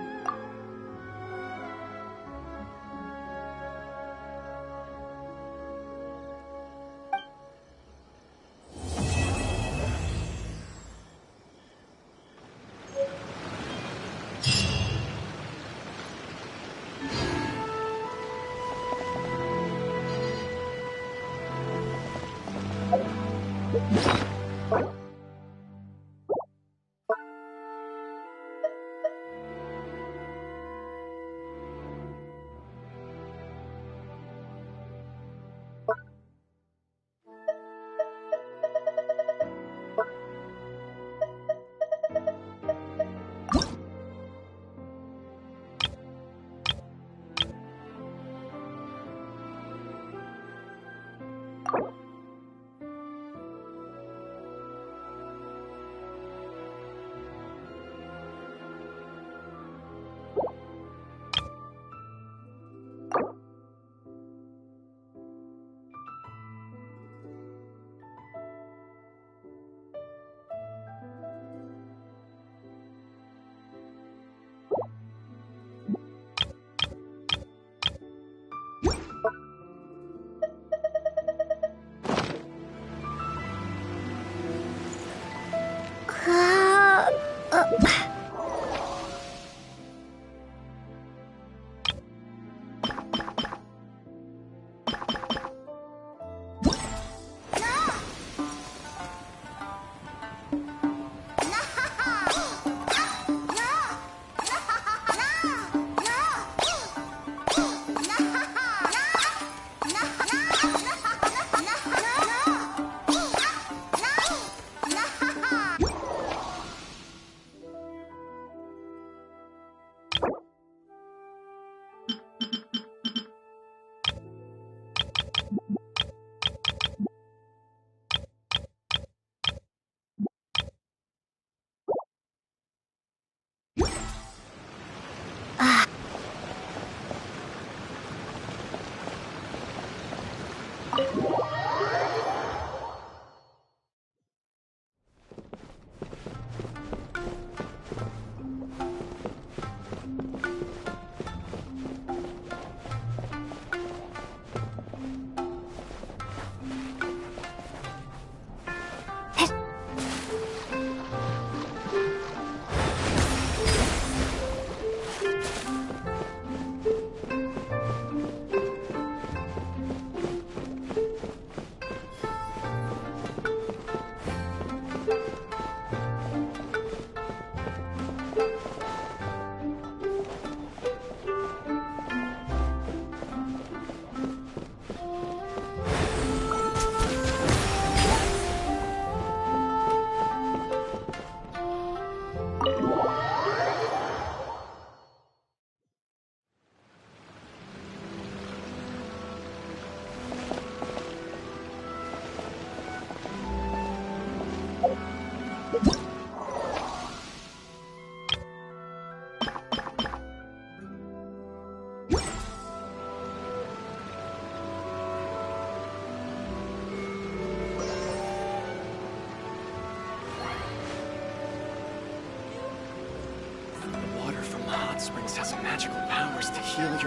Springs has magical powers to heal your